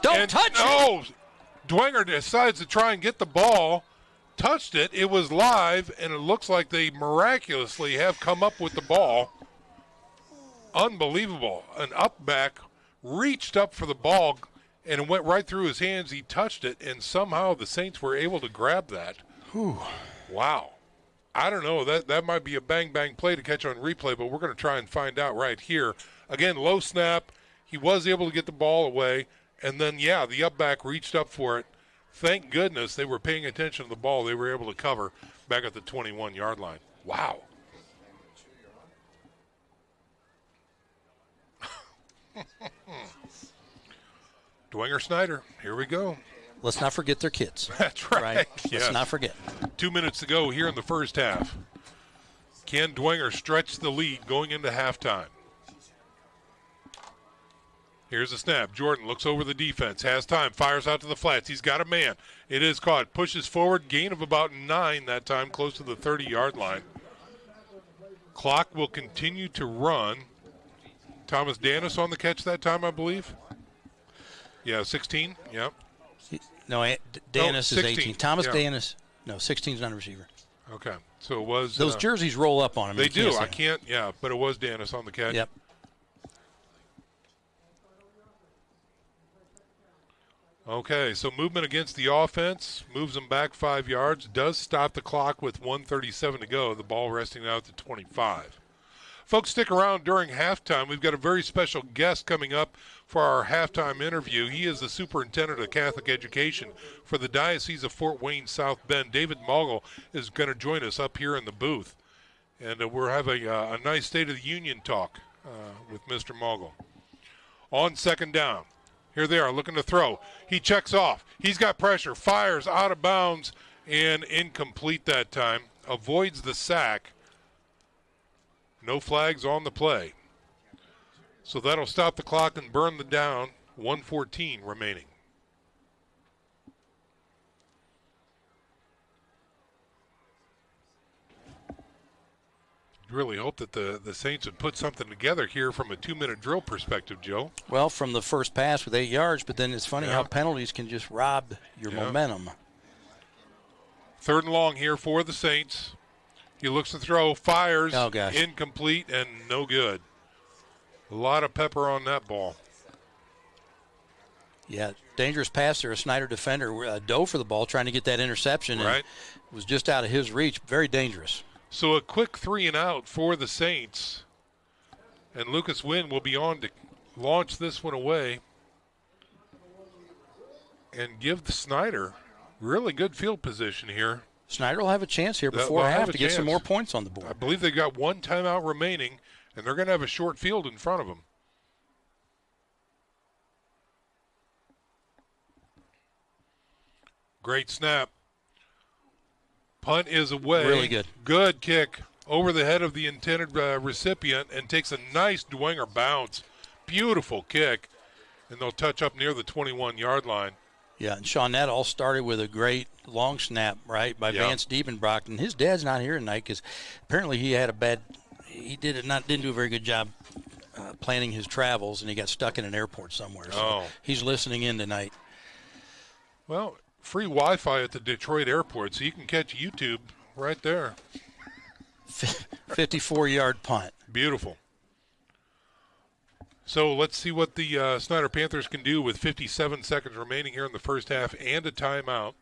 Don't touch it. Oh, Dwenger decides to try and get the ball. Touched it. It was live, and it looks like they miraculously have come up with the ball. Unbelievable. An up back reached up for the ball, and it went right through his hands. He touched it, and somehow the Saints were able to grab that. Whew. Wow. I don't know. That might be a bang-bang play to catch on replay, but we're going to try and find out right here. Again, low snap. He was able to get the ball away, and then, the up back reached up for it. Thank goodness they were paying attention to the ball. They were able to cover back at the 21-yard line. Wow. Dwenger Snider, here we go. Let's not forget their kids. That's right. Let's not forget. 2 minutes to go here in the first half. Can Dwenger stretch the lead going into halftime? Here's a snap. Jordan looks over the defense, has time, fires out to the flats. He's got a man. It is caught. Pushes forward, gain of about 9 that time, close to the 30-yard line. Clock will continue to run. Thomas Danis on the catch that time, I believe. Yeah, 16. Yep. No, Danis is 18. Thomas Danis. No, 16 is not a receiver. Okay. So it was. Those jerseys roll up on him. They do. I can't. Yeah, but it was Danis on the catch. Yep. Okay, so movement against the offense, moves them back 5 yards, does stop the clock with 1:37 to go, the ball resting out to 25. Folks, stick around during halftime. We've got a very special guest coming up for our halftime interview. He is the superintendent of Catholic education for the Diocese of Fort Wayne South Bend. David Mogul is going to join us up here in the booth. And we're having a nice State of the Union talk with Mr. Mogul. On second down. Here they are looking to throw. He checks off. He's got pressure. Fires out of bounds and incomplete that time. Avoids the sack. No flags on the play. So that'll stop the clock and burn the down. 1:14 remaining. Really hope that the Saints would put something together here from a 2-minute drill perspective, Joe. Well, from the first pass with 8 yards, but then it's funny how penalties can just rob your momentum. 3rd and long here for the Saints. He looks to throw, fires, incomplete, and no good. A lot of pepper on that ball. Yeah, dangerous pass there. A Snider defender dove for the ball, trying to get that interception, and was just out of his reach. Very dangerous. So a quick 3 and out for the Saints. And Lucas Wynn will be on to launch this one away and give the Snider really good field position here. Snider will have a chance here before half to get some more points on the board. I believe they've got 1 timeout remaining, and they're going to have a short field in front of them. Great snap. Punt is away. Really good. Good kick over the head of the intended recipient and takes a nice Dwenger bounce. Beautiful kick. And they'll touch up near the 21-yard line. Yeah, and Sean, that all started with a great long snap, right, by Vance Diebenbrock. And his dad's not here tonight because apparently he had didn't do a very good job planning his travels, and he got stuck in an airport somewhere. So he's listening in tonight. Well, free Wi-Fi at the Detroit airport, so you can catch YouTube right there. 54-yard punt. Beautiful. So let's see what the Snider Panthers can do with 57 seconds remaining here in the first half and a timeout.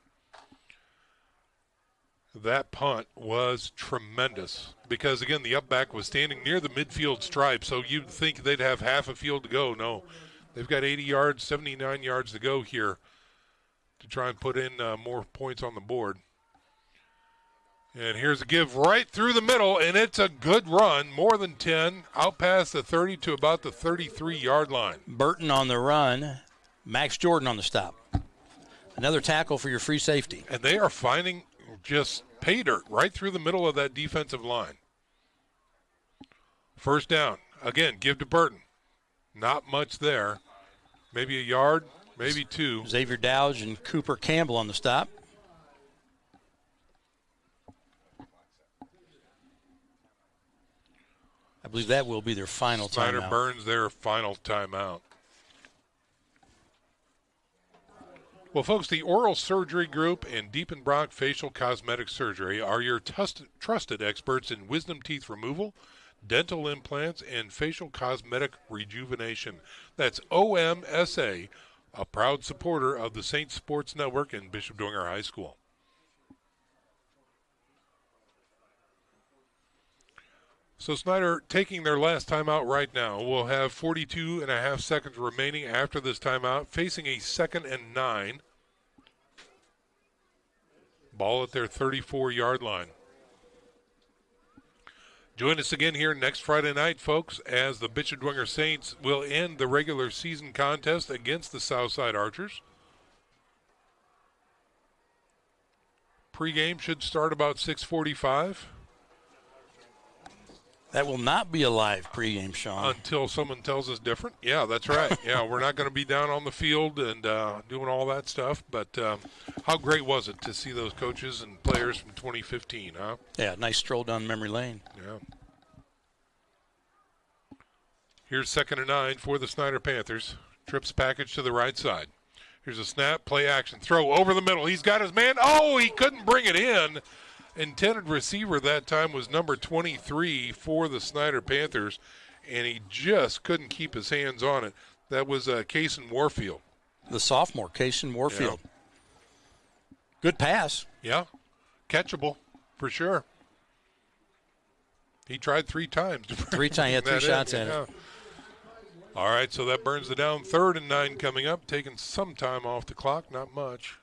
That punt was tremendous because, again, the up back was standing near the midfield stripe, so you'd think they'd have half a field to go. No, they've got 80 yards, 79 yards to go here to try and put in more points on the board. And here's a give right through the middle, and it's a good run, more than 10, out past the 30 to about the 33-yard line. Burton on the run, Max Jordan on the stop. Another tackle for your free safety. And they are finding just pay dirt right through the middle of that defensive line. First down. Again, give to Burton. Not much there. Maybe a yard, maybe two. Xavier Dowdge and Cooper Campbell on the stop. I believe that will be their final Snider timeout. burns their final timeout. Well, folks, the Oral Surgery Group and Diepenbrock Facial Cosmetic Surgery are your trusted experts in wisdom teeth removal, dental implants, and facial cosmetic rejuvenation. That's OMSA, a proud supporter of the Saints Sports Network and Bishop Dwenger High School. So Snider taking their last timeout right now. We'll have 42 and a half seconds remaining after this timeout, facing a 2nd and 9. Ball at their 34-yard line. Join us again here next Friday night, folks, as the Bishop Dwenger Saints will end the regular season contest against the Southside Archers. Pre-game should start about 6:45. That will not be a live pregame, Sean. Until someone tells us different. Yeah, that's right. Yeah, we're not going to be down on the field and doing all that stuff. But how great was it to see those coaches and players from 2015, huh? Yeah, nice stroll down memory lane. Yeah. Here's 2nd and 9 for the Snider Panthers. Trips package to the right side. Here's a snap, play action, throw over the middle. He's got his man. Oh, he couldn't bring it in. Intended receiver that time was number 23 for the Snider Panthers, and he just couldn't keep his hands on it. That was Cason Warfield. The sophomore, Cason Warfield. Yeah. Good pass. Yeah, catchable for sure. He tried 3 times. He had 3 shots at it. All right, so that burns it down. 3rd and 9 coming up, taking some time off the clock, not much.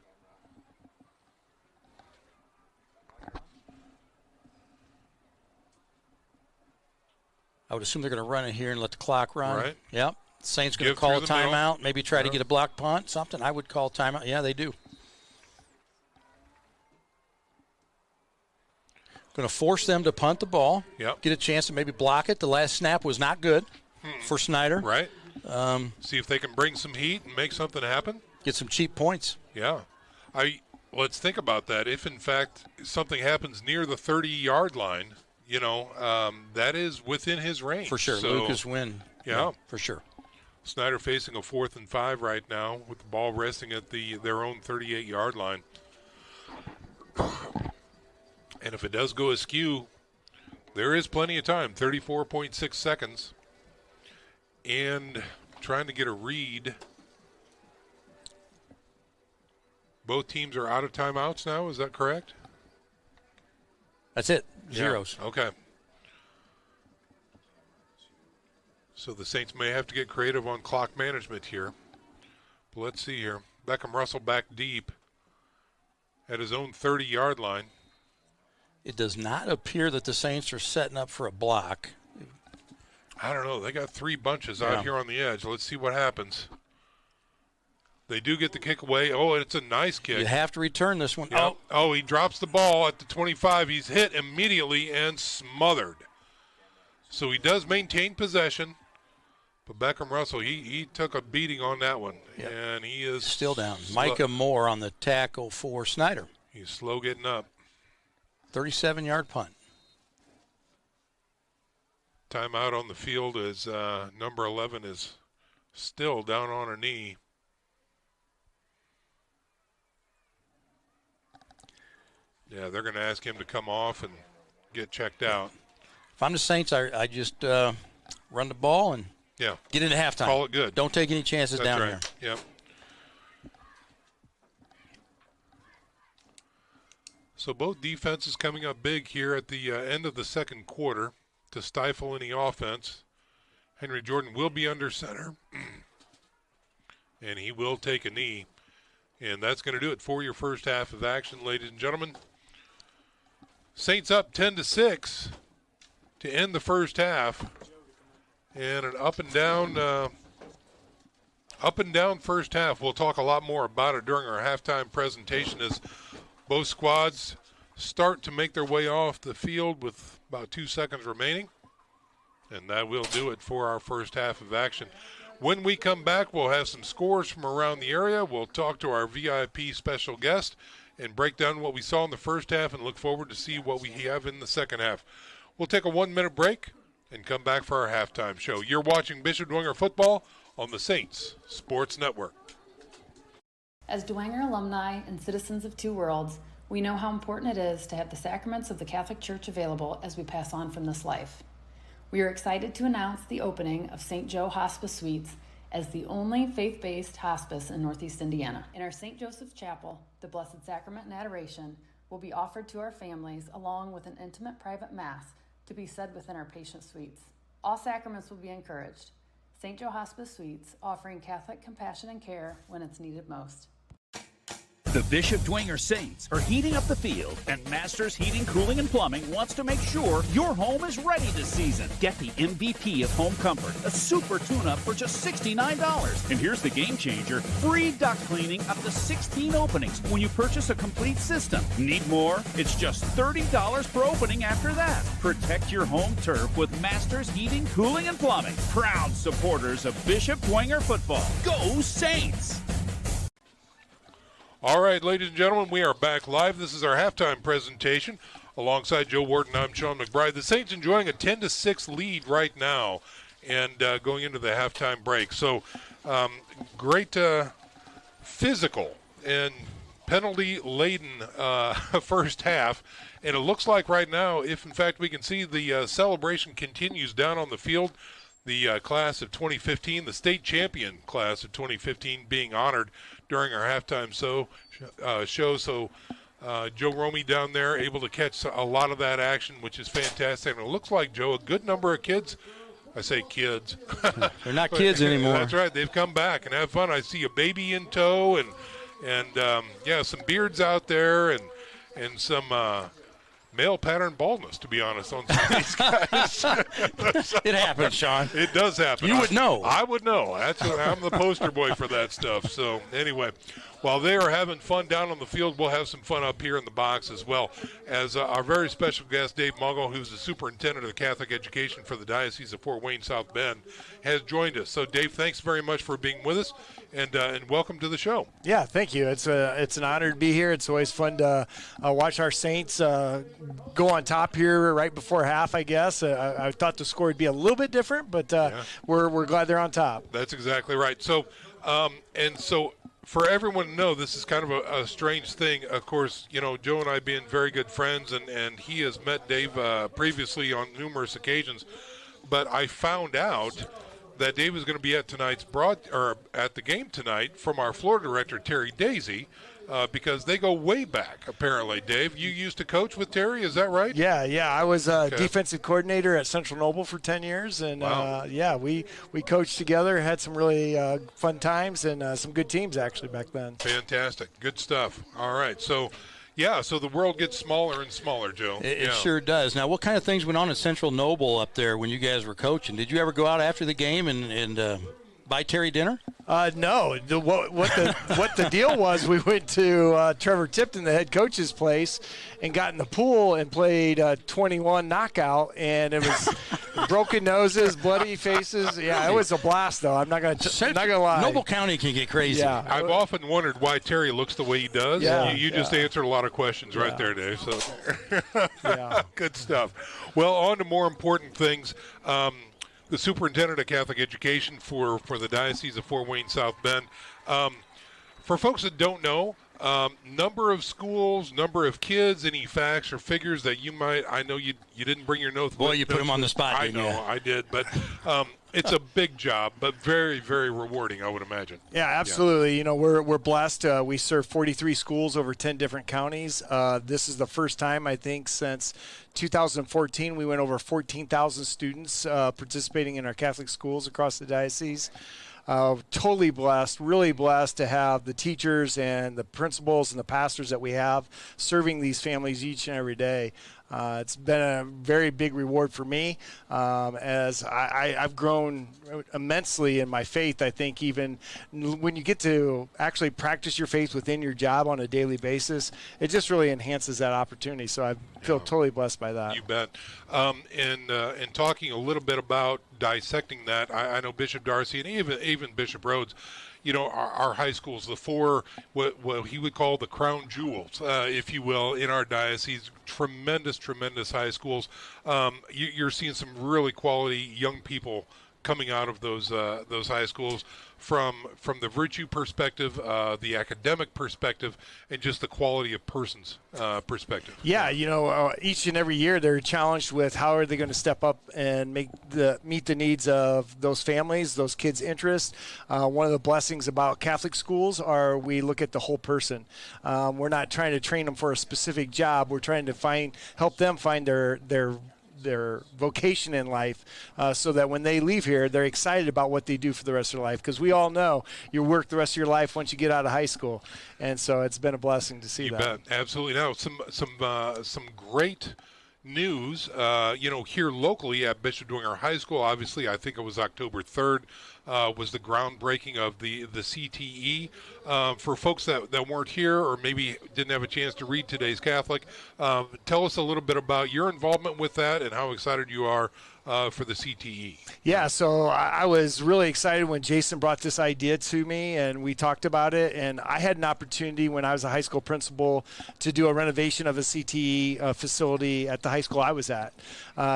I would assume they're going to run it here and let the clock run. Right. Yep. Saints going to call a timeout, maybe try to get a block punt, something. I would call timeout. Yeah, they do. Going to force them to punt the ball. Yep. Get a chance to maybe block it. The last snap was not good for Snider. Right. See if they can bring some heat and make something happen. Get some cheap points. Yeah. Let's think about that. If, in fact, something happens near the 30-yard line, that is within his range. For sure. So, Lucas win. Yeah. For sure. Snider facing a 4th and 5 right now with the ball resting at their own 38-yard line. And if it does go askew, there is plenty of time, 34.6 seconds. And trying to get a read. Both teams are out of timeouts now, is that correct? That's it. Zeros. Yeah. Okay. So the Saints may have to get creative on clock management here. But let's see here. Beckham Russell back deep at his own 30-yard line. It does not appear that the Saints are setting up for a block. I don't know. They got 3 bunches out here on the edge. Let's see what happens. They do get the kick away. Oh, it's a nice kick. You have to return this one. Yep. Oh, he drops the ball at the 25. He's hit immediately and smothered. So he does maintain possession. But Beckham Russell, he took a beating on that one. Yep. And he is still down. Micah Moore on the tackle for Snider. He's slow getting up. 37-yard punt. Timeout on the field is number 11 is still down on her knee. Yeah, they're going to ask him to come off and get checked out. If I'm the Saints, I just run the ball and get into halftime. Call it good. Don't take any chances down right. here. Yep. So both defenses coming up big here at the end of the second quarter to stifle any offense. Henry Jordan will be under center, and he will take a knee. And that's going to do it for your first half of action, ladies and gentlemen. Saints up 10-6 to end the first half. And an up and down first half. We'll talk a lot more about it during our halftime presentation as both squads start to make their way off the field with about 2 seconds remaining. And that will do it for our first half of action. When we come back, we'll have some scores from around the area. We'll talk to our VIP special guest and break down what we saw in the first half and look forward to see what we have in the second half. We'll take a 1-minute break and come back for our halftime show. You're watching Bishop Dwenger football on the Saints Sports Network. As Dwenger alumni and citizens of two worlds, we know how important it is to have the sacraments of the Catholic Church available as we pass on from this life. We are excited to announce the opening of St. Joe Hospice Suites as the only faith-based hospice in Northeast Indiana. In our St. Joseph's Chapel, the Blessed Sacrament and Adoration will be offered to our families along with an intimate private mass to be said within our patient suites. All sacraments will be encouraged. St. Joe Hospice Suites, offering Catholic compassion and care when it's needed most. The Bishop Dwenger Saints are heating up the field, and Masters Heating, Cooling, and Plumbing wants to make sure your home is ready this season. Get the MVP of home comfort, a super tune-up for just $69. And here's the game changer, free duct cleaning up to 16 openings when you purchase a complete system. Need more? It's just $30 per opening after that. Protect your home turf with Masters Heating, Cooling, and Plumbing. Proud supporters of Bishop Dwenger football. Go Saints! All right, ladies and gentlemen, we are back live. This is our halftime presentation. Alongside Joe Wharton, I'm Sean McBride. The Saints enjoying a 10-6 lead right now and going into the halftime break. So great physical and penalty-laden first half. And it looks like right now, if in fact we can see the celebration continues down on the field, the class of 2015, the state champion class of 2015 being honored during our halftime show. So Joe Romy down there able to catch a lot of that action, which is fantastic. And it looks like, Joe, a good number of kids. I say kids. They're not kids anymore. That's right. They've come back and have fun. I see a baby in tow and some beards out there and some male pattern baldness, to be honest, on some of these guys. It happens, Sean. It does happen. You would know. I would know. I'm the poster boy for that stuff. So anyway, while they are having fun down on the field, we'll have some fun up here in the box as well. As our very special guest, Dave Muggle, who's the superintendent of the Catholic Education for the Diocese of Fort Wayne South Bend, has joined us. So, Dave, thanks very much for being with us, and welcome to the show. Yeah, thank you. It's an honor to be here. It's always fun to watch our Saints go on top here right before half, I guess. I thought the score would be a little bit different, but we're glad they're on top. That's exactly right. So, for everyone to know, this is kind of a strange thing. Of course, Joe and I being very good friends, and he has met Dave previously on numerous occasions. But I found out that Dave is going to be at at the game tonight from our floor director, Terry Daisy, because they go way back, apparently. Dave, you used to coach with Terry, is that right? Yeah. I was defensive coordinator at Central Noble for 10 years, and wow. We coached together, had some really fun times, and some good teams actually back then. Fantastic. Good stuff. All right. So the world gets smaller and smaller, Joe. It sure does. Now, what kind of things went on at Central Noble up there when you guys were coaching? Did you ever go out after the game and buy Terry dinner? No. What the deal was, we went to Trevor Tipton, the head coach's place, and got in the pool and played 21 knockout, and it was broken noses, bloody faces. Yeah, it was a blast, though. I'm not gonna lie. Noble County can get crazy. Yeah. I've often wondered why Terry looks the way he does. Yeah. You just answered a lot of questions right there, Dave. So good stuff. Well, on to more important things. The superintendent of Catholic Education for the Diocese of Fort Wayne South Bend. For folks that don't know, number of schools, number of kids, any facts or figures that I know you didn't bring your notes. Boy, you put him on the spot. I know, I did. But It's a big job, but very, very rewarding, I would imagine. Yeah, absolutely. You know, we're blessed. We serve 43 schools over 10 different counties. This is the first time, I think, since 2014 we went over 14,000 students participating in our Catholic schools across the diocese. Totally blessed, really blessed to have the teachers and the principals and the pastors that we have serving these families each and every day. It's been a very big reward for me as I've grown immensely in my faith. I think even when you get to actually practice your faith within your job on a daily basis, it just really enhances that opportunity. So I feel totally blessed by that. You bet. And talking a little bit about dissecting that, I know Bishop Darcy and even Bishop Rhodes, you know, our high schools, the four, what he would call the crown jewels, if you will, in our diocese, tremendous high schools. You're seeing some really quality young people coming out of those high schools from the virtue perspective, the academic perspective, and just the quality of persons perspective. Yeah, you know, each and every year they're challenged with how are they going to step up and meet the needs of those families, those kids' interests. One of the blessings about Catholic schools are we look at the whole person. We're not trying to train them for a specific job. We're trying to help them find their vocation in life so that when they leave here, they're excited about what they do for the rest of their life. Because we all know you work the rest of your life once you get out of high school. And so it's been a blessing to see that. You bet. Absolutely. Now, some great news, here locally at Bishop Dwenger High School. Obviously, I think it was October 3rd was the groundbreaking of the CTE. For folks that weren't here or maybe didn't have a chance to read Today's Catholic, tell us a little bit about your involvement with that and how excited you are for the CTE. Yeah, so I was really excited when Jason brought this idea to me and we talked about it. And I had an opportunity when I was a high school principal to do a renovation of a CTE facility at the high school I was at.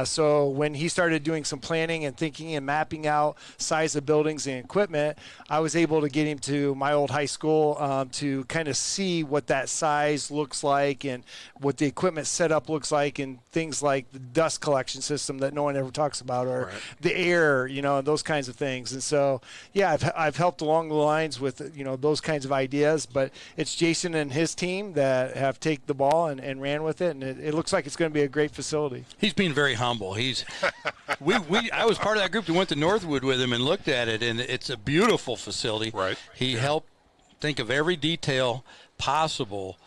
So when he started doing some planning and thinking and mapping out size of buildings and equipment, I was able to get him to my old high school to kind of see what that size looks like and what the equipment setup looks like and things like the dust collection system that no one ever talks about or the air, those kinds of things. And so, yeah, I've helped along the lines with, those kinds of ideas, but it's Jason and his team that have taken the ball and ran with it. And it looks like it's going to be a great facility. He's being very humble. I was part of that group that went to Northwood with him and looked at it, and it's a beautiful facility. Right. He helped think of every detail possible,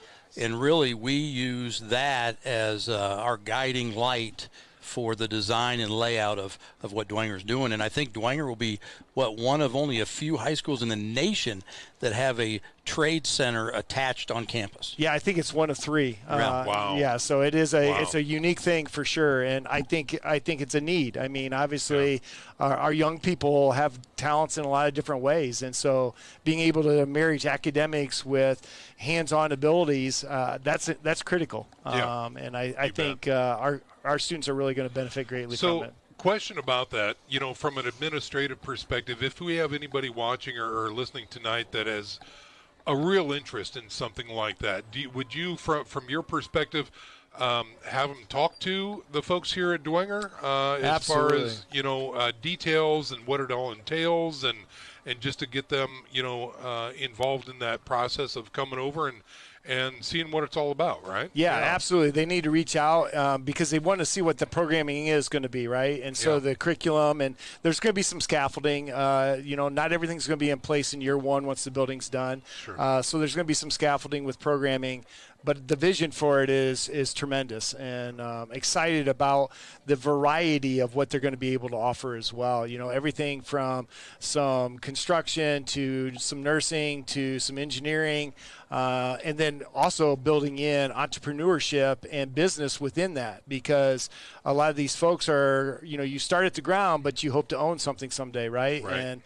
and really we use that as our guiding light for the design and layout of what Dwenger's doing. And I think Dwenger will be, one of only a few high schools in the nation that have a trade center attached on campus. Yeah, I think it's one of three. Wow. Yeah, so it's a unique thing for sure, and I think it's a need. I mean, obviously, our young people have talents in a lot of different ways, and so being able to marry academics with hands-on abilities, that's critical. And I think our students are really going to benefit greatly from it. Question about that, from an administrative perspective, if we have anybody watching or listening tonight that has a real interest in something like that, would you, from your perspective, have them talk to the folks here at Dwenger as far as details and what it all entails, and just to get them involved in that process of coming over and seeing what it's all about, right? Yeah, absolutely. They need to reach out because they want to see what the programming is going to be, right? And so the curriculum, and there's going to be some scaffolding. Not everything's going to be in place in year one once the building's done. Sure. So there's going to be some scaffolding with programming. But the vision for it is tremendous, and excited about the variety of what they're going to be able to offer as well. Everything from some construction to some nursing to some engineering, and then also building in entrepreneurship and business within that, because a lot of these folks are, you start at the ground, but you hope to own something someday, right? And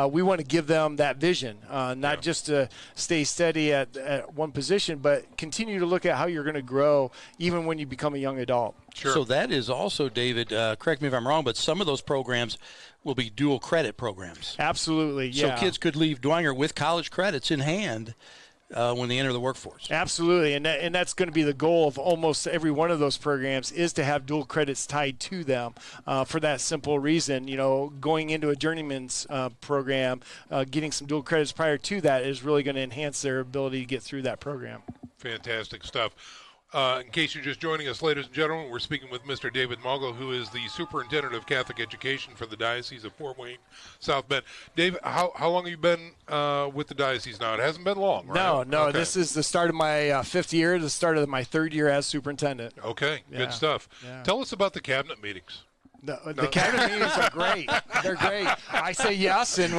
we want to give them that vision, not just to stay steady at one position, but continue to look at how you're going to grow even when you become a young adult. Sure. So that is also, David, correct me if I'm wrong, but some of those programs will be dual credit programs. Absolutely, yeah. So kids could leave Dwenger with college credits in hand when they enter the workforce. Absolutely, and that's going to be the goal of almost every one of those programs, is to have dual credits tied to them for that simple reason. Going into a journeyman's program, getting some dual credits prior to that is really going to enhance their ability to get through that program. Fantastic stuff. In case you're just joining us, ladies and gentlemen, we're speaking with Mr. David Mogul, who is the Superintendent of Catholic Education for the Diocese of Fort Wayne, South Bend. Dave, how long have you been with the diocese now? It hasn't been long, right? No. Okay. This is the start of my 5th year, the start of my 3rd year as superintendent. Okay, good stuff. Yeah. Tell us about the cabinet meetings. The cabinet meetings are great. They're great. I say yes, and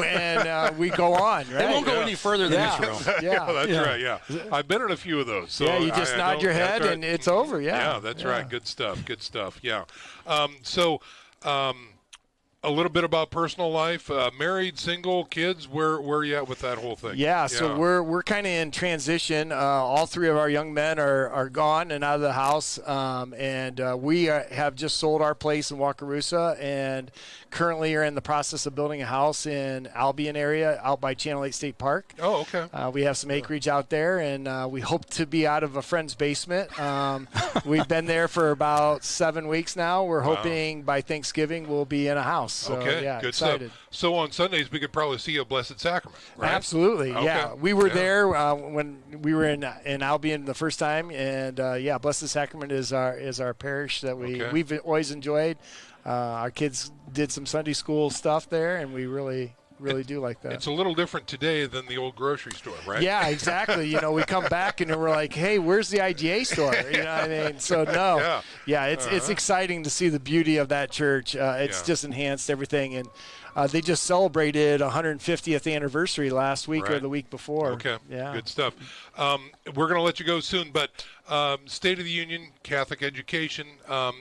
we go on, right? They won't go any further than this room. Yeah, that's right, yeah. I've been in a few of those. So you just nod your head, and it's over, Yeah, that's right. Good stuff, yeah. A little bit about personal life, married, single, kids, where are you at with that whole thing? Yeah, so we're kind of in transition. All 3 of our young men are gone and out of the house, and we have just sold our place in Wakarusa and currently are in the process of building a house in Albion area out by Channel 8 State Park. Oh, okay. We have some acreage out there, and we hope to be out of a friend's basement. We've been there for about 7 weeks now. We're hoping by Thanksgiving we'll be in a house. So, okay, yeah, good excited. stuff. So on Sundays we could probably see a Blessed Sacrament, right? Absolutely, okay. yeah. We were there when we were in Albion the first time, and Blessed Sacrament is our parish that we've always enjoyed. Our kids did some Sunday school stuff there, and we really do like that. It's a little different today than the old grocery store, right? Yeah, exactly. We come back and we're like, hey, where's the IGA store? You know what I mean? So it's exciting to see the beauty of that church. It's just enhanced everything, and they just celebrated 150th anniversary last week or the week before. Okay, yeah, good stuff. We're going to let you go soon, but State of the Union, Catholic education,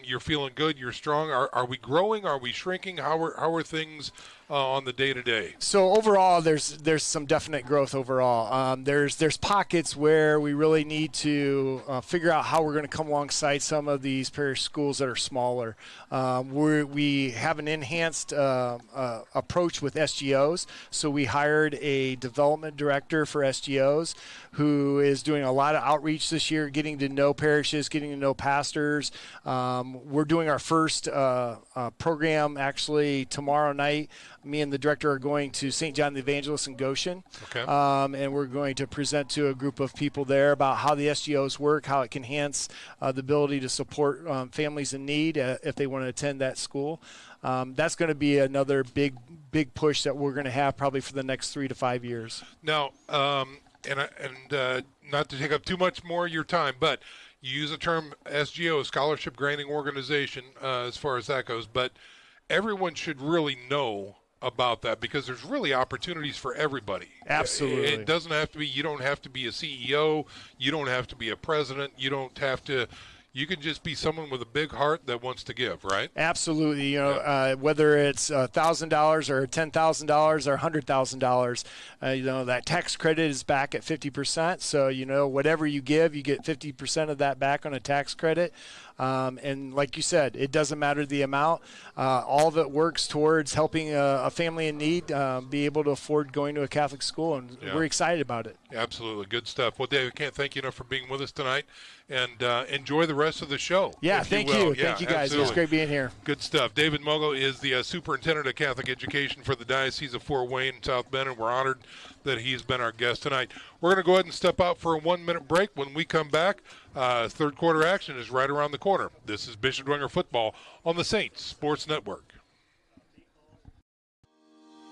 you're feeling good, you're strong. Are we growing? Are we shrinking? How are things on the day-to-day? So overall, there's some definite growth overall. There's pockets where we really need to figure out how we're going to come alongside some of these parish schools that are smaller. We have an enhanced approach with SGOs. So we hired a development director for SGOs who is doing a lot of outreach this year, getting to know parishes, getting to know pastors. We're doing our first program actually tomorrow night. Me and the director are going to St. John the Evangelist in Goshen, and we're going to present to a group of people there about how the SGOs work, how it can enhance the ability to support families in need if they want to attend that school. That's going to be another big push that we're going to have probably for the next 3 to 5 years. Now, not to take up too much more of your time, but you use the term SGO, Scholarship Granting Organization, as far as that goes, but everyone should really know about that because there's really opportunities for everybody. Absolutely. It doesn't have to be, you don't have to be a CEO, you don't have to be a president, you don't have to, you can just be someone with a big heart that wants to give, right? Absolutely. Whether it's $1,000 or $10,000 or $100,000, that tax credit is back at 50%. So, whatever you give, you get 50% of that back on a tax credit. And like you said, it doesn't matter the amount. All of it works towards helping a family in need be able to afford going to a Catholic school, and we're excited about it. Absolutely. Good stuff. Well, Dave, I can't thank you enough for being with us tonight, and enjoy the rest of the show. Yeah, thank you. Thank you, guys. Absolutely. It was great being here. Good stuff. David Mogul is the Superintendent of Catholic Education for the Diocese of Fort Wayne and South Bend, and we're honored that he's been our guest tonight. We're going to go ahead and step out for a 1-minute break. When we come back, third quarter action is right around the corner. This is Bishop Dwenger football on the Saints Sports Network.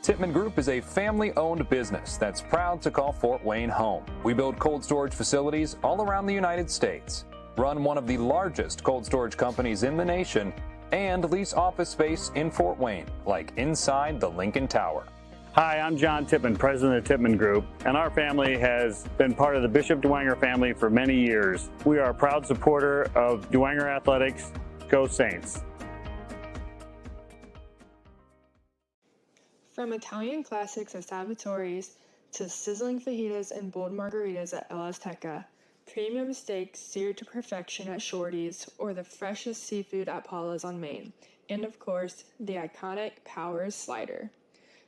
Tippmann Group is a family-owned business that's proud to call Fort Wayne home. We build cold storage facilities all around the United States, run one of the largest cold storage companies in the nation, and lease office space in Fort Wayne, like inside the Lincoln Tower. Hi, I'm John Tippmann, president of Tippmann Group, and our family has been part of the Bishop Dwenger family for many years. We are a proud supporter of Dwenger Athletics. Go Saints! From Italian classics at Salvatore's to sizzling fajitas and bold margaritas at El Azteca, premium steaks seared to perfection at Shorty's, or the freshest seafood at Paula's on Main, and of course, the iconic Powers Slider.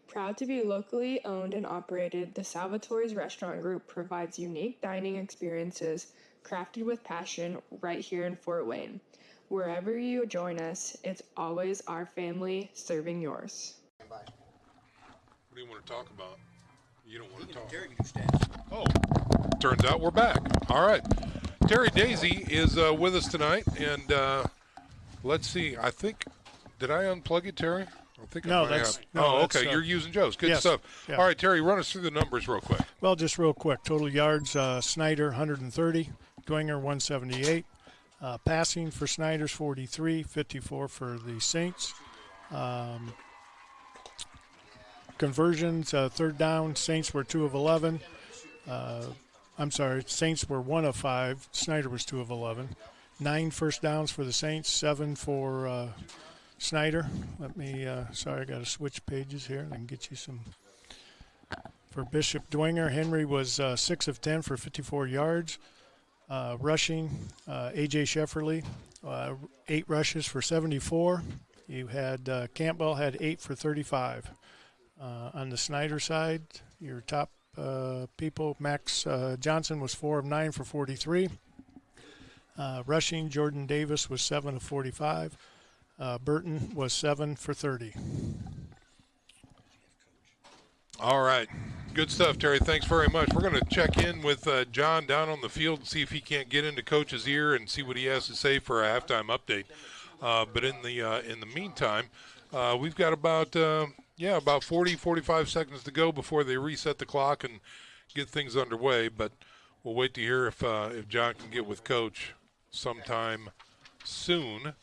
Proud to be locally owned and operated, the Salvatore's Restaurant Group provides unique dining experiences crafted with passion right here in Fort Wayne. Wherever you join us, it's always our family serving yours. What do you want to talk about? You don't want to talk. Terry can do stats. Oh, turns out we're back. All right. Terry Daisy is with us tonight, and let's see. I think, did I unplug it, Terry? I think No, I might that's have. no, Oh, that's, okay. You're using Joe's. Good yes, stuff. yeah. All right, Terry, run us through the numbers real quick. Well, just real quick. Total yards, Snider 130, Dwenger 178. Passing for Snider's 43, 54 for the Saints. Conversions, third down, Saints were 2 of 11. I'm sorry, Saints were 1 of 5. Snider was 2 of 11. 9 first downs for the Saints, 7 for Snider. Let me, sorry, I got to switch pages here. I can get you some. For Bishop Dwenger, Henry was 6 of 10 for 54 yards. Rushing, A.J. Shefferly, 8 rushes for 74. You had Campbell had 8 for 35. On the Snider side, your top people, Max Johnson was 4 of 9 for 43. Rushing, Jordan Davis was 7 of 45. Burton was 7 for 30. All right. Good stuff, Terry. Thanks very much. We're going to check in with John down on the field and see if he can't get into Coach's ear and see what he has to say for a halftime update. But in the meantime, we've got about 40, 45 seconds to go before they reset the clock and get things underway. But we'll wait to hear if John can get with Coach sometime soon.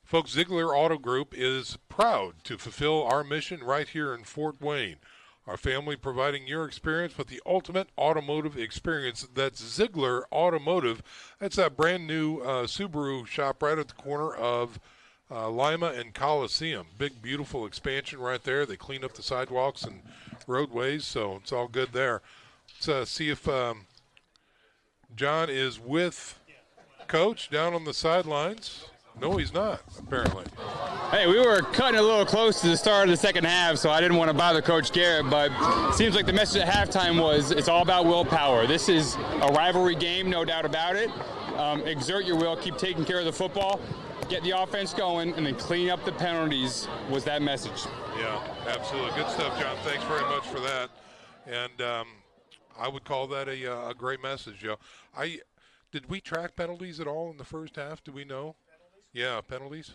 Folks, Ziegler Auto Group is proud to fulfill our mission right here in Fort Wayne. Our family providing your experience with the ultimate automotive experience. That's Ziegler Automotive. That's that brand new Subaru shop right at the corner of Lima and Coliseum. Big, beautiful expansion right there. They clean up the sidewalks and roadways, so it's all good there. Let's see if John is with Coach down on the sidelines. No, he's not, apparently. Hey, we were cutting a little close to the start of the second half, so I didn't want to bother Coach Garrett, but it seems like the message at halftime was it's all about willpower. This is a rivalry game, no doubt about it. Exert your will, keep taking care of the football, get the offense going, and then clean up the penalties was that message. Yeah, absolutely. Good stuff, John. Thanks very much for that. And I would call that a great message, Joe. Did we track penalties at all in the first half? Do we know? Yeah, penalties.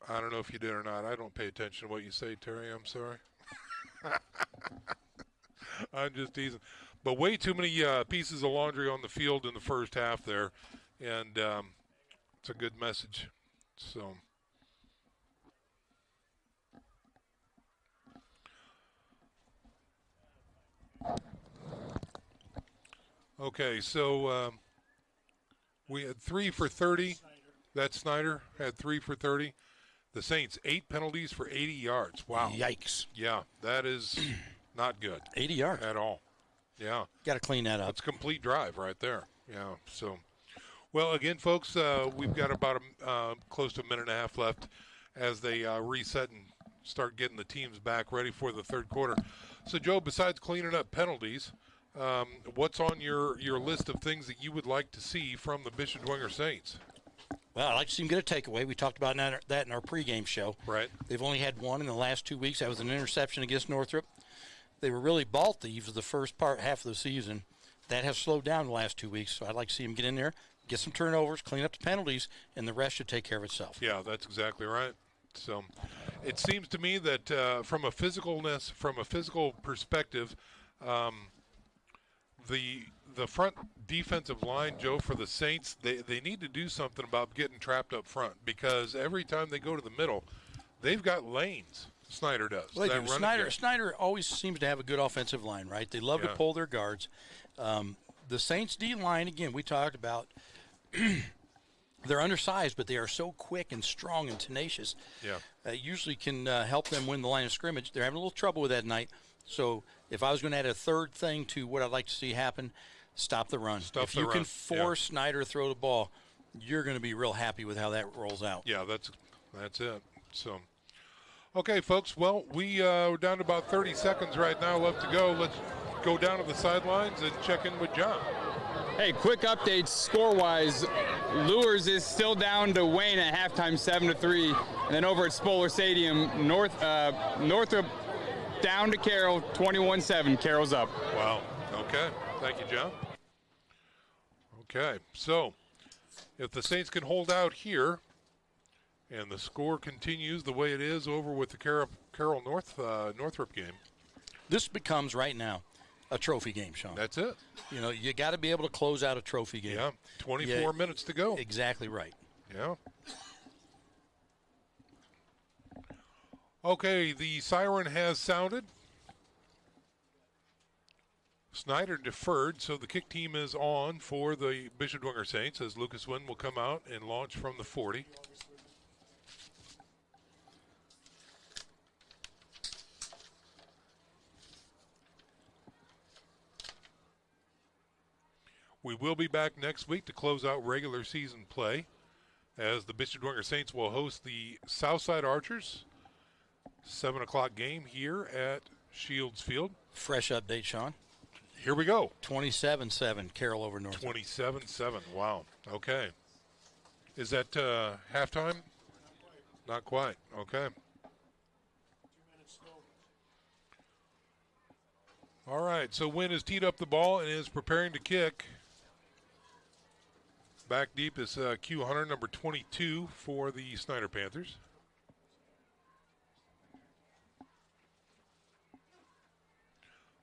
I don't know if you did or not. I don't pay attention to what you say, Terry. I'm sorry. I'm just teasing. But way too many pieces of laundry on the field in the first half there. And it's a good message. So. Okay, so we had 3 for 30. That Snider had 3 for 30. The Saints, 8 penalties for 80 yards. Wow. Yikes. Yeah, that is not good. 80 yards. At all. Yeah. Got to clean that up. That's a complete drive right there. Yeah, so. Well, again, folks, we've got about close to a minute and a half left as they reset and start getting the teams back ready for the third quarter. So, Joe, besides cleaning up penalties, what's on your list of things that you would like to see from the Bishop Dwenger Saints? Well, I'd like to see them get a takeaway. We talked about that in our pregame show. Right. They've only had one in the last 2 weeks. That was an interception against Northrop. They were really ball thieves the first half of the season. That has slowed down the last 2 weeks, so I'd like to see them get in there, get some turnovers, clean up the penalties, and the rest should take care of itself. Yeah, that's exactly right. So it seems to me that from a physical perspective, the front defensive line, Joe, for the Saints, they need to do something about getting trapped up front, because every time they go to the middle, they've got lanes. Snider does. Well, they do. Snider always seems to have a good offensive line, right? They love to pull their guards. The Saints D-line, again, we talked about, they're undersized, but they are so quick and strong and tenacious. Yeah. Usually can help them win the line of scrimmage. They're having a little trouble with that tonight. So if I was going to add a third thing to what I'd like to see happen, stop the run. If you can force Snider to throw the ball, you're going to be real happy with how that rolls out. Yeah, that's it. So, Okay, folks. Well, we're down to about 30 seconds right now left to go. Let's go down to the sidelines and check in with John. Hey, quick update score-wise. Lures is still down to Wayne at halftime, 7-3. And then over at Spolar Stadium, Northrop down to Carroll, 21-7. Carroll's up. Wow. Okay. Thank you, John. Okay. So, if the Saints can hold out here, and the score continues the way it is over with the Carroll Northrop game, this becomes right now a trophy game, Sean. That's it. You know, you got to be able to close out a trophy game. Yeah, 24 minutes to go. Exactly right. Yeah. Okay, the siren has sounded. Snider deferred, so the kick team is on for the Bishop Dwenger Saints as Lucas Wynn will come out and launch from the 40. We will be back next week to close out regular season play as the Bishop Dwenger Saints will host the Southside Archers. 7 o'clock game here at Shields Field. Fresh update, Sean. Here we go. 27-7, Carroll over North. 27-7, wow. Okay. Is that halftime? Not quite, okay. All right, so Wynn has teed up the ball and is preparing to kick. Back deep is Q Hunter, number 22 for the Snider Panthers.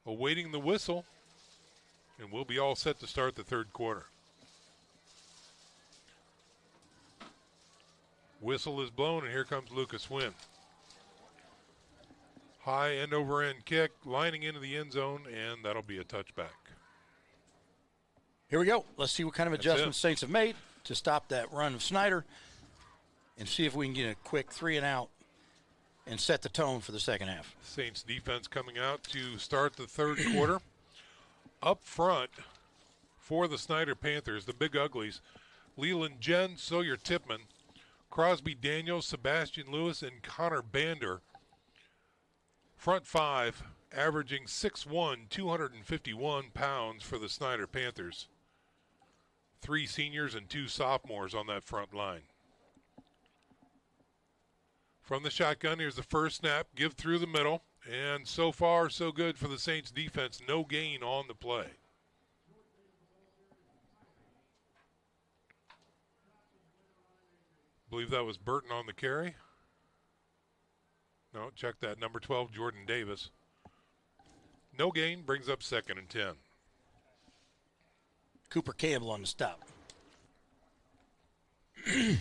Awaiting the whistle, and we'll be all set to start the third quarter. Whistle is blown, and here comes Lucas Wynn. High end-over-end kick, lining into the end zone, and that'll be a touchback. Here we go. Let's see what kind of adjustments Saints have made to stop that run of Snider and see if we can get a quick 3 and out and set the tone for the second half. Saints defense coming out to start the third quarter. Up front for the Snider Panthers, the Big Uglies, Leland Jen, Sawyer Tipman, Crosby Daniels, Sebastian Lewis, and Connor Bander. Front five, averaging 6'1", 251 pounds for the Snider Panthers. 3 seniors and 2 sophomores on that front line. From the shotgun, here's the first snap, give through the middle, and so far so good for the Saints defense, no gain on the play. Believe that was Burton on the carry. No, check that, number 12, Jordan Davis. No gain, brings up 2nd and 10. Cooper Campbell on the stop. 3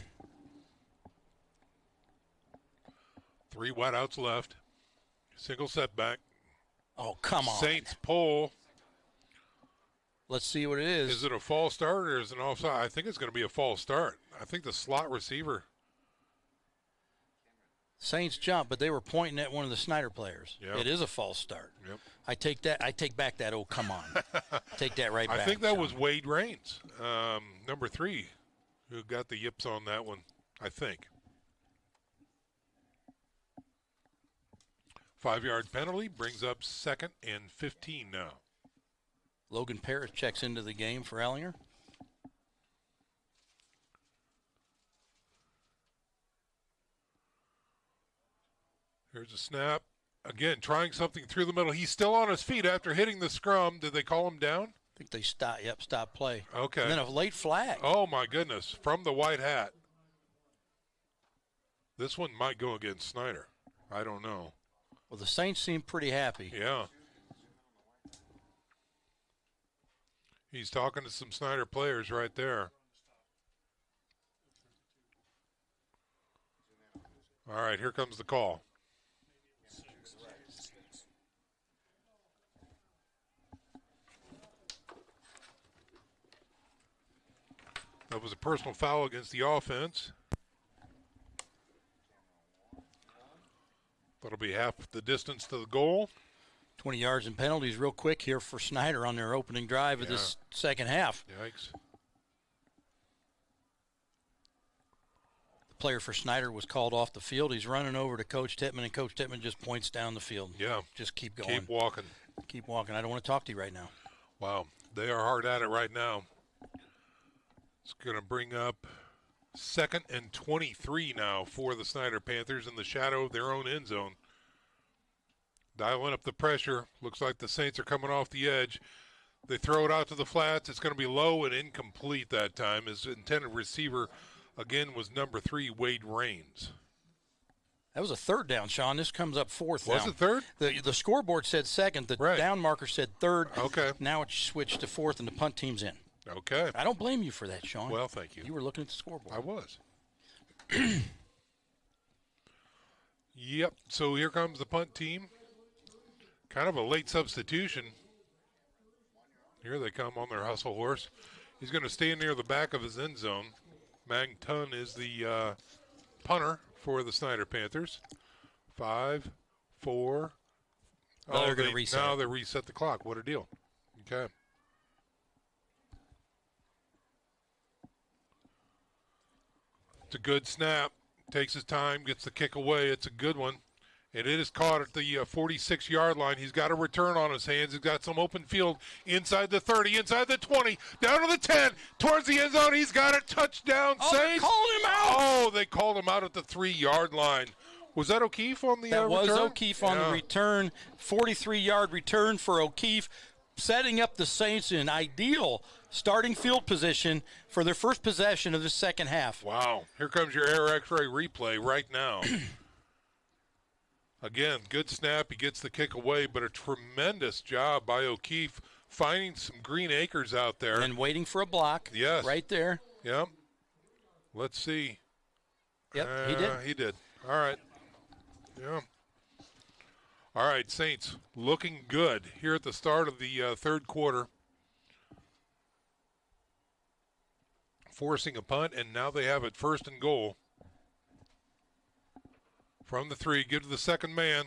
wideouts left. Single setback. Oh, come on. Saints pull. Let's see what it is. Is it a false start or is it an offside? I think it's going to be a false start. I think the slot receiver. Saints jump, but they were pointing at one of the Snider players. Yep. It is a false start. Yep. I take back that, oh, come on. Take that right back. I think that Sean. was Wade Raines, number 3, who got the yips on that one, I think. 5-yard penalty brings up 2nd and 15 now. Logan Parrish checks into the game for Ellinger. Here's a snap. Again, trying something through the middle. He's still on his feet after hitting the scrum. Did they call him down? I think they stop play. Okay. And then a late flag. Oh, my goodness. From the white hat. This one might go against Snider. I don't know. Well, the Saints seem pretty happy. Yeah. He's talking to some Snider players right there. All right, here comes the call. That was a personal foul against the offense. That'll be half the distance to the goal. 20 yards and penalties real quick here for Snider on their opening drive of this second half. Yikes. The player for Snider was called off the field. He's running over to Coach Tittman, and Coach Tittman just points down the field. Yeah. Just keep going. Keep walking. Keep walking. I don't want to talk to you right now. Wow. They are hard at it right now. It's going to bring up 2nd and 23 now for the Snider Panthers in the shadow of their own end zone. Dialing up the pressure. Looks like the Saints are coming off the edge. They throw it out to the flats. It's going to be low and incomplete that time. His intended receiver, again, was number 3, Wade Raines. That was a 3rd down, Sean. This comes up 4th Was now. it 3rd? The scoreboard said 2nd. The down marker said 3rd. Okay. Now it's switched to 4th, and the punt team's in. Okay. I don't blame you for that, Sean. Well, thank you. You were looking at the scoreboard. I was. Yep. So here comes the punt team. Kind of a late substitution. Here they come on their hustle horse. He's going to stand near the back of his end zone. Mag Tun is the punter for the Snider Panthers. 5, 4. Oh, they're going to reset. Now they reset the clock. What a deal. Okay. It's a good snap. Takes his time, gets the kick away. It's a good one. And it is caught at the 46-yard line. He's got a return on his hands. He's got some open field inside the 30, inside the 20, down to the 10, towards the end zone. He's got a touchdown. Oh, they called him out. Oh, they called him out at the 3-yard line. Was that O'Keefe on the return? That was O'Keefe on the return. 43-yard return for O'Keefe, setting up the Saints in ideal starting field position for their first possession of the second half. Wow. Here comes your Air X-ray replay right now. Again, good snap. He gets the kick away, but a tremendous job by O'Keefe finding some green acres out there. And waiting for a block. Yes. Right there. Yep. Let's see. Yep, he did. He did. All right. Yeah. All right, Saints looking good here at the start of the third quarter. Forcing a punt, and now they have it 1st and goal. From the 3, give to the second man.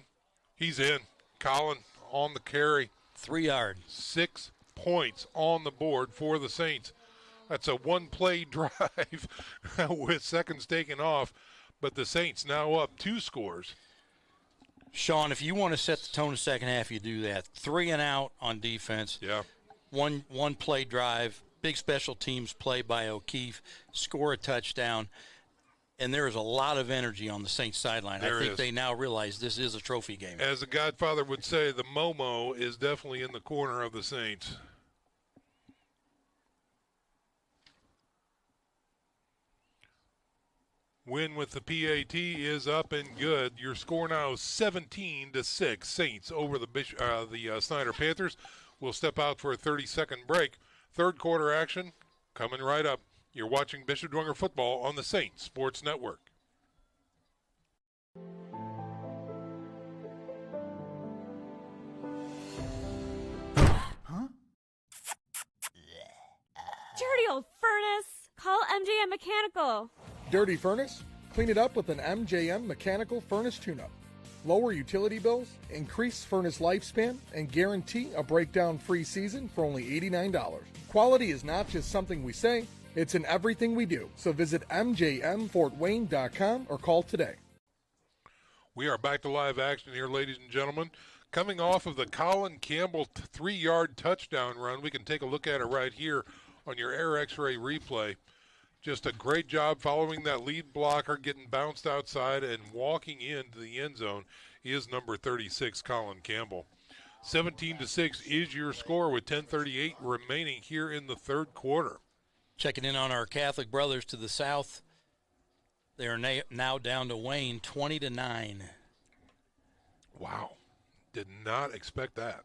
He's in. Colin on the carry. 3 yards. 6 points on the board for the Saints. That's a one-play drive with seconds taken off, but the Saints now up 2 scores. Sean, if you want to set the tone in the second half, you do that. 3 and out on defense. Yeah. One play drive. Big special teams play by O'Keefe. Score a touchdown. And there is a lot of energy on the Saints sideline. I think they now realize this is a trophy game. As the Godfather would say, the Momo is definitely in the corner of the Saints. Win with the PAT is up and good. Your score now is 17-6. Saints over the Snider Panthers. We'll step out for a 30-second break. Third quarter action coming right up. You're watching Bishop Dwenger football on the Saints Sports Network. Huh? Dirty old furnace. Call MJM Mechanical. Dirty furnace? Clean it up with an MJM Mechanical Furnace Tune-Up. Lower utility bills, increase furnace lifespan, and guarantee a breakdown-free season for only $89. Quality is not just something we say, it's in everything we do. So visit mjmfortwayne.com or call today. We are back to live action here, ladies and gentlemen. Coming off of the Colin Campbell 3-yard touchdown run, we can take a look at it right here on your Air X-ray replay. Just a great job following that lead blocker, getting bounced outside and walking into the end zone is number 36, Colin Campbell. 17-6 is your score with 10:38 remaining here in the third quarter. Checking in on our Catholic brothers to the south. They are now down to Wayne, 20-9. Wow. Did not expect that.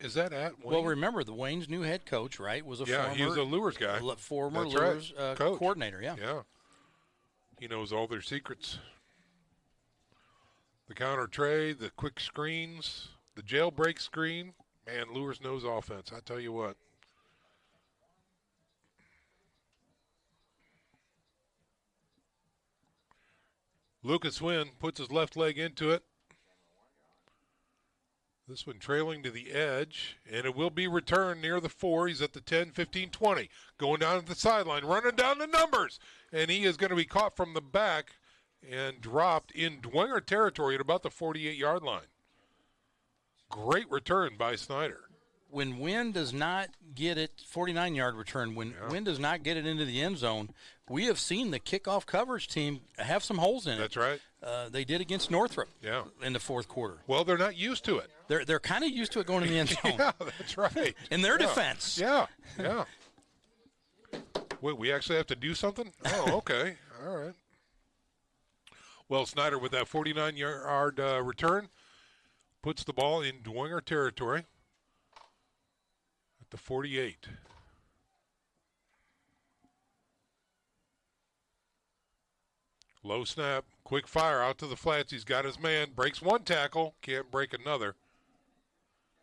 Is that at Wayne? Well, remember, the Wayne's new head coach, right, was he was a Lures guy. Former That's Lures right. coordinator, yeah. Yeah. He knows all their secrets. The counter trade, the quick screens, the jailbreak screen. Man, Lures knows offense, I tell you what. Lucas Wynn puts his left leg into it. This one trailing to the edge, and it will be returned near the 4. He's at the 10, 15, 20. Going down to the sideline, running down the numbers. And he is going to be caught from the back and dropped in Dwenger territory at about the 48-yard line. Great return by Snider. When Wynn does not get it, 49-yard return, when Wynn does not get it into the end zone, we have seen the kickoff coverage team have some holes in it. That's right. They did against Northrop in the fourth quarter. Well, they're not used to it. They're kind of used to it going in the end zone. Yeah, that's right. In their defense. Yeah. Wait, we actually have to do something? Oh, okay. All right. Well, Snider with that 49-yard return puts the ball in Dwenger territory at the 48. Low snap, quick fire out to the flats. He's got his man, breaks one tackle, can't break another.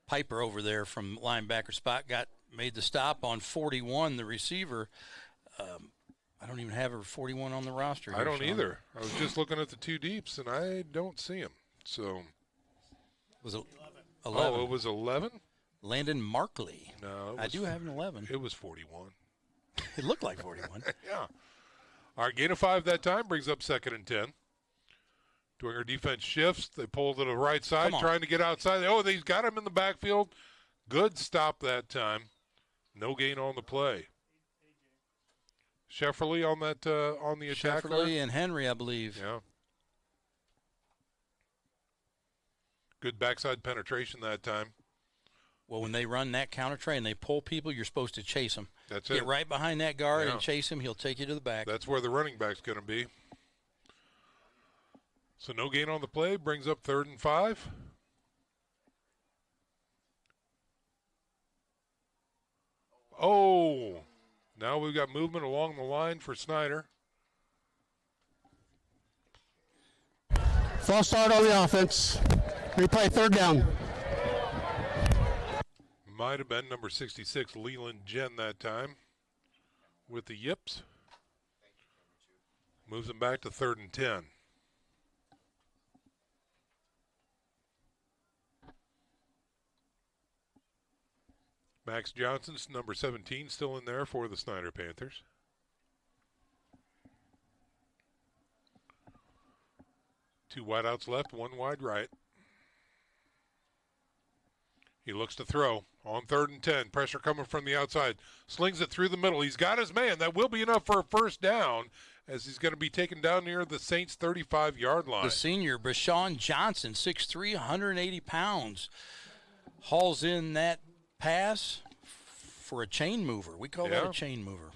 Piper over there from linebacker spot made the stop on 41, the receiver. I don't even have a 41 on the roster. I don't either. I was just looking at the two deeps, and I don't see him. So was it 11? Oh, it was 11? Landon Markley. No, I do have an 11. It was 41. It looked like 41. Yeah. All right, gain of 5 that time brings up 2nd and 10. Dwenger defense shifts. They pull to the right side, trying to get outside. Oh, they've got him in the backfield. Good stop that time. No gain on the play. Shefferly on that on the attack. Shefferly and Henry, I believe. Yeah. Good backside penetration that time. Well, when they run that counter trey and they pull people, you're supposed to chase them. That's it. Get right behind that guard and chase him. He'll take you to the back. That's where the running back's going to be. So no gain on the play. Brings up 3rd and 5. Oh, now we've got movement along the line for Snider. False start on the offense. Replay 3rd down. Might have been number 66, Leland Jen that time with the yips. Moves them back to 3rd and 10. Max Johnson's number 17 still in there for the Snider Panthers. Two wideouts left, one wide right. He looks to throw on 3rd and 10. Pressure coming from the outside. Slings it through the middle. He's got his man. That will be enough for a 1st down as he's going to be taken down near the Saints' 35-yard line. The senior, Bashawn Johnson, 6'3", 180 pounds, hauls in that pass for a chain mover. We call that a chain mover.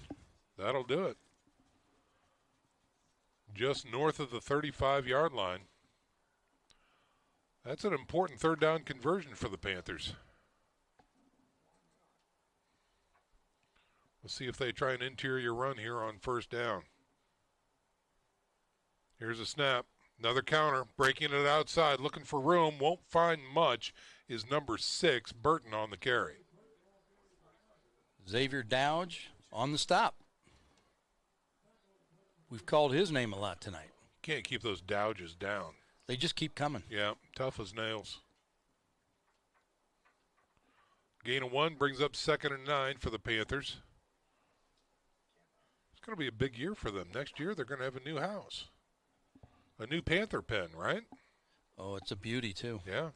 That'll do it. Just north of the 35-yard line. That's an important 3rd down conversion for the Panthers. We'll see if they try an interior run here on 1st down. Here's a snap. Another counter. Breaking it outside. Looking for room. Won't find much. Is number 6, Burton, on the carry. Xavier Dowdge on the stop. We've called his name a lot tonight. Can't keep those Dowdges down. They just keep coming. Yeah, tough as nails. Gain of 1 brings up 2nd and 9 for the Panthers. It's going to be a big year for them. Next year they're going to have a new house. A new Panther pen, right? Oh, it's a beauty too. Yeah.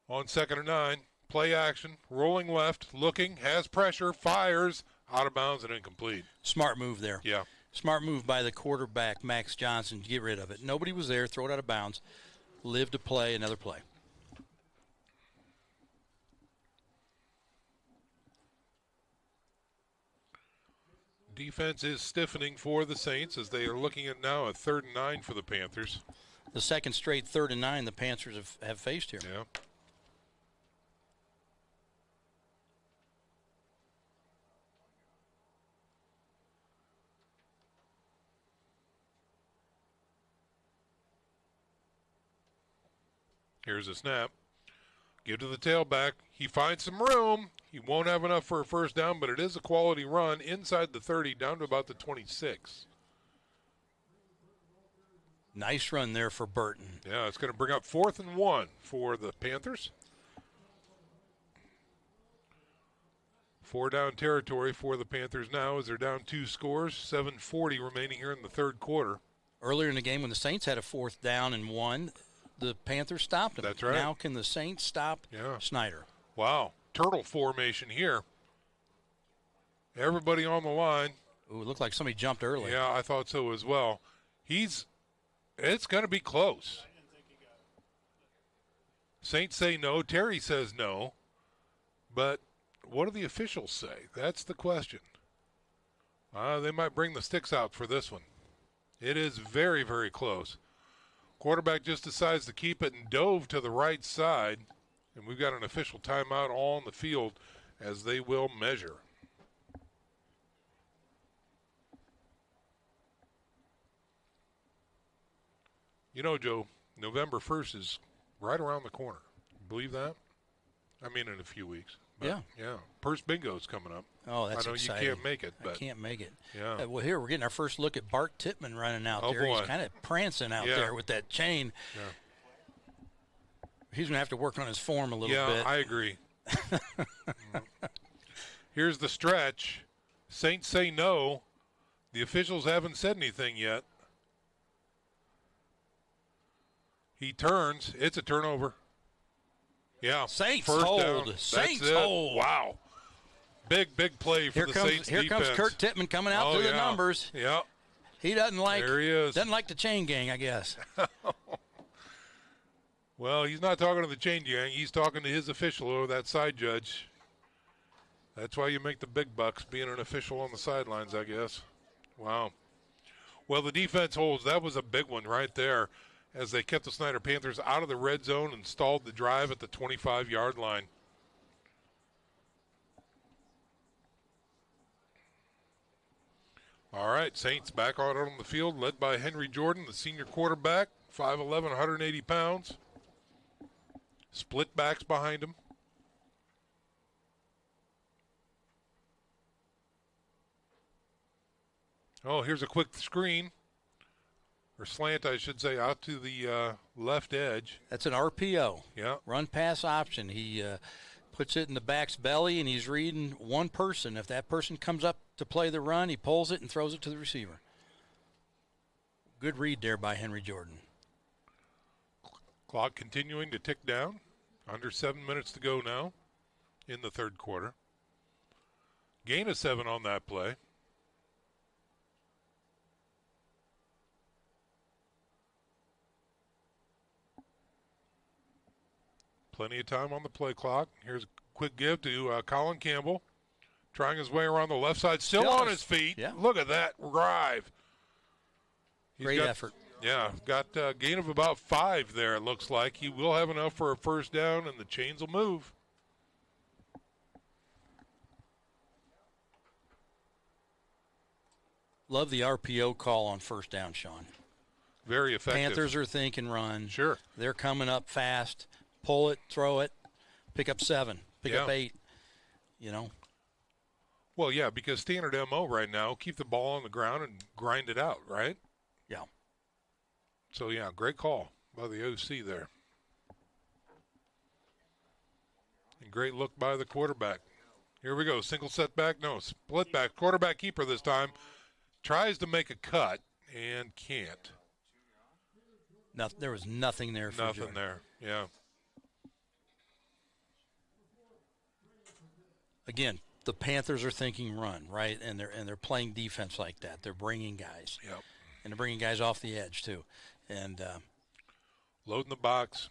On 2nd and 9, play action, rolling left, looking, has pressure, fires, out of bounds and incomplete. Smart move there. Yeah. Smart move by the quarterback, Max Johnson, to get rid of it. Nobody was there. Throw it out of bounds. Live to play another play. Defense is stiffening for the Saints as they are looking at now a 3rd and 9 for the Panthers. The 2nd straight 3rd and 9 the Panthers have faced here. Yeah. Here's a snap. Give to the tailback. He finds some room. He won't have enough for a 1st down, but it is a quality run inside the 30 down to about the 26. Nice run there for Burton. Yeah, it's going to bring up 4th and 1 for the Panthers. 4 down territory for the Panthers now as they're down 2 scores, 7:40 remaining here in the third quarter. Earlier in the game when the Saints had a 4th down and 1, the Panthers stopped them. That's right. Now can the Saints stop Snider? Wow. Turtle formation here. Everybody on the line. Ooh, it looked like somebody jumped early. Yeah, I thought so as well. It's going to be close. Saints say no. Terry says no. But what do the officials say? That's the question. They might bring the sticks out for this one. It is very, very close. Quarterback just decides to keep it and dove to the right side. And we've got an official timeout on the field as they will measure. You know, Joe, November 1st is right around the corner. Believe that? I mean, in a few weeks. But, yeah. Purse Bingo's coming up. Oh, that's exciting. I know you can't make it. But I can't make it. Yeah. Well, here we're getting our first look at Bart Tippmann running out there. Boy. He's kind of prancing out there with that chain. Yeah. He's going to have to work on his form a little bit. Yeah, I agree. Here's the stretch. Saints say no. The officials haven't said anything yet. He turns. It's a turnover. Yeah. Saints first hold. Down. Saints hold. Wow. Big play for the Saints Here defense. comes Kurt Tippmann coming out through the numbers. Yeah. He doesn't like there he is. Doesn't like the chain gang, I guess. Well, he's not talking to the chain gang. He's talking to his official, or that side judge. That's why you make the big bucks, being an official on the sidelines, I guess. Wow. Well, the defense holds. That was a big one right there as they kept the Snider Panthers out of the red zone and stalled the drive at the 25-yard line. All right, Saints back out on the field, led by Henry Jordan, the senior quarterback, 5'11", 180 pounds. Split backs behind him. Oh, here's a quick screen, or slant, I should say, out to the left edge. That's an RPO. Yeah. Run pass option. He puts it in the back's belly, and he's reading one person. If that person comes up to play the run, he pulls it and throws it to the receiver. Good read there by Henry Jordan. Clock continuing to tick down. Under 7 minutes to go now in the third quarter. Gain of 7 on that play. Plenty of time on the play clock. Here's a quick give to Colin Campbell. Trying his way around the left side. Still on his feet. Yeah. Look at that drive. Great effort. Yeah, got a gain of about 5 there, it looks like. He will have enough for a first down, and the chains will move. Love the RPO call on first down, Sean. Very effective. Panthers are thinking run. Sure. They're coming up fast. Pull it, throw it, pick up 7, pick up 8, you know. Well, yeah, because standard MO right now, keep the ball on the ground and grind it out, right? Yeah. So, yeah, great call by the OC there. And great look by the quarterback. Here we go. Single setback. No, split back. Quarterback keeper this time. Tries to make a cut and can't. There was nothing there for Nothing Jordan. there, yeah. Again, the Panthers are thinking run, right? And they're playing defense like that. They're bringing guys. Yep. And they're bringing guys off the edge, too. And loading the box.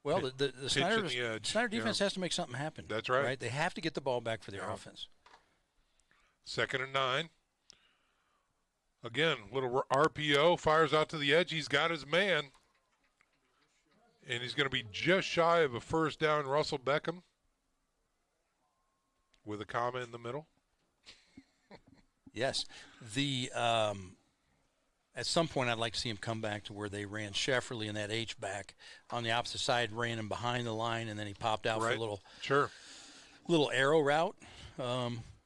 Well, the Snider defense yeah. has to make something happen. That's right. Right? They have to get the ball back for their offense. 2nd and 9. Again, little RPO, fires out to the edge. He's got his man. And he's going to be just shy of a first down. Russell Beckham with a comma in the middle. Yes. At some point, I'd like to see him come back to where they ran Shefferly in that H-back on the opposite side, ran him behind the line, and then he popped out for a little arrow route.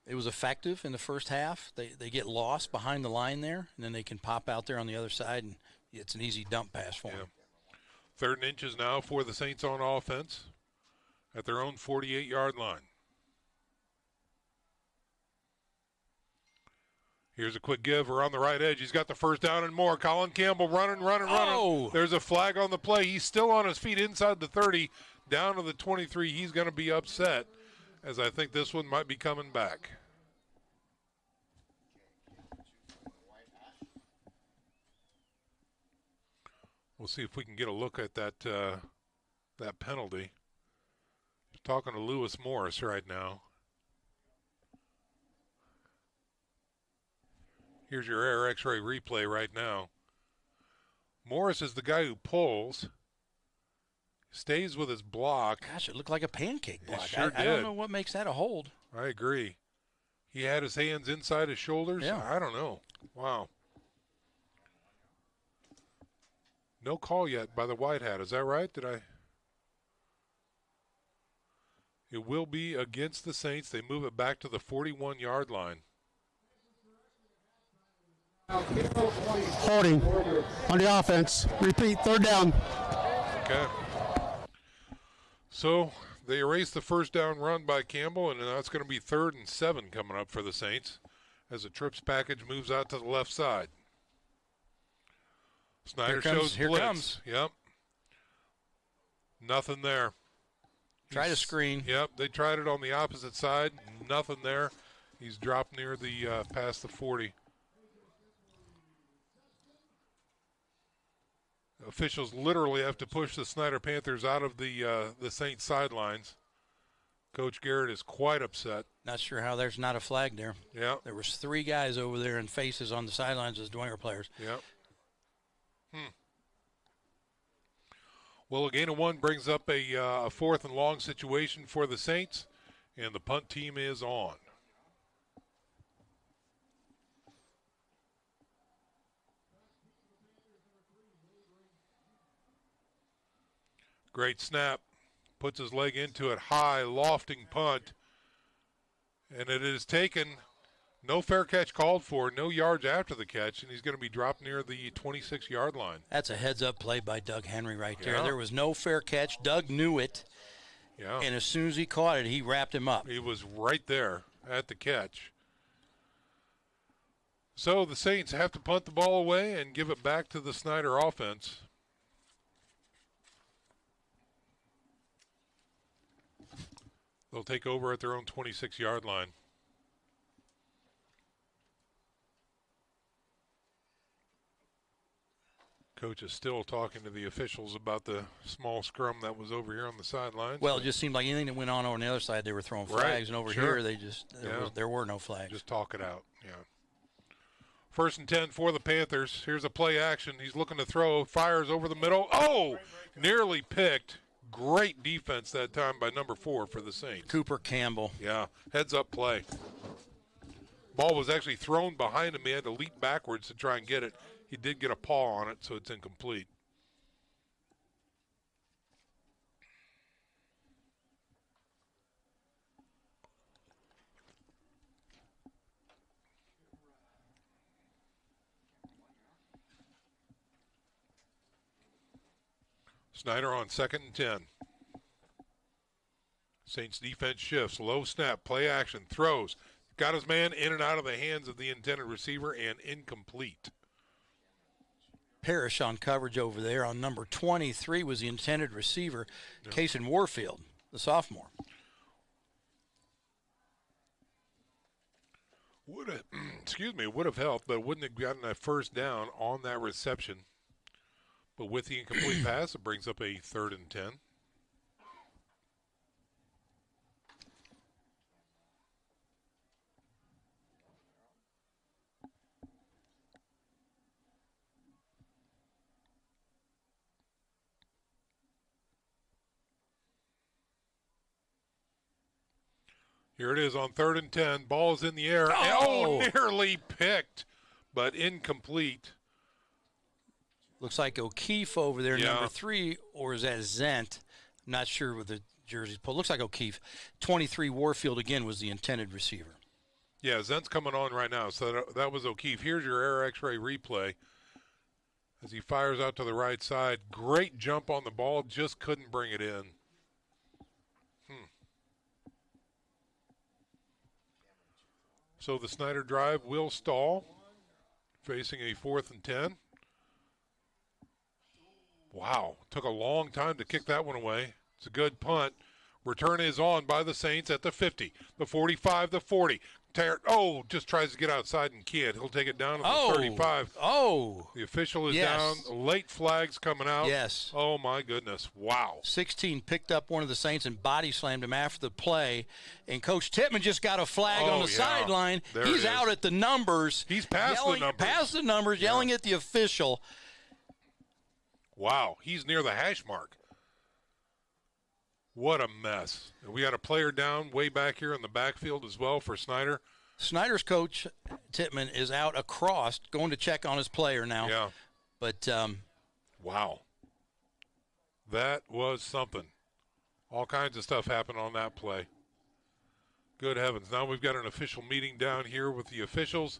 It was effective in the first half. They get lost behind the line there, and then they can pop out there on the other side, and it's an easy dump pass for them. 3rd and inches now for the Saints on offense at their own 48-yard line. Here's a quick give around the right edge. He's got the first down and more. Colin Campbell running. There's a flag on the play. He's still on his feet inside the 30, down to the 23. He's going to be upset, as I think this one might be coming back. We'll see if we can get a look at that that penalty. Talking to Lewis Morris right now. Here's your air x-ray replay right now. Morris is the guy who pulls, stays with his block. Gosh, it looked like a pancake block. Sure I don't know what makes that a hold. I agree. He had his hands inside his shoulders. Yeah. I don't know. Wow. No call yet by the white hat. Is that right? It will be against the Saints. They move it back to the 41-yard line. Holding on the offense. Repeat, 3rd down. Okay. So they erase the first down run by Campbell, and now it's going to be 3rd and 7 coming up for the Saints as the trips package moves out to the left side. Snider shows Here blitz. comes. Yep. Nothing there. Try to screen. Yep, they tried it on the opposite side. Nothing there. He's dropped near the past the 40. Officials literally have to push the Snider Panthers out of the Saints sidelines. Coach Garrett is quite upset. Not sure how there's not a flag there. Yeah. There was 3 guys over there and faces on the sidelines as Dwenger players. Yep. Well, a gain of 1 brings up a 4th and long situation for the Saints, and the punt team is on. Great snap. Puts his leg into it. High, lofting punt. And it is taken. No fair catch called for. No yards after the catch. And he's going to be dropped near the 26-yard line. That's a heads-up play by Doug Henry right there. Yeah. There was no fair catch. Doug knew it. Yeah. And as soon as he caught it, he wrapped him up. He was right there at the catch. So the Saints have to punt the ball away and give it back to the Snider offense. They'll take over at their own 26-yard line. Coach is still talking to the officials about the small scrum that was over here on the sidelines. Well, it just seemed like anything that went on the other side, they were throwing flags, Right, and over sure. here, there were no flags. Just talk it out, yeah. 1st and 10 for the Panthers. Here's a play action. He's looking to throw, fires over the middle. Oh, nearly picked. Great defense that time by number 4 for the Saints. Cooper Campbell. Yeah, heads-up play. Ball was actually thrown behind him. He had to leap backwards to try and get it. He did get a paw on it, so it's incomplete. Snider on 2nd and 10. Saints defense shifts, low snap, play action, throws. Got his man in and out of the hands of the intended receiver and incomplete. Parrish on coverage over there. On number 23 was the intended receiver, Cason Warfield, the sophomore. Would have helped, but wouldn't have gotten a first down on that reception. But with the incomplete pass, it brings up a 3rd and 10. Here it is on 3rd and 10. Ball is in the air. Oh, nearly picked, but incomplete. Looks like O'Keefe over there, Yeah. number 3, or is that Zent? I'm not sure with the jerseys pulled. Looks like O'Keefe. 23 Warfield again was the intended receiver. Yeah, Zent's coming on right now, so that was O'Keefe. Here's your air X-ray replay as he fires out to the right side. Great jump on the ball, just couldn't bring it in. So the Snider drive will stall, facing a 4th and 10. Wow, took a long time to kick that one away. It's a good punt. Return is on by the Saints at the 50, the 45, the 40. Just tries to get outside and can't. He'll take it down to the 35. The official is down. Late flags coming out. Yes. Oh, my goodness. Wow. 16 picked up one of the Saints and body slammed him after the play. And Coach Tippmann just got a flag on the sideline. He's out at the numbers. He's past the numbers, yelling at the official. Wow. He's near the hash mark. What a mess. We got a player down way back here in the backfield as well for Snider. Snider's coach, Tippmann, is out across, going to check on his player now. Yeah. But, wow. That was something. All kinds of stuff happened on that play. Good heavens. Now we've got an official meeting down here with the officials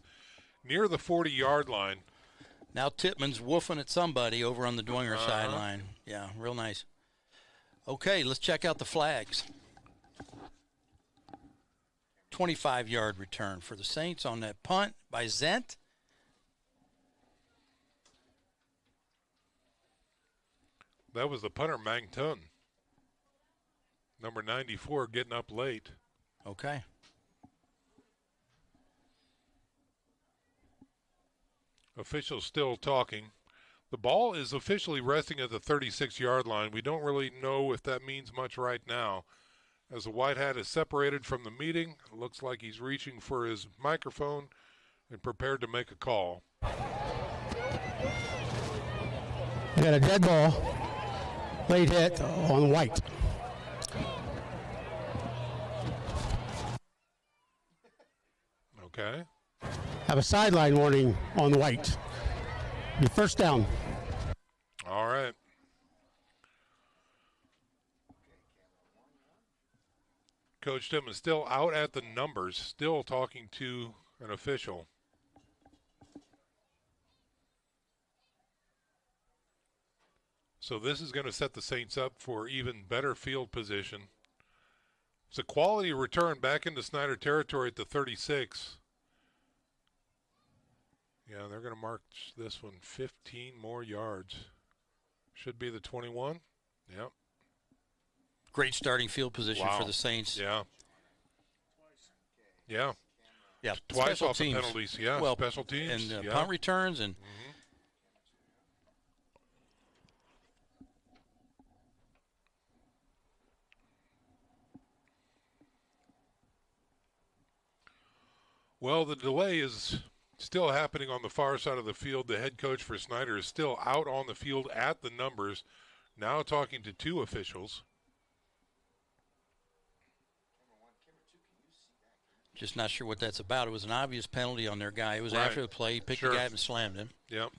near the 40-yard line. Now Tippmann's woofing at somebody over on the Dwenger sideline. Yeah, real nice. Okay, let's check out the flags. 25-yard return for the Saints on that punt by Zent. That was the punter, Mangtun. Number 94 getting up late. Okay. Officials still talking. The ball is officially resting at the 36-yard line. We don't really know if that means much right now. As the white hat is separated from the meeting, it looks like he's reaching for his microphone and prepared to make a call. We got a dead ball, late hit on White. Okay. Have a sideline warning on White. Be first down. All right. Coach Tim is still out at the numbers, still talking to an official. So this is going to set the Saints up for even better field position. It's a quality return back into Snider territory at the 36. Yeah, they're going to mark this one 15 more yards. Should be the 21. Yep. Great starting field position for the Saints. Yeah. Yeah. Yeah. Twice Special off teams. the penalties. Yeah. Well, special teams. And punt returns and. Well, the delay is still happening on the far side of the field. The head coach for Snider is still out on the field at the numbers, now talking to two officials. Just not sure what that's about. It was an obvious penalty on their guy. It was after the play. He picked the guy up and slammed him. Yep.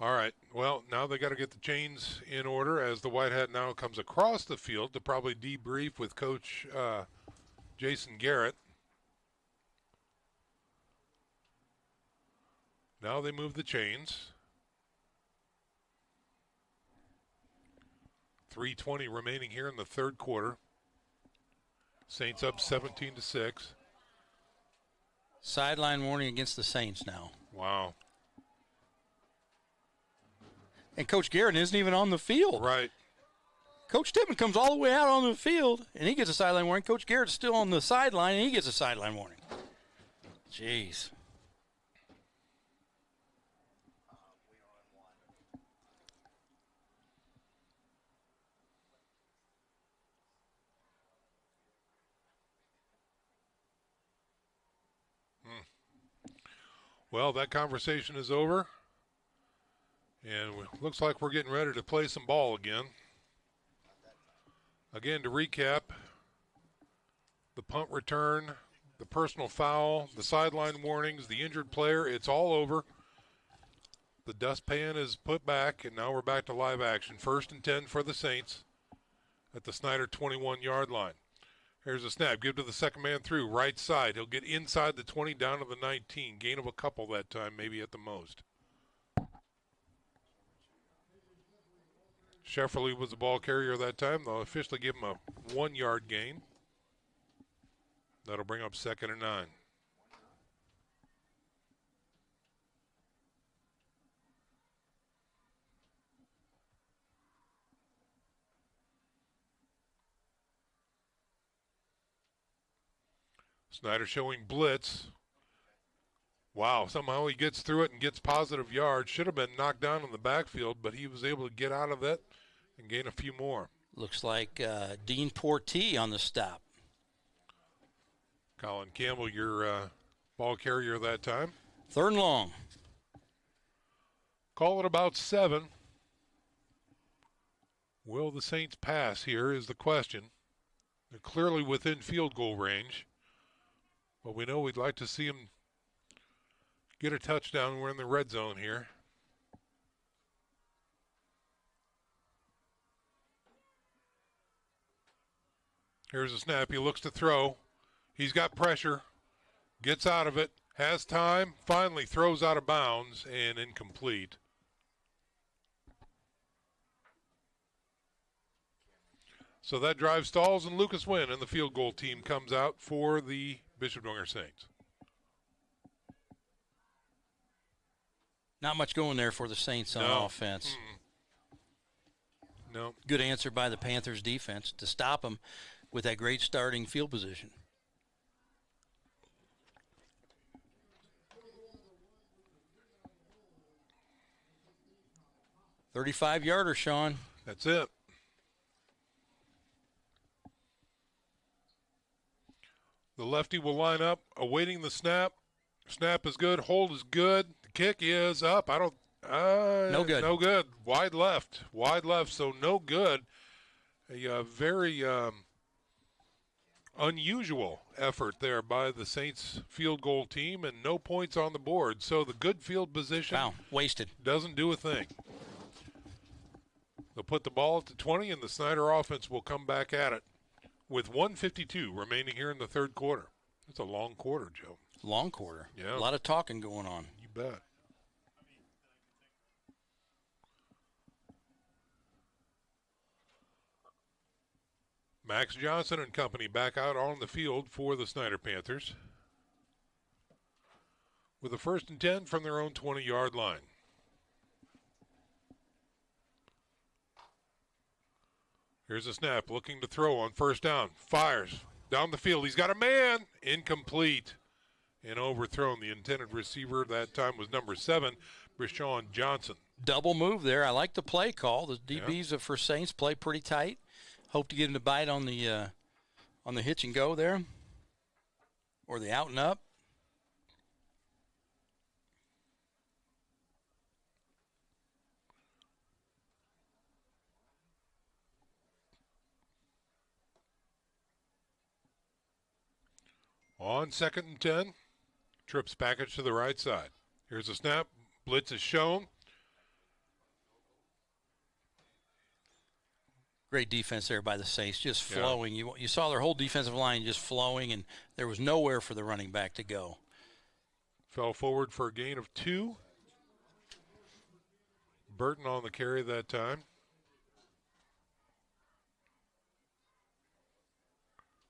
All right. Well, now they got to get the chains in order as the white hat now comes across the field to probably debrief with Coach Jason Garrett. Now they move the chains. 3:20 remaining here in the third quarter. Saints up 17-6. Sideline warning against the Saints now. Wow. And Coach Garrett isn't even on the field. Right. Coach Tippmann comes all the way out on the field, and he gets a sideline warning. Coach Garrett's still on the sideline, and he gets a sideline warning. Jeez. Well, that conversation is over. And looks like we're getting ready to play some ball again. Again, to recap, the punt return, the personal foul, the sideline warnings, the injured player, it's all over. The dustpan is put back, and now we're back to live action. 1st and 10 for the Saints at the Snider 21-yard line. Here's a snap. Give to the second man through. Right side. He'll get inside the 20 down to the 19. Gain of a couple that time, maybe at the most. Shefferly was the ball carrier that time. They'll officially give him a 1-yard gain. That'll bring up 2nd and 9. Snider showing blitz. Wow, somehow he gets through it and gets positive yards. Should have been knocked down in the backfield, but he was able to get out of it and gain a few more. Looks like Dean Portee on the stop. Colin Campbell, your ball carrier that time. 3rd and long. Call it about 7. Will the Saints pass here is the question. They're clearly within field goal range. But we know we'd like to see him get a touchdown. We're in the red zone here. Here's a snap. He looks to throw. He's got pressure. Gets out of it. Has time. Finally throws out of bounds and incomplete. So that drive stalls, and Lucas Wynn and the field goal team comes out for the Bishop Dwenger Saints. Not much going there for the Saints on offense. No. Good answer by the Panthers defense to stop them with that great starting field position. "35-yarder, Sean." That's it. The lefty will line up, awaiting the snap. Snap is good. Hold is good. The kick is up. No good. No good. Wide left. Wide left, so no good. A very unusual effort there by the Saints field goal team, and no points on the board. So the good field position wasted. Doesn't do a thing. They'll put the ball at the 20, and the Snider offense will come back at it with 1:52 remaining here in the 3rd quarter. It's a long quarter, Joe. Long quarter. Yeah. A lot of talking going on. You bet. Max Johnson and company back out on the field for the Snider Panthers with a 1st and 10 from their own 20-yard line. Here's a snap, looking to throw on 1st down. Fires down the field. He's got a man. Incomplete and overthrown. The intended receiver that time was number 7, Brashawn Johnson. Double move there. I like the play call. The DBs for Saints play pretty tight. Hope to get him to bite on the hitch and go there, or the out and up. On 2nd and 10, trips package to the right side. Here's a snap. Blitz is shown. Great defense there by the Saints, just flowing. You saw their whole defensive line just flowing, and there was nowhere for the running back to go. Fell forward for a gain of 2. Burton on the carry that time.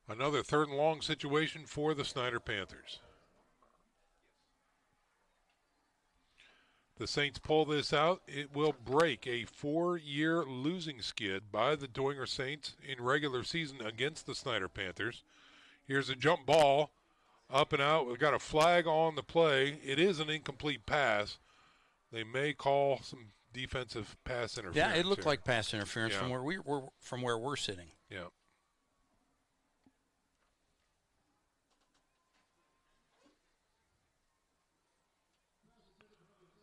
Another 3rd and long situation for the Snider Panthers. The Saints pull this out. It will break a 4-year losing skid by the Dwenger Saints in regular season against the Snider Panthers. Here's a jump ball, up and out. We've got a flag on the play. It is an incomplete pass. They may call some defensive pass interference. Yeah, it looked like pass interference from where we're sitting. Yeah.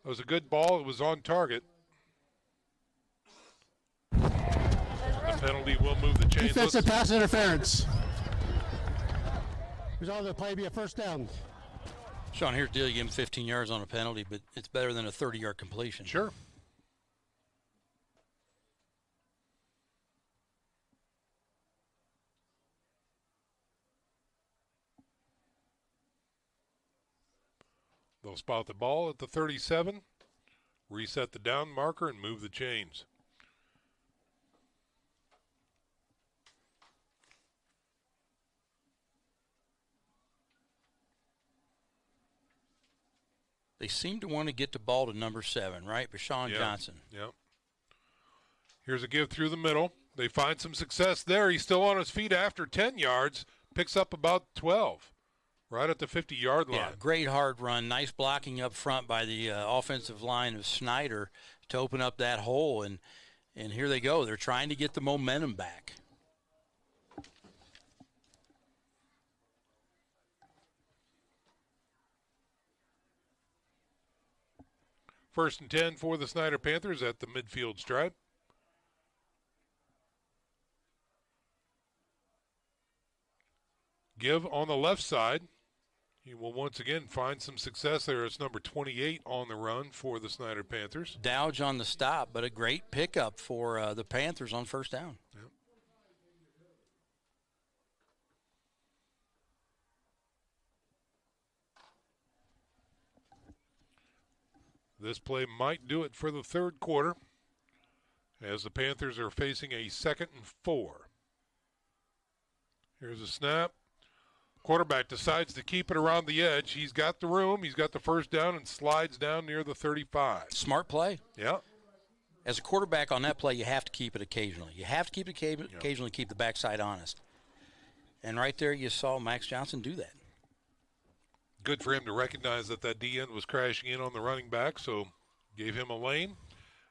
It was a good ball. It was on target. The penalty will move the chains. Defensive pass interference. Result of the play be a 1st down. Sean, here's the deal. You give him 15 yards on a penalty, but it's better than a 30-yard completion. Sure. They'll spot the ball at the 37, reset the down marker, and move the chains. They seem to want to get the ball to number 7, right? Bashawn Johnson. Yep. Here's a give through the middle. They find some success there. He's still on his feet after 10 yards, picks up about 12, right at the 50-yard line. Yeah, great hard run. Nice blocking up front by the offensive line of Snider to open up that hole. And here they go. They're trying to get the momentum back. First and 10 for the Snider Panthers at the midfield stripe. Give on the left side. He will once again find some success there. It's number 28 on the run for the Snider Panthers. Dowdge on the stop, but a great pickup for the Panthers on first down. Yep. This play might do it for the third quarter as the Panthers are facing a 2nd and 4. Here's a snap. Quarterback decides to keep it around the edge. He's got the room. He's got the first down and slides down near the 35. Smart play. Yeah. As a quarterback on that play, you have to keep it occasionally. You have to keep it occasionally, keep the backside honest. And right there you saw Max Johnson do that. Good for him to recognize that D end was crashing in on the running back, so gave him a lane.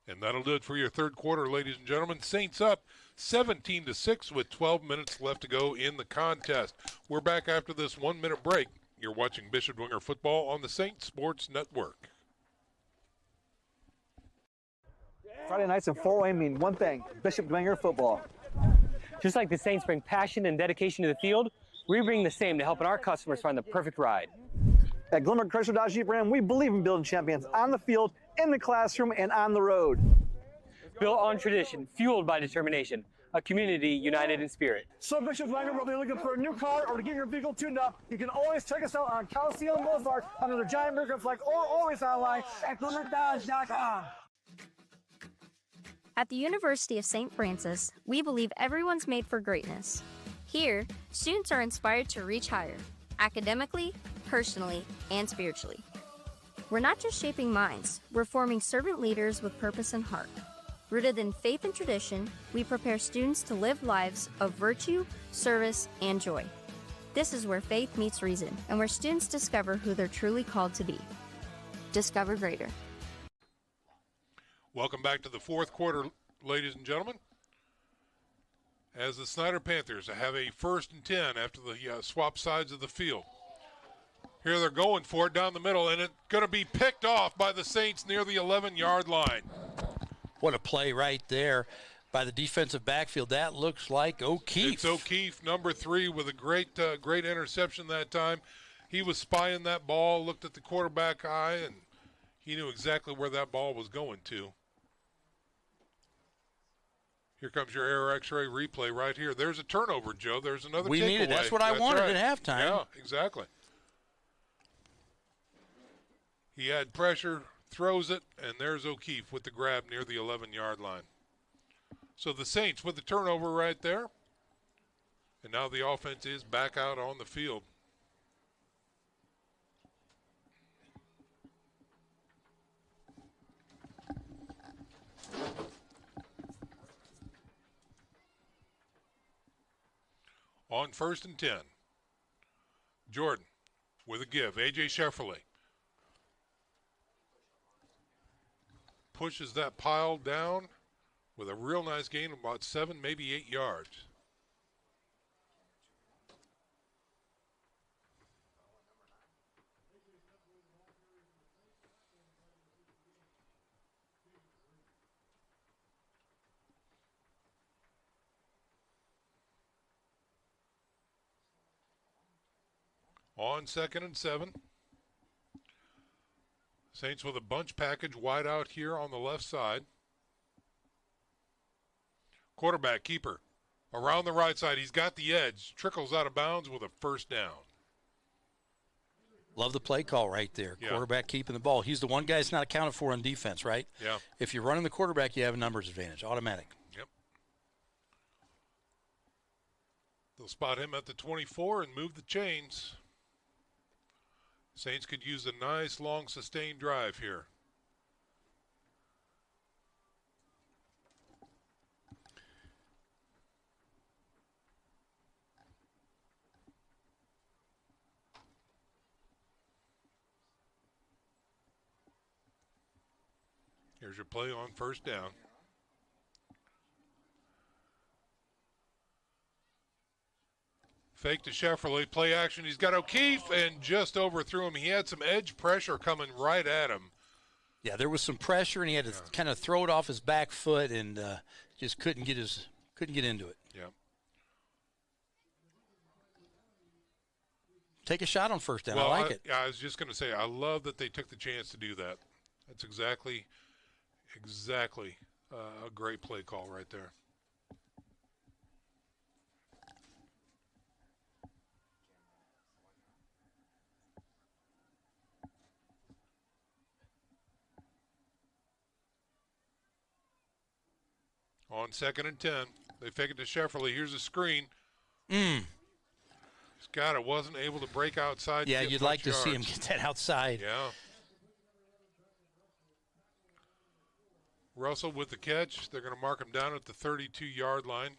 And that'll do it for your third quarter, ladies and gentlemen. Saints up 17-6 with 12 minutes left to go in the contest. We're back after this 1-minute break. You're watching Bishop Dwenger football on the Saints Sports Network. Friday nights in Fort Wayne mean one thing: Bishop Dwenger football. Just like the Saints bring passion and dedication to the field, we bring the same to helping our customers find the perfect ride. At Glenmark Chrysler Dodge Jeep Ram, we believe in building champions on the field, in the classroom, and on the road. Built on tradition, fueled by determination, a community united in spirit. So Bishop Dwenger, whether you're looking for a new car or to get your vehicle tuned up, you can always check us out on Coliseum Boulevard under the giant burger flag, or always online at GlenmarkDodge.com. At the University of St. Francis, we believe everyone's made for greatness. Here, students are inspired to reach higher, academically, personally, and spiritually. We're not just shaping minds, we're forming servant leaders with purpose and heart. Rooted in faith and tradition, we prepare students to live lives of virtue, service, and joy. This is where faith meets reason, and where students discover who they're truly called to be. Discover greater. Welcome back to the fourth quarter, ladies and gentlemen. As the Snider Panthers have a 1st and 10 after the swap sides of the field. Here they're going for it down the middle, and it's going to be picked off by the Saints near the 11-yard line. What a play right there by the defensive backfield. That looks like O'Keefe. It's O'Keefe, number 3, with a great interception that time. He was spying that ball, looked at the quarterback eye, and he knew exactly where that ball was going to. Here comes your error X-ray replay right here. There's a turnover, Joe. There's another takeaway. We need it. That's what I wanted at halftime. Yeah, exactly. He had pressure, throws it, and there's O'Keefe with the grab near the 11-yard line. So the Saints with the turnover right there. And now the offense is back out on the field. On 1st and 10. Jordan with a give. A.J. Shefferly pushes that pile down with a real nice gain of about 7, maybe 8 yards. On 2nd and 7. Saints with a bunch package wide out here on the left side. Quarterback, keeper, around the right side. He's got the edge. Trickles out of bounds with a first down. Love the play call right there. Yeah. Quarterback keeping the ball. He's the one guy that's not accounted for on defense, right? Yeah. If you're running the quarterback, you have a numbers advantage, automatic. Yep. They'll spot him at the 24 and move the chains. Saints could use a nice, long, sustained drive here. Here's your play on first down. Fake to Shefferly, play action. He's got O'Keefe and just overthrew him. He had some edge pressure coming right at him. Yeah, there was some pressure, and he had to kind of throw it off his back foot, and just couldn't get into it. Yeah. Take a shot on first down. Well, I like it. I was just going to say, I love that they took the chance to do that. That's exactly a great play call right there. On 2nd and 10, they fake it to Shefferly. Here's a screen. Scott, it wasn't able to break outside. Yeah, you'd like to see him get that outside. Yeah. Russell with the catch. They're going to mark him down at the 32-yard line.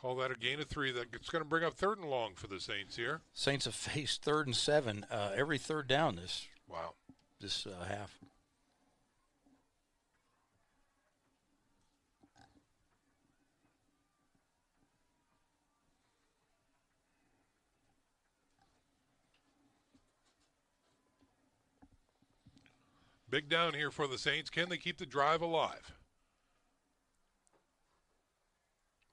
Call that a gain of 3. That's going to bring up 3rd and long for the Saints here. Saints have faced 3rd and 7 every third down this half. Big down here for the Saints. Can they keep the drive alive?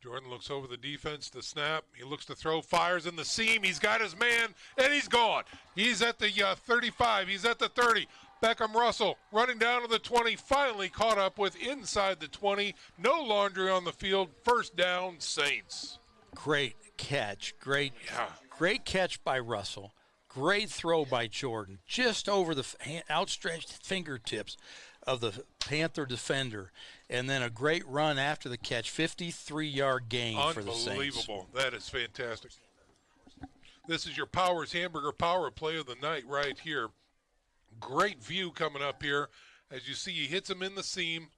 Jordan looks over the defense, the snap. He looks to throw, fires in the seam. He's got his man, and he's gone. He's at the 35. He's at the 30. Beckham Russell running down to the 20. Finally caught up with inside the 20. No laundry on the field. First down, Saints. Great catch. Great catch by Russell. Great throw by Jordan, just over the outstretched fingertips of the Panther defender, and then a great run after the catch, 53-yard gain for the Saints. Unbelievable. That is fantastic. This is your Powers Hamburger Power Play of the night right here. Great view coming up here. As you see, he hits him in the seam.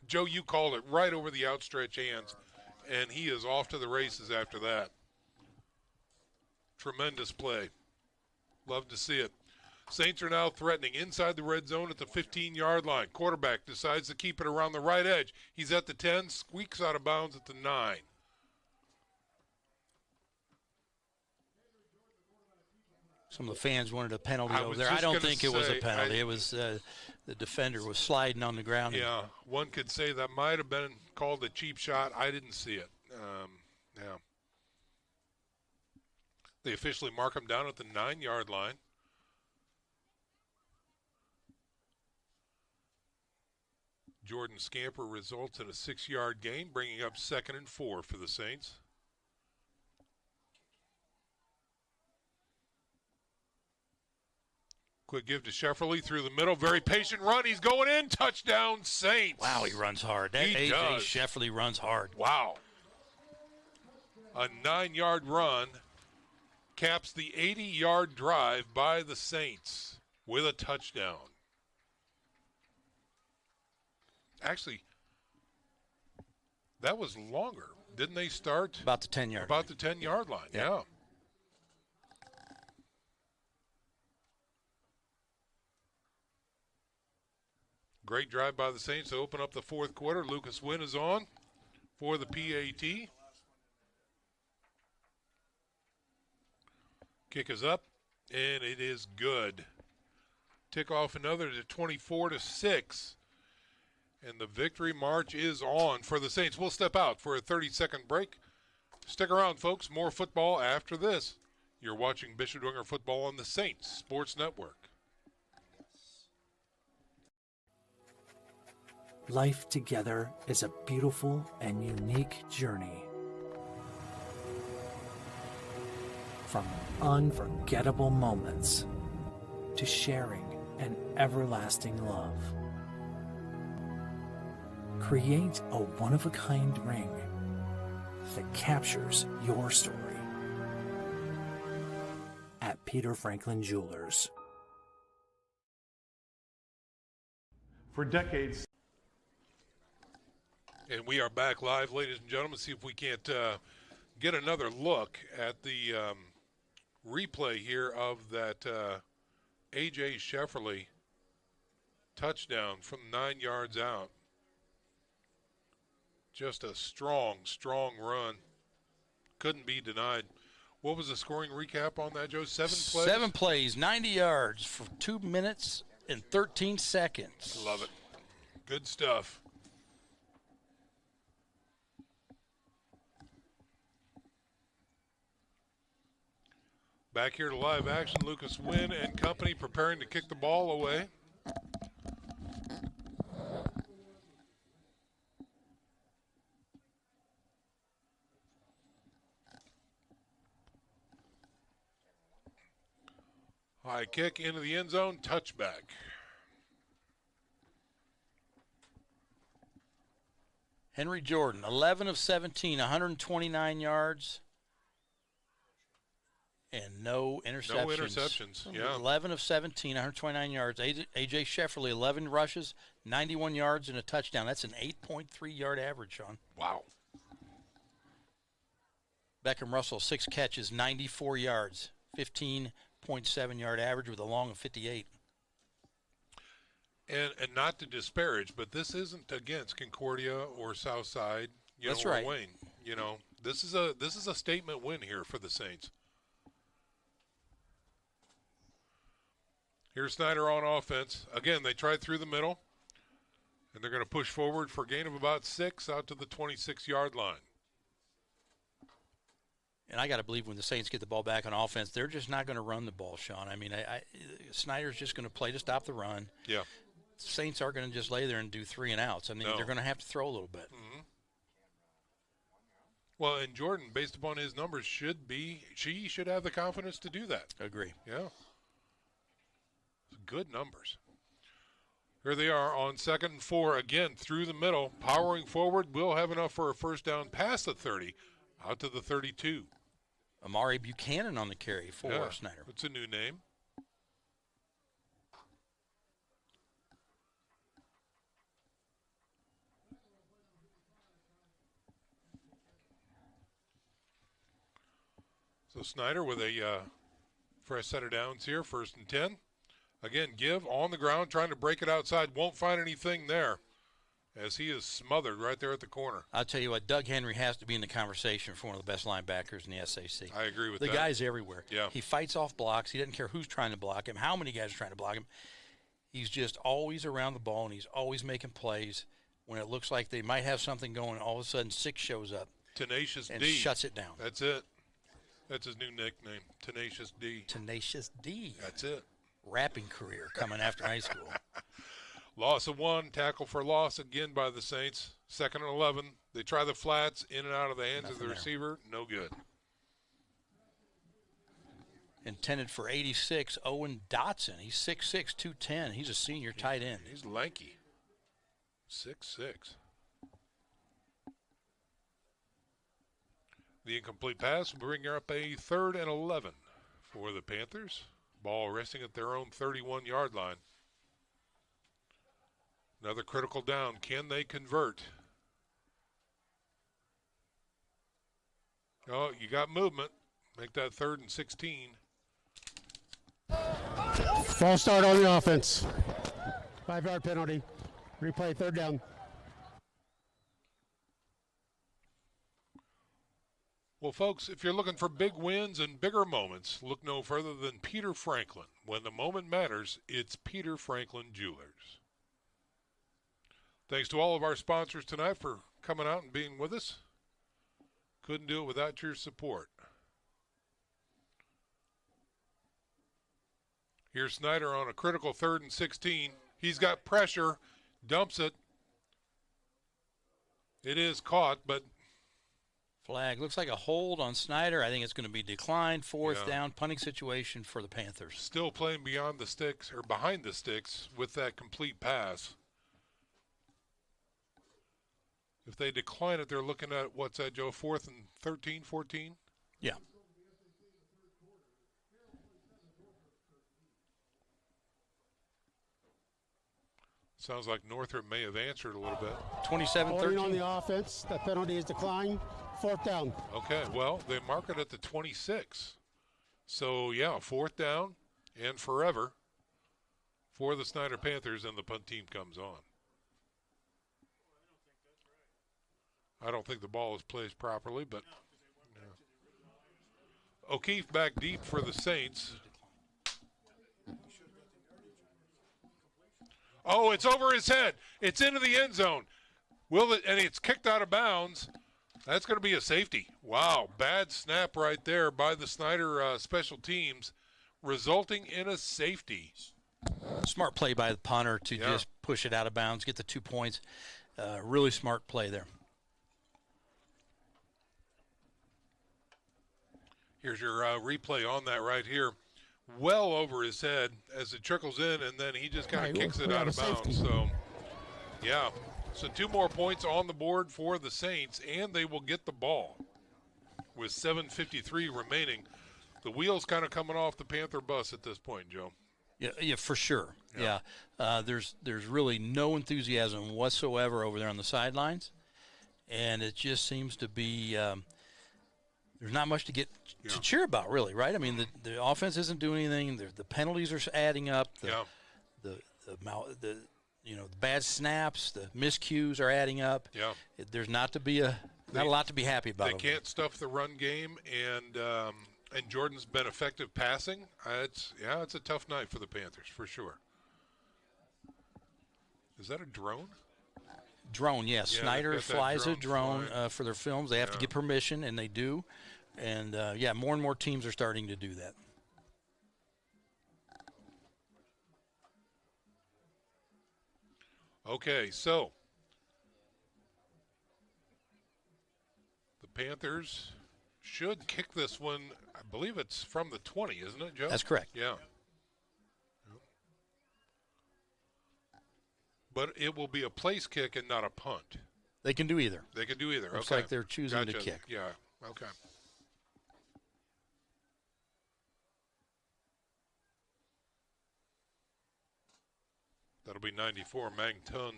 Joe, you called it, right over the outstretched hands, and he is off to the races after that. Tremendous play. Love to see it. Saints are now threatening inside the red zone at the 15-yard line. Quarterback decides to keep it around the right edge. He's at the 10, squeaks out of bounds at the 9. Some of the fans wanted a penalty over there. I don't think it was a penalty. It was the defender was sliding on the ground. Yeah, one could say that might have been called a cheap shot. I didn't see it. Yeah. They officially mark him down at the 9-yard line. Jordan's scamper results in a 6-yard gain, bringing up 2nd and 4 for the Saints. Quick give to Shefferly through the middle. Very patient run. He's going in. Touchdown, Saints. Wow, he runs hard. That He A.J. does. Shefferly runs hard. Wow. A 9-yard run caps the 80-yard drive by the Saints with a touchdown. Actually, that was longer. Didn't they start? About the 10-yard About the 10-yard line, Yep. yeah. Great drive by the Saints to open up the fourth quarter. Lucas Wynn is on for the PAT. Kick is up, and it is good. Tick off another to 24-6. And the victory march is on for the Saints. We'll step out for a 30-second break. Stick around, folks. More football after this. You're watching Bishop Dwenger football on the Saints Sports Network. Life together is a beautiful and unique journey. From unforgettable moments to sharing an everlasting love. Create a one-of-a-kind ring that captures your story at Peter Franklin Jewelers. For decades. And we are back live, ladies and gentlemen. See if we can't get another look at the replay here of that A.J. Shefferly touchdown from 9 yards out. Just a strong, strong run. Couldn't be denied. What was the scoring recap on that, Joe? 7 plays? 7 plays, 90 yards for 2 minutes and 13 seconds. Love it. Good stuff. Back here to live action, Lucas Wynn and company preparing to kick the ball away. High kick into the end zone, touchback. Henry Jordan, 11 of 17, 129 yards, and no interceptions. No interceptions, yeah. 11 of 17, 129 yards. A.J. Shefferly, 11 rushes, 91 yards, and a touchdown. That's an 8.3-yard average, Sean. Wow. Beckham Russell, 6 catches, 94 yards, 15.7-yard average with a long of 58. And not to disparage, but this isn't against Concordia or Southside, That's or right. Wayne. You know, this is a statement win here for the Saints. Here's Snider on offense. Again, they tried through the middle, and they're going to push forward for a gain of about 6 out to the 26-yard line. And I got to believe when the Saints get the ball back on offense, they're just not going to run the ball, Sean. I mean, Snyder's just going to play to stop the run. Yeah. Saints aren't going to just lay there and do 3 and outs. I mean, No. they're going to have to throw a little bit. Mm-hmm. Well, and Jordan, based upon his numbers, she should have the confidence to do that. Agree. Yeah. Good numbers. Here they are on 2nd and 4, again through the middle, powering forward. We'll have enough for a first down past the 30, out to the 32. Amari Buchanan on the carry for Snyder. It's a new name. So Snyder with a fresh set of downs here, 1st and 10. Again, Give on the ground, trying to break it outside. Won't find anything there as he is smothered right there at the corner. I'll tell you what, Doug Henry has to be in the conversation for one of the best linebackers in the SAC. I agree with that. that. The guy's everywhere. Yeah. He fights off blocks. He doesn't care who's trying to block him, how many guys are trying to block him. He's just always around the ball, and he's always making plays. When it looks like they might have something going, all of a sudden 6 shows up. Tenacious and D. shuts it down. That's it. That's his new nickname, Tenacious D. Tenacious D. That's it. Rapping career coming after high school. Loss of 1, tackle for loss again by the Saints. 2nd and 11. They try the flats, in and out of the hands of the receiver. No good. Intended for 86, Owen Dotson. He's 6'6", 210. He's a senior tight end. He's lanky. 6'6". The incomplete pass will bring her up a 3rd and 11 for the Panthers. Ball resting at their own 31-yard line. Another critical down. Can they convert? Oh, you got movement. Make that 3rd and 16. False start on the offense. 5-yard penalty. Replay, 3rd down. Well, folks, if you're looking for big wins and bigger moments, look no further than Peter Franklin. When the moment matters, it's Peter Franklin Jewelers. Thanks to all of our sponsors tonight for coming out and being with us. Couldn't do it without your support. Here's Snider on a critical 3rd and 16. He's got pressure, dumps it, It is caught, but flag. Looks like a hold on Snider. I think it's going to be declined. Fourth Yeah. down, punting situation for the Panthers. Still playing beyond the sticks or behind the sticks with that complete pass. If they decline it, they're looking at, what's that, Joe? 4th and 13, 14? Yeah. Sounds like Northrop may have answered a little bit. 27-13. On the offense, the penalty is declined. 4th down. Okay, well, they mark it at the 26. So, yeah, 4th down and forever for the Snider Panthers, and the punt team comes on. I don't think the ball is placed properly, but yeah. O'Keefe back deep for the Saints. Oh, it's over his head. It's into the end zone. And it's kicked out of bounds. That's going to be a safety. Wow, bad snap right there by the Snider special teams, resulting in a safety. Smart play by the punter to just push it out of bounds, get the 2 points. Really smart play there. Here's your replay on that right here. Well over his head as it trickles in, and then he just kind of kicks it out of bounds. So, yeah. So 2 more points on the board for the Saints, and they will get the ball with 7:53 remaining. The wheels kind of coming off the Panther bus at this point, Joe. Yeah, for sure. Yeah. There's really no enthusiasm whatsoever over there on the sidelines, and it just seems to be there's not much to cheer about, really, right? I mean, the offense isn't doing anything. The penalties are adding up. The bad snaps, the miscues are adding up. Yeah. There's not a lot to be happy about. They can't stuff the run game, and Jordan's been effective passing. It's a tough night for the Panthers for sure. Is that a drone? Drone, yes. Yeah, Snider flies a drone flying. for their films. They have to get permission, and they do. And, more and more teams are starting to do that. Okay, so the Panthers should kick this one. I believe it's from the 20, isn't it, Joe? That's correct. Yeah. But it will be a place kick and not a punt. They can do either. They can do either. Looks okay. like they're choosing to kick. Yeah, okay. That'll be 94, Mang Tun,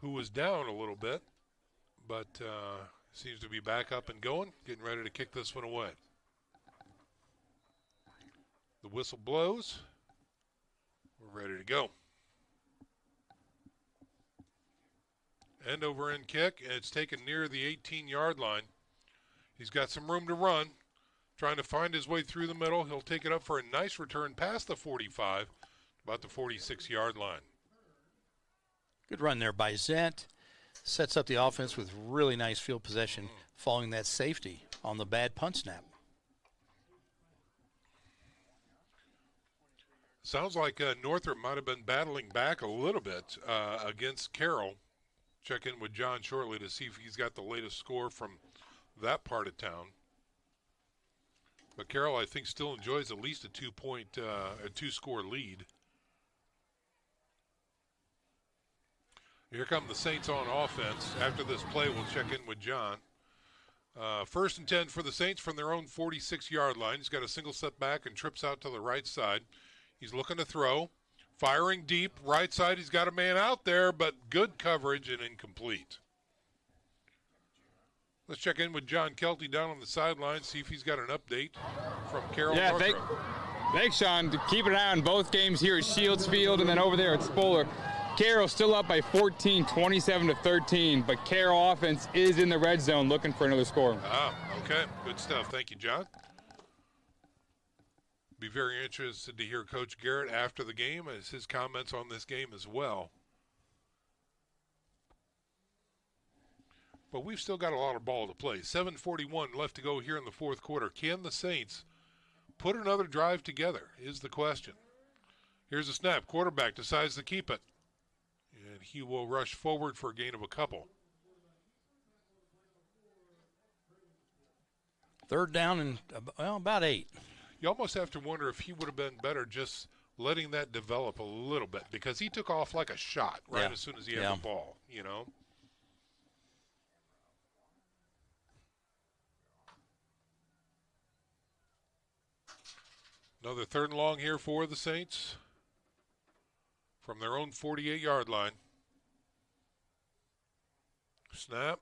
who was down a little bit, but seems to be back up and going, getting ready to kick this one away. The whistle blows. We're ready to go. End over end kick, and it's taken near the 18-yard line. He's got some room to run, trying to find his way through the middle. He'll take it up for a nice return past the 45, about the 46-yard line. Good run there by Zent. Sets up the offense with really nice field possession following that safety on the bad punt snap. Sounds like Northrop might have been battling back a little bit against Carroll. Check in with John shortly to see if he's got the latest score from that part of town. But Carroll, I think, still enjoys at least a two-score lead. Here come the Saints on offense. After this play, we'll check in with John. 1st and 10 for the Saints from their own 46-yard line. He's got a single step back and trips out to the right side. He's looking to throw. Firing deep, right side. He's got a man out there, but good coverage and incomplete. Let's check in with John Kelty down on the sideline, see if he's got an update from Carroll. Yeah, thanks, Sean. Keep an eye on both games here at Shields Field and then over there at Spoler. Carroll still up by 14, 27-13, but Carroll offense is in the red zone looking for another score. Okay. Good stuff. Thank you, John. Be very interested to hear Coach Garrett after the game as his comments on this game as well. But we've still got a lot of ball to play. 7:41 left to go here in the fourth quarter. Can the Saints put another drive together is the question. Here's a snap. Quarterback decides to keep it. And And he will rush forward for a gain of a couple. Third down and, about 8. You almost have to wonder if he would have been better just letting that develop a little bit, because he took off like a shot as soon as he had the ball, you know. Another 3rd and long here for the Saints from their own 48-yard line. Snap.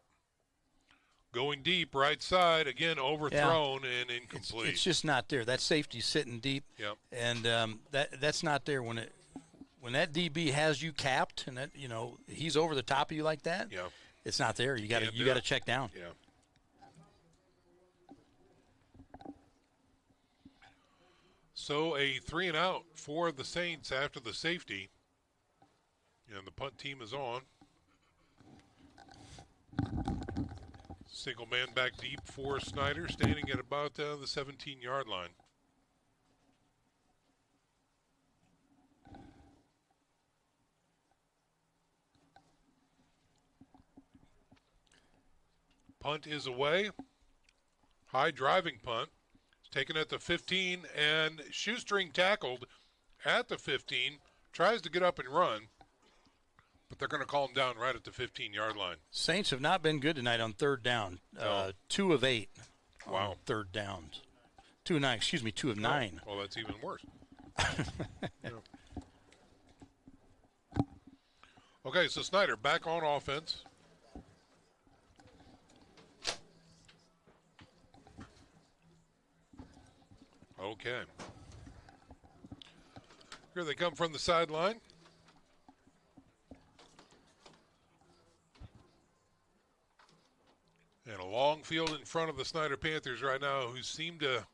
Going deep, right side, again overthrown and incomplete. It's just not there. That safety's sitting deep, and that's not there when that DB has you capped and that he's over the top of you like that. Yeah, it's not there. You got to check down. Yeah. So a 3 and out for the Saints after the safety, and the punt team is on. Single man back deep for Snider, standing at about the 17-yard line. Punt is away. High driving punt. It's taken at the 15, and Shoestring tackled at the 15. Tries to get up and run, but they're going to call him down right at the 15-yard line. Saints have not been good tonight on 3rd down. 2 of 8 on 3rd downs. 2 of 9, excuse me, 2 of 9. Well, that's even worse. Okay, so Snider back on offense. Okay. Here they come from the sideline. And a long field in front of the Snider Panthers right now, who seem to,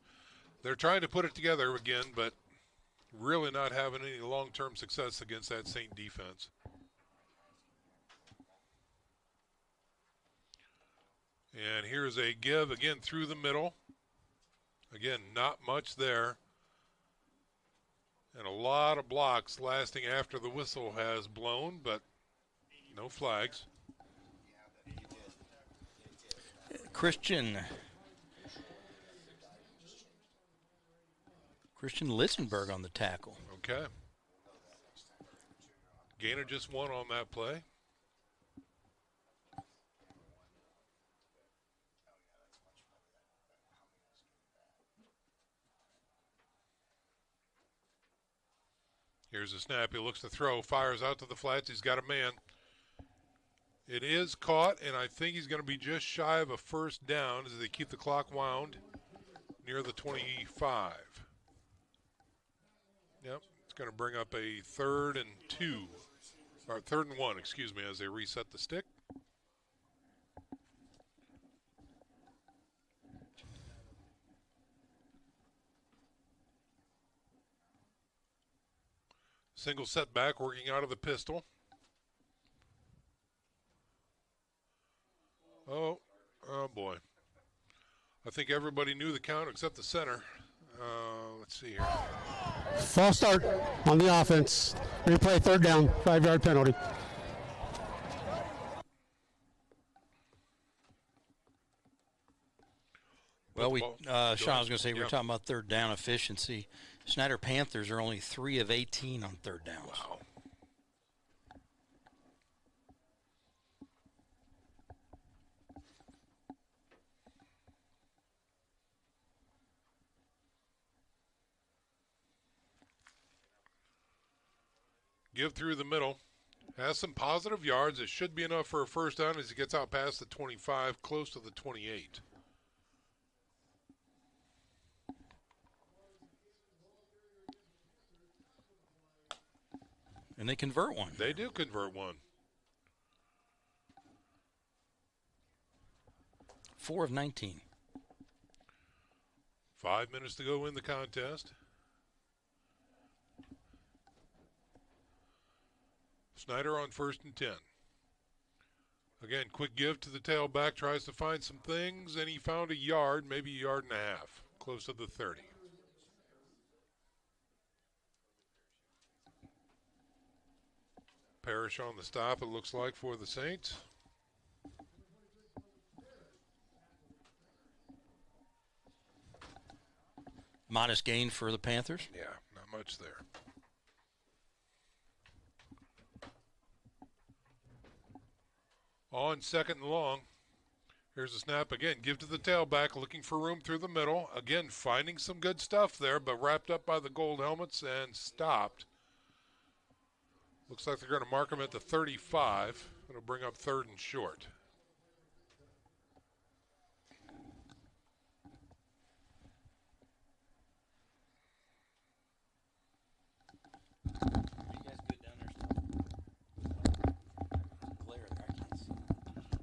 they're trying to put it together again, but really not having any long-term success against that Saint defense. And here's a give again through the middle. Again, not much there. And a lot of blocks lasting after the whistle has blown, but no flags. Christian Litzenberg on the tackle. Okay. Gainer just won on that play. Here's a snap. He looks to throw, fires out to the flats. He's got a man. It is caught, and I think he's going to be just shy of a 1st down as they keep the clock wound near the 25. Yep, it's going to bring up a 3rd and 2, or 3rd and 1, excuse me, as they reset the stick. Single setback, working out of the pistol. Oh boy. I think everybody knew the count except the center. Let's see here. False start on the offense. Replay 3rd down, 5-yard penalty. Well, Sean, I was going to say, we're talking about 3rd down efficiency. Snider Panthers are only 3 of 18 on 3rd downs. Wow. Give through the middle. Has some positive yards. It should be enough for a 1st down as he gets out past the 25, close to the 28. And they convert one. They do convert one. 4 of 19. 5 minutes to go in the contest. Snider on 1st and 10. Again, quick give to the tailback, tries to find some things, and he found a yard, maybe a yard and a half, close to the 30. Parrish on the stop, it looks like, for the Saints. Modest gain for the Panthers. Yeah, not much there. On second and long. Here's a snap again. Give to the tailback, looking for room through the middle. Again, finding some good stuff there, but wrapped up by the gold helmets and stopped. Looks like they're going to mark him at the 35. It'll bring up 3rd and short.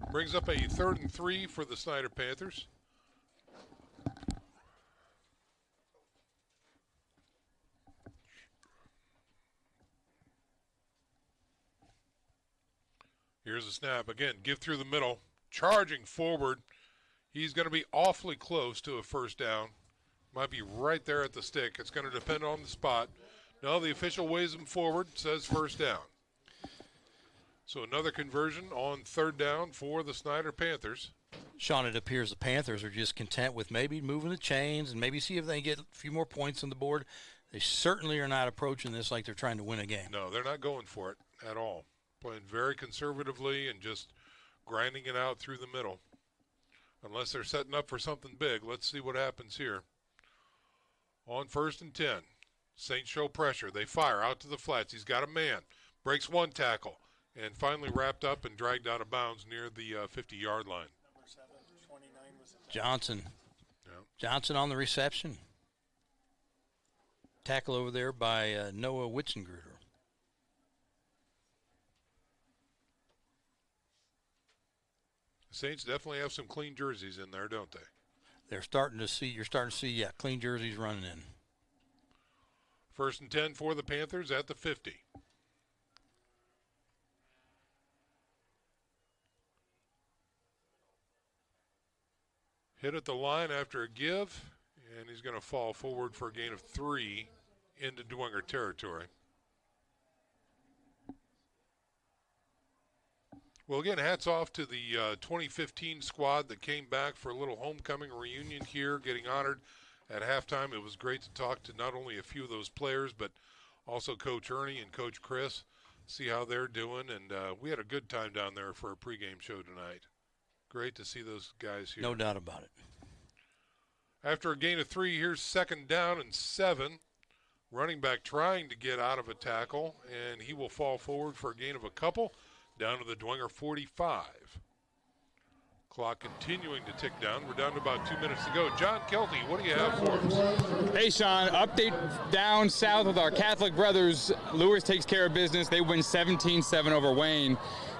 Brings up a 3rd and 3 for the Snider Panthers. Here's a snap. Again, give through the middle. Charging forward. He's going to be awfully close to a first down. Might be right there at the stick. It's going to depend on the spot. No, the official waves him forward, says first down. So another conversion on 3rd down for the Snider Panthers. Sean, it appears the Panthers are just content with maybe moving the chains and maybe see if they can get a few more points on the board. They certainly are not approaching this like they're trying to win a game. No, they're not going for it at all. Playing very conservatively and just grinding it out through the middle. Unless they're setting up for something big. Let's see what happens here. On 1st and 10. Saints show pressure. They fire out to the flats. He's got a man. Breaks one tackle. And finally wrapped up and dragged out of bounds near the 50-yard line. Number 7, 29 was Johnson. Yeah. Johnson on the reception. Tackle over there by Noah Witzengruder. The Saints definitely have some clean jerseys in there, don't they? You're starting to see, clean jerseys running in. 1st and 10 for the Panthers at the 50. Hit at the line after a give, and he's going to fall forward for a gain of 3 into Dwenger territory. Well, again, hats off to the 2015 squad that came back for a little homecoming reunion here, getting honored at halftime. It was great to talk to not only a few of those players, but also Coach Ernie and Coach Chris, see how they're doing. And we had a good time down there for a pregame show tonight. Great to see those guys here. No doubt about it. After a gain of 3, here's 2nd down and 7. Running back trying to get out of a tackle, and he will fall forward for a gain of a couple down to the Dwenger 45. Clock continuing to tick down. We're down to about 2 minutes to go. John Kelty, what do you have for us? Hey, Sean, update down south with our Catholic brothers. Lewis takes care of business. They win 17-7 over Wayne.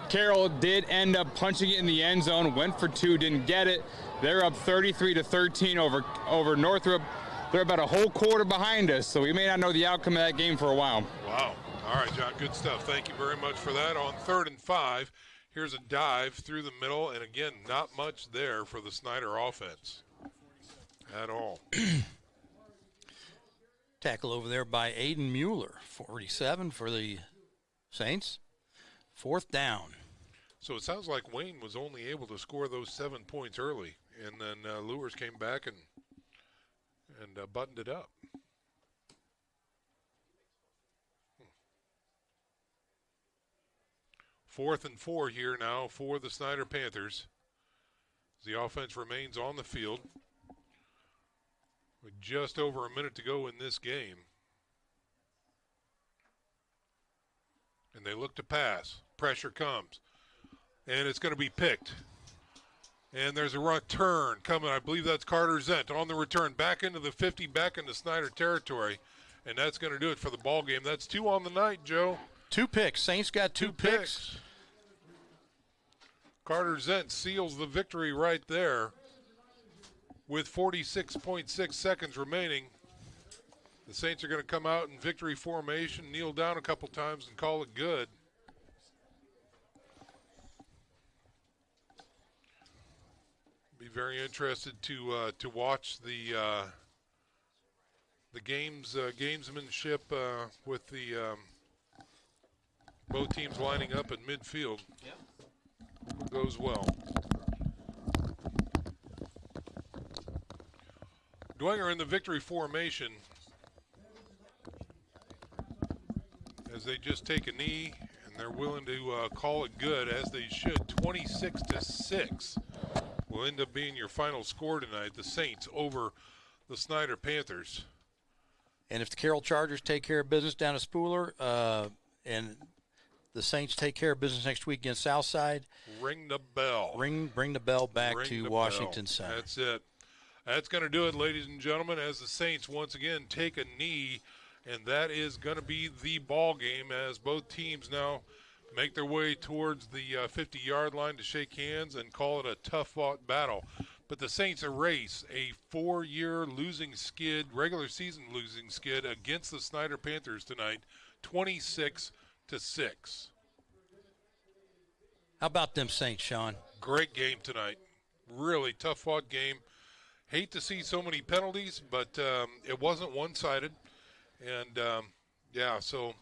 Carroll did end up punching it in the end zone, went for 2, didn't get it. They're up 33-13 over Northrop. They're about a whole quarter behind us, so we may not know the outcome of that game for a while. Wow. All right, John, good stuff. Thank you very much for that. On 3rd and 5, here's a dive through the middle, and again, not much there for the Snider offense at all. Tackle over there by Aiden Mueller, 47 for the Saints. 4th down. So it sounds like Wayne was only able to score those 7 points early, and then Lewis came back and buttoned it up. 4th and 4 here now for the Snider Panthers. The offense remains on the field with just over a minute to go in this game. And they look to pass. Pressure comes. And it's going to be picked. And there's a return coming. I believe that's Carter Zent on the return. Back into the 50, back into Snider territory. And that's going to do it for the ball game. That's 2 on the night, Joe. 2 picks. Saints got 2 picks. Carter Zent seals the victory right there with 46.6 seconds remaining. The Saints are going to come out in victory formation, kneel down a couple times, and call it good. Be very interested to watch the gamesmanship with the Both teams lining up in midfield. Yep. Goes well. Dwenger in the victory formation as they just take a knee, and they're willing to call it good, as they should. 26-6 will end up being your final score tonight. The Saints over the Snider Panthers. And if the Carroll Chargers take care of business down at Spooler, and the Saints take care of business next week against Southside, ring the bell. Bring the bell back to Washington side. That's it. That's going to do it, ladies and gentlemen, as the Saints once again take a knee, and that is going to be the ball game as both teams now make their way towards the 50-yard line to shake hands and call it a tough-fought battle. But the Saints erase a 4-year losing skid, regular season losing skid against the Snider Panthers tonight, 26-6. How about them Saints, Sean? Great game tonight. Really tough-fought game. Hate to see so many penalties, but it wasn't one-sided. And, so.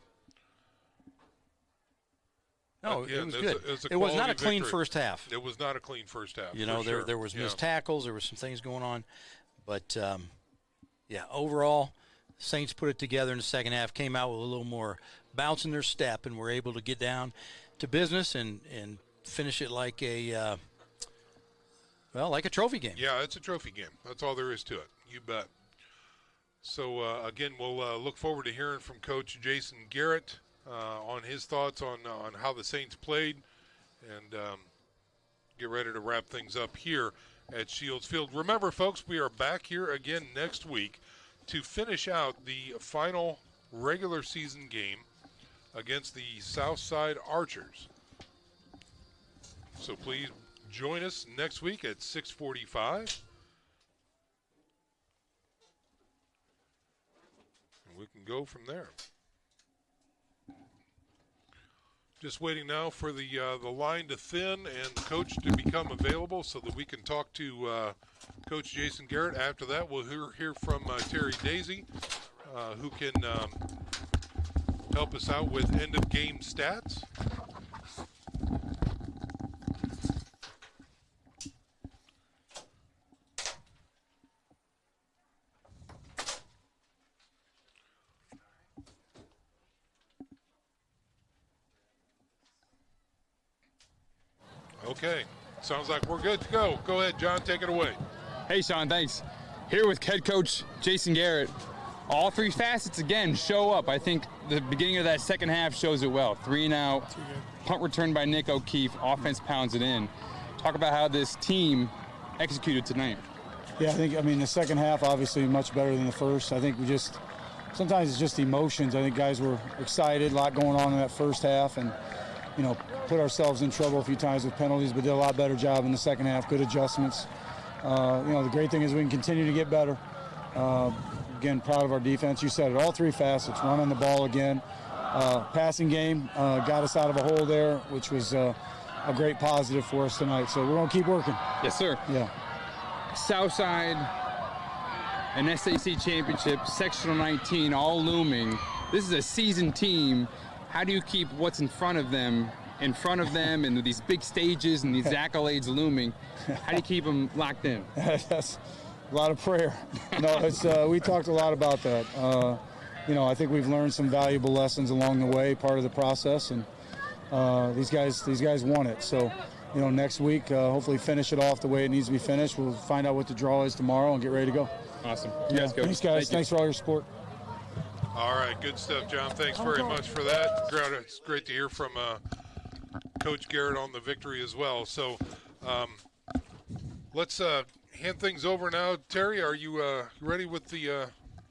No, again, it was good. It was not a clean victory. first half. It was not a clean first half. You know, sure. there was missed tackles. There was some things going on. But, overall, Saints put it together in the second half, came out with a little more bounce in their step, and were able to get down to business and finish it like a like a trophy game. Yeah, it's a trophy game. That's all there is to it. You bet. So, again, we'll look forward to hearing from Coach Jason Garrett on his thoughts on how the Saints played, and get ready to wrap things up here at Shields Field. Remember, folks, we are back here again next week to finish out the final regular season game against the Southside Archers. So please join us next week at 6:45. And we can go from there. Just waiting now for the line to thin and the coach to become available so that we can talk to Coach Jason Garrett. After that, we'll hear from Terry Daisy, who can help us out with end-of-game stats. Okay, sounds like we're good to go. Go ahead, John, take it away. Hey, Sean, thanks. Here with head coach Jason Garrett. All three facets, again, show up. I think the beginning of that second half shows it well. 3 and out, punt return by Nick O'Keefe, offense pounds it in. Talk about how this team executed tonight. Yeah, the second half obviously much better than the first. I think sometimes it's just emotions. I think guys were excited, a lot going on in that first half, and put ourselves in trouble a few times with penalties, but did a lot better job in the second half. Good adjustments. The great thing is we can continue to get better. Again, proud of our defense. You said it, all three facets. Running the ball again. Passing game got us out of a hole there, which was a great positive for us tonight. So we're going to keep working. Yes, sir. Yeah. Southside, an SAC championship, sectional 19, all looming. This is a seasoned team. How do you keep what's in front of them, and these big stages and these accolades looming? How do you keep them locked in? That's a lot of prayer. No, we talked a lot about that. I think we've learned some valuable lessons along the way, part of the process, and these guys want it. So, next week, hopefully finish it off the way it needs to be finished. We'll find out what the draw is tomorrow and get ready to go. Awesome. Thanks, guys. Thanks for all your support. All right, good stuff, John. Thanks very much for that. It's great to hear from Coach Garrett on the victory as well. So let's hand things over now. Terry, are you ready with the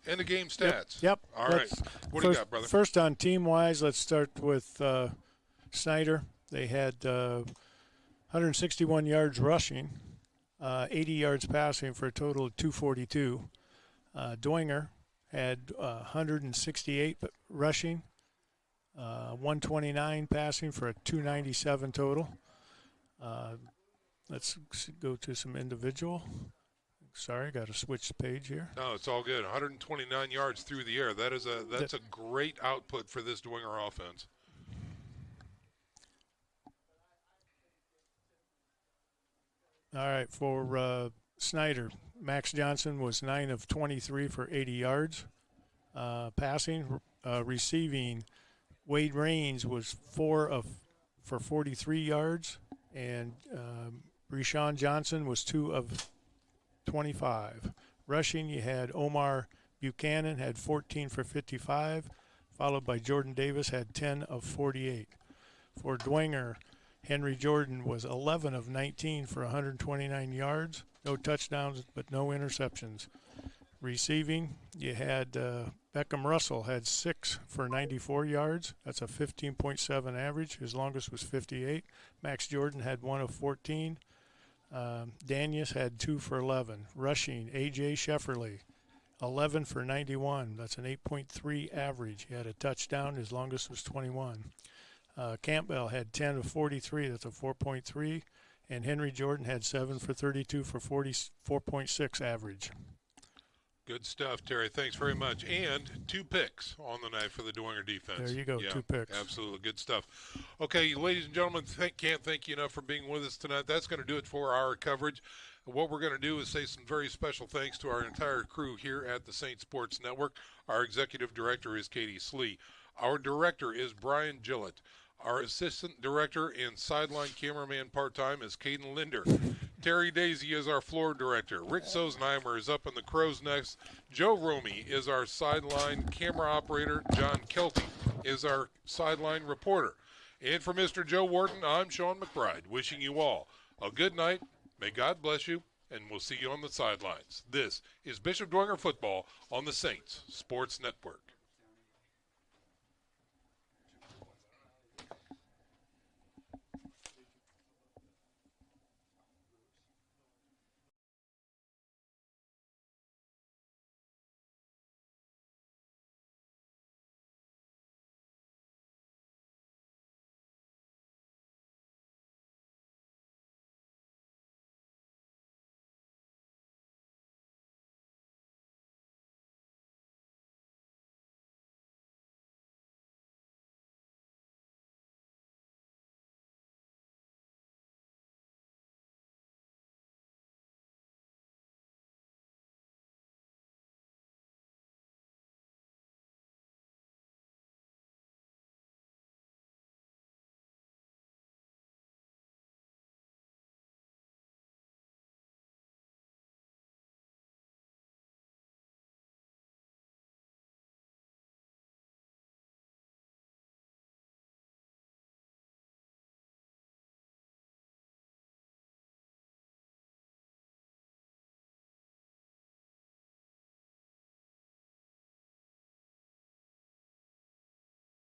end-of-game stats? Yep. All right. What do you got, brother? First on team-wise, let's start with Snider. They had 161 yards rushing, 80 yards passing for a total of 242. Dwenger had 168 rushing, 129 passing for a 297 total. Let's go to some individual. Sorry, got to switch the page here. No, it's all good. 129 yards through the air. That's a great output for this Dwenger offense. All right, for Snider, Max Johnson was 9 of 23 for 80 yards. Passing, receiving, Wade Raines was 4 for 43 yards, and Reshawn Johnson was 2 of 25. Rushing, you had Omar Buchanan had 14 for 55, followed by Jordan Davis had 10 of 48. For Dwenger, Henry Jordan was 11 of 19 for 129 yards, no touchdowns but no interceptions. Receiving, you had Beckham Russell had 6 for 94 yards. That's a 15.7 average. His longest was 58. Max Jordan had 1 of 14. Danius had 2 for 11. Rushing, A.J. Shefferly, 11 for 91. That's an 8.3 average. He had a touchdown. His longest was 21. Campbell had 10 of 43. That's a 4.3. And Henry Jordan had 7 for 32 for 44.6 average. Good stuff, Terry. Thanks very much. And 2 picks on the night for the Dwenger defense. There you go, 2 picks. Absolutely. Good stuff. Okay, ladies and gentlemen, can't thank you enough for being with us tonight. That's going to do it for our coverage. What we're going to do is say some very special thanks to our entire crew here at the Saint Sports Network. Our executive director is Katie Slee. Our director is Brian Gillett. Our assistant director and sideline cameraman part-time is Caden Linder. Terry Daisy is our floor director. Rick Sosenheimer is up in the crow's nest. Joe Romy is our sideline camera operator. John Kelty is our sideline reporter. And for Mr. Joe Wharton, I'm Sean McBride, wishing you all a good night. May God bless you, and we'll see you on the sidelines. This is Bishop Dwenger Football on the Saints Sports Network.